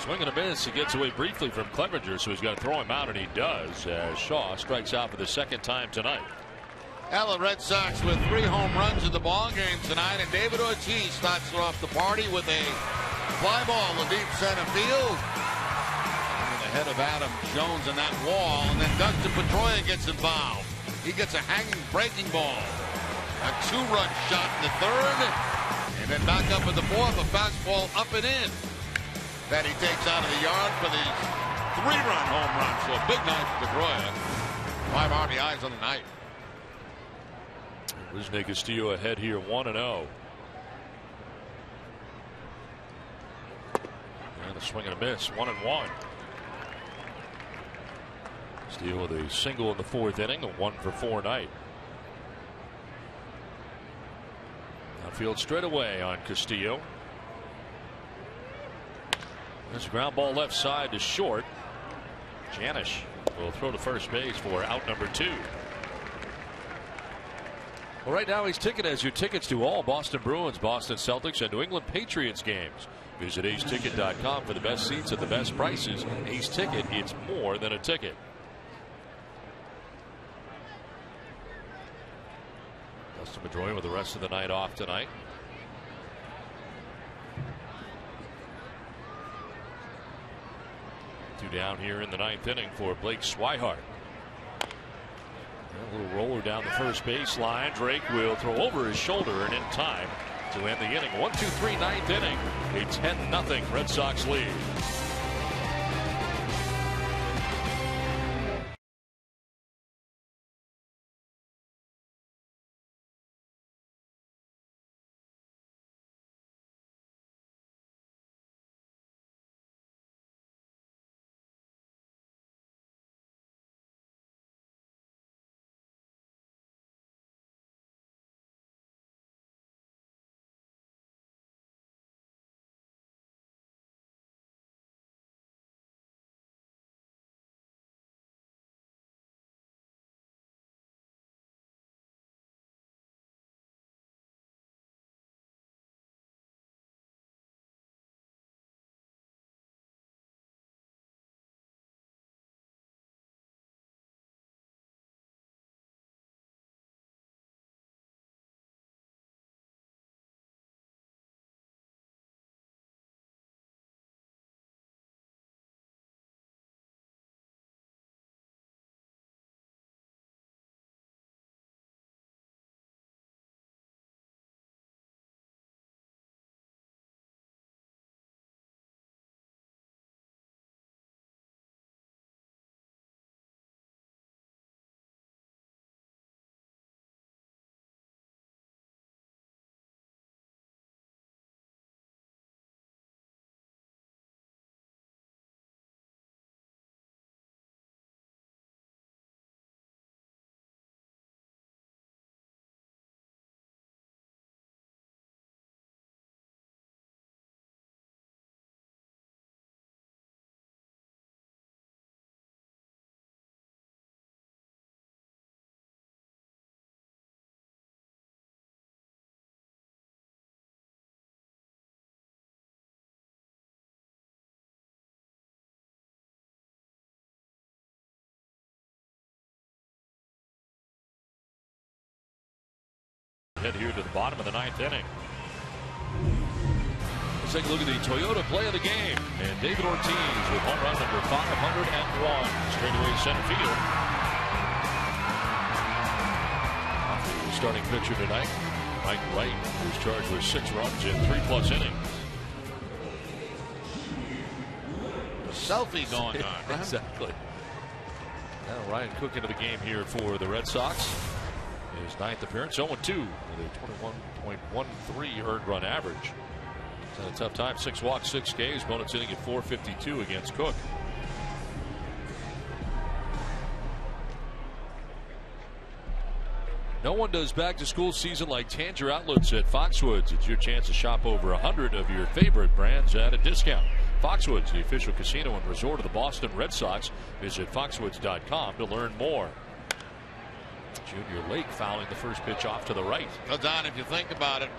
Swing and a miss. He gets away briefly from Clevenger, so he's got to throw him out, and he does, as Shaw strikes out for the 2nd time tonight. The Red Sox with 3 home runs in the ball game tonight, and David Ortiz starts off the party with a fly ball to deep center field. Under the head of Adam Jones in that wall, and then Dustin Pedroia gets involved. He gets a hanging breaking ball. A 2-run shot in the 3rd, and then back up in the 4th, a fastball up and in. That he takes out of the yard for the 3-run home run. So a big night for Pedroia. 5 RBIs on the night. Wisney Castillo ahead here, 1-0. And a swing and a miss, 1-1. Castillo with a single in the 4th inning, a 1-for-4 night. Outfield straight away on Castillo. There's a ground ball left side to short. Janish will throw to first base for out number 2. Well, right now he's ticketed as your tickets to all Boston Bruins, Boston Celtics, and New England Patriots games. Visit aceticket.com for the best seats at the best prices. Ace Ticket, it's more than a ticket. Dustin Pedroia with the rest of the night off tonight. 2 down here in the 9th inning for Blake Swihart. A little roller down the first baseline. Drake will throw over his shoulder and in time to end the inning. 1-2-3 9th inning. A 10-0 Red Sox lead. head here to the bottom of the 9th inning. Let's take a look at the Toyota play of the game. And David Ortiz with home run number 501. Straightaway center field. The starting pitcher tonight, Mike Wright, who's charged with 6 runs in 3+ innings. Selfie going on. Right? Exactly. Now Ryan Cook into the game here for the Red Sox. His 9th appearance, 0-2 with a 21.13 earned run average. He's had a tough time. 6 walks, 6 Ks. Bonus inning at 452 against Cook. No one does back to school season like Tanger Outlets at Foxwoods. It's your chance to shop over 100 of your favorite brands at a discount. Foxwoods, the official casino and resort of the Boston Red Sox. Visit foxwoods.com to learn more. Junior Lake fouling the first pitch off to the right. Well, Don, if you think about it,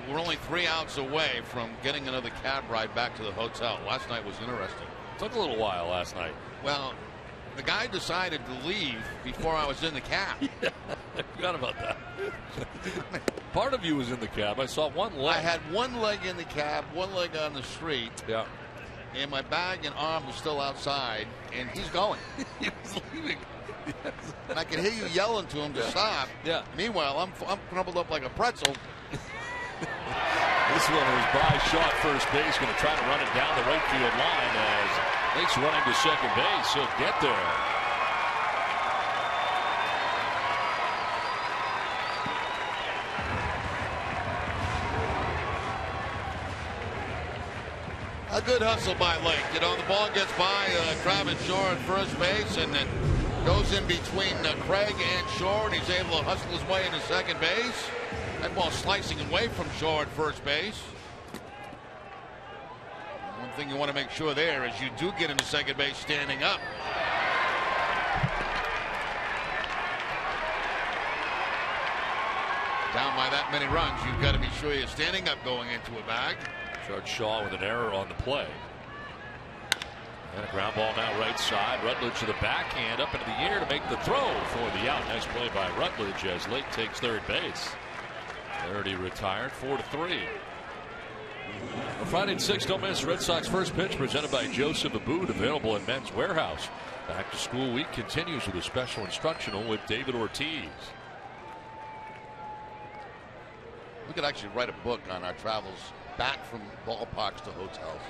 we're only 3 outs away from getting another cab ride back to the hotel. Last night was interesting. Took a little while last night. Well, the guy decided to leave before I was in the cab. Yeah, I forgot about that. Part of you was in the cab. I saw one leg. I had one leg in the cab, one leg on the street. Yeah. And my bag and arm was still outside, and he's going. He was leaving. Yes. And I could hear you yelling to him to stop. Yeah. Meanwhile, I'm crumpled up like a pretzel. This one was by Shaw at first base, going to try to run it down the right field line as Lake's running to second base. He'll get there. A good hustle by Lake. You know, the ball gets by Travis Shaw at first base, and then goes in between Craig and Shaw, and he's able to hustle his way into second base. That ball slicing away from Shaw at first base. One thing you want to make sure there is you do get into second base standing up. Down by that many runs, you've got to be sure you're standing up going into a bag. Charged Shaw with an error on the play. And a ground ball now right side. Rutledge to the backhand up into the air to make the throw for the out. Nice play by Rutledge as Lake takes third base. Already retired, 4-3. On Friday at 6, don't miss Red Sox first pitch presented by Joseph Abboud, available in Men's Warehouse. Back to school week continues with a special instructional with David Ortiz. We could actually write a book on our travels back from ballparks to hotels.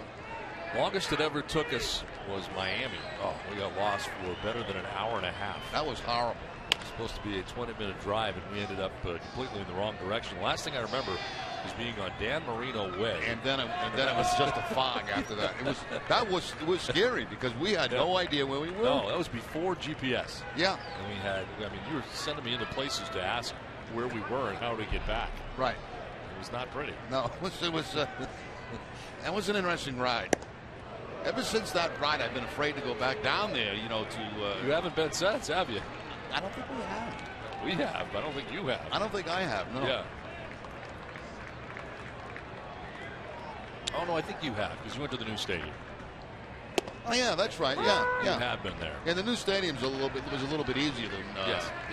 Longest it ever took us was Miami. Oh, we got lost for better than an hour and a half. That was horrible. It was supposed to be a 20-minute drive, and we ended up completely in the wrong direction. The last thing I remember is being on Dan Marino Way. And then it was just a fog after that. It was scary because we had no idea where we were. No, that was before GPS. Yeah. And you were sending me into places to ask where we were and how to get back. Right. It was not pretty. No, that was an interesting ride. Ever since that ride, I've been afraid to go back down there, you haven't been since, have you? I don't think we have. We have. I don't think you have. I don't think I have, no. Yeah. Oh, no, I think you have, because you went to the new stadium. Oh, yeah, that's right. Yeah. You have been there. Yeah, the new stadium's was a little bit easier than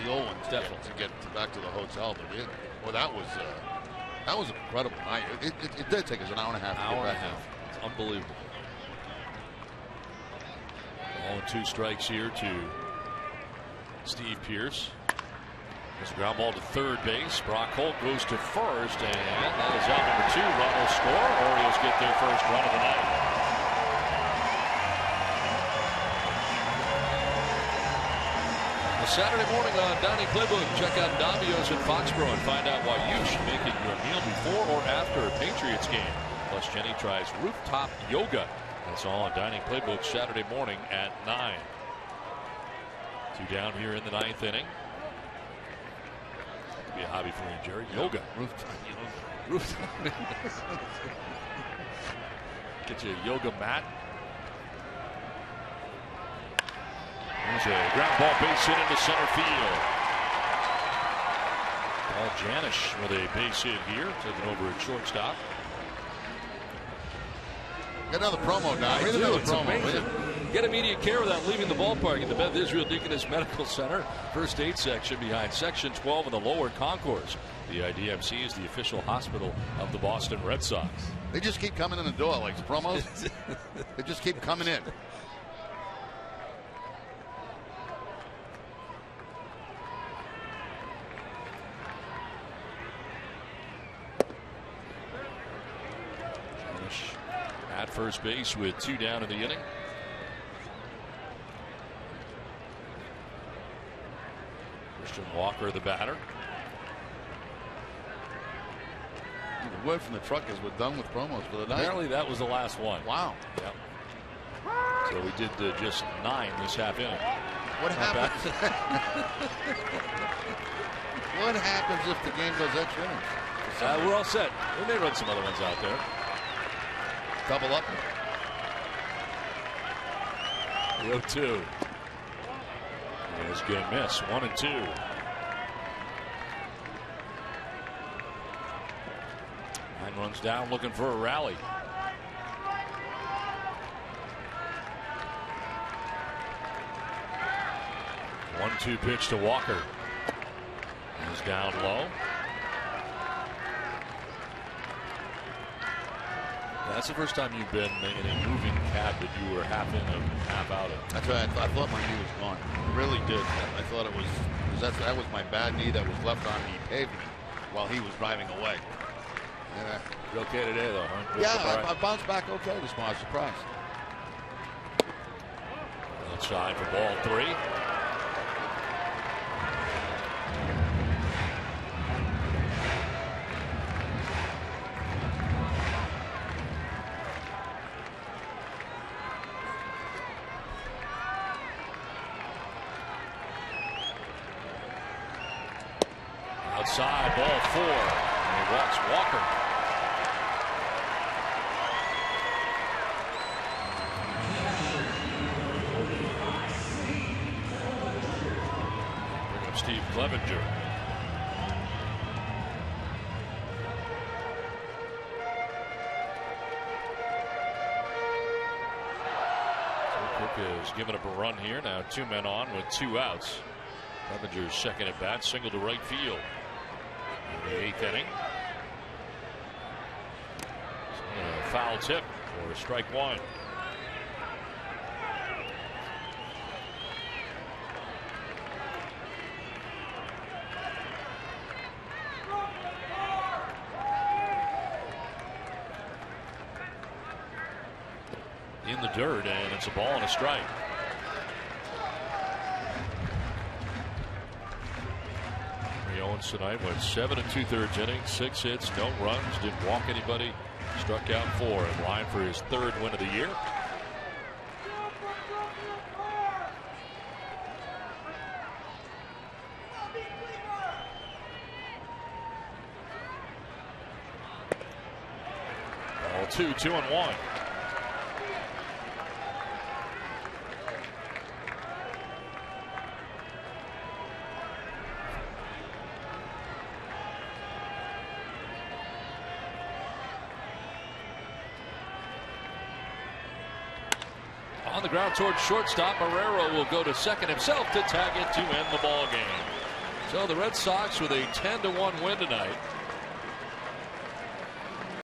the old ones. Definitely. To get back to the hotel. But that was incredible. It did take us an hour and a half. Hour and a half. It's unbelievable. 0-2 strikes here to Steve Pearce. There's a ground ball to third base. Brock Holt goes to first, and that is out number 2. Run will score. Orioles get their first run of the night. A Saturday morning on Dining Playbook. Check out Domino's in Foxborough and find out why you should make it your meal before or after a Patriots game. Plus, Jenny tries rooftop yoga. That's all on Dining Playbook Saturday morning at 9. 2 down here in the 9th inning. That could be a hobby for you, Jerry. Yoga. Rooftop. Get you a yoga mat. There's a ground ball base hit into center field. Paul Janish with a base hit here, taking over at shortstop. Get another promo now. Read another promo. Get immediate care without leaving the ballpark at the Beth Israel Deaconess Medical Center. First aid section behind Section 12 in the lower concourse. The IDMC is the official hospital of the Boston Red Sox. They just keep coming in the door like promos. They just keep coming in. At first base with 2 down in the inning. Christian Walker, the batter. The word from the truck is we're done with promos for the night. Apparently that was the last one. Wow. Yep. So we did just 9 this half inning. What happens? What happens if the game goes extra innings? We're all set. We may run some other ones out there. Double up. 0-2. It's going to miss. 1-2. 9 runs down, looking for a rally. One-two pitch to Walker. He's down low. That's the first time you've been in a moving cab that you were half in and half out of. That's right. I thought my knee was gone. I really did. I thought it was. That was my bad knee that was left on the pavement while he was driving away. Yeah. You're okay today, though, huh? Yeah, I bounced back okay this morning. Surprised. Outside for ball 3. Outside, ball 4. And he walks Walker. Bring up Steve Clevenger. Cook is giving up a run here. Now 2 men on with 2 outs. Clevenger's second at bat, single to right field. In the 8th inning. A foul tip for strike 1. In the dirt, and it's a ball and a strike. Owens tonight went 7 2/3 innings, 6 hits, no runs, didn't walk anybody, struck out 4, in line for his 3rd win of the year. Ball 2, 2-1. On the ground towards shortstop, Marrero will go to second himself to tag it to end the ball game. So the Red Sox with a 10-1 win tonight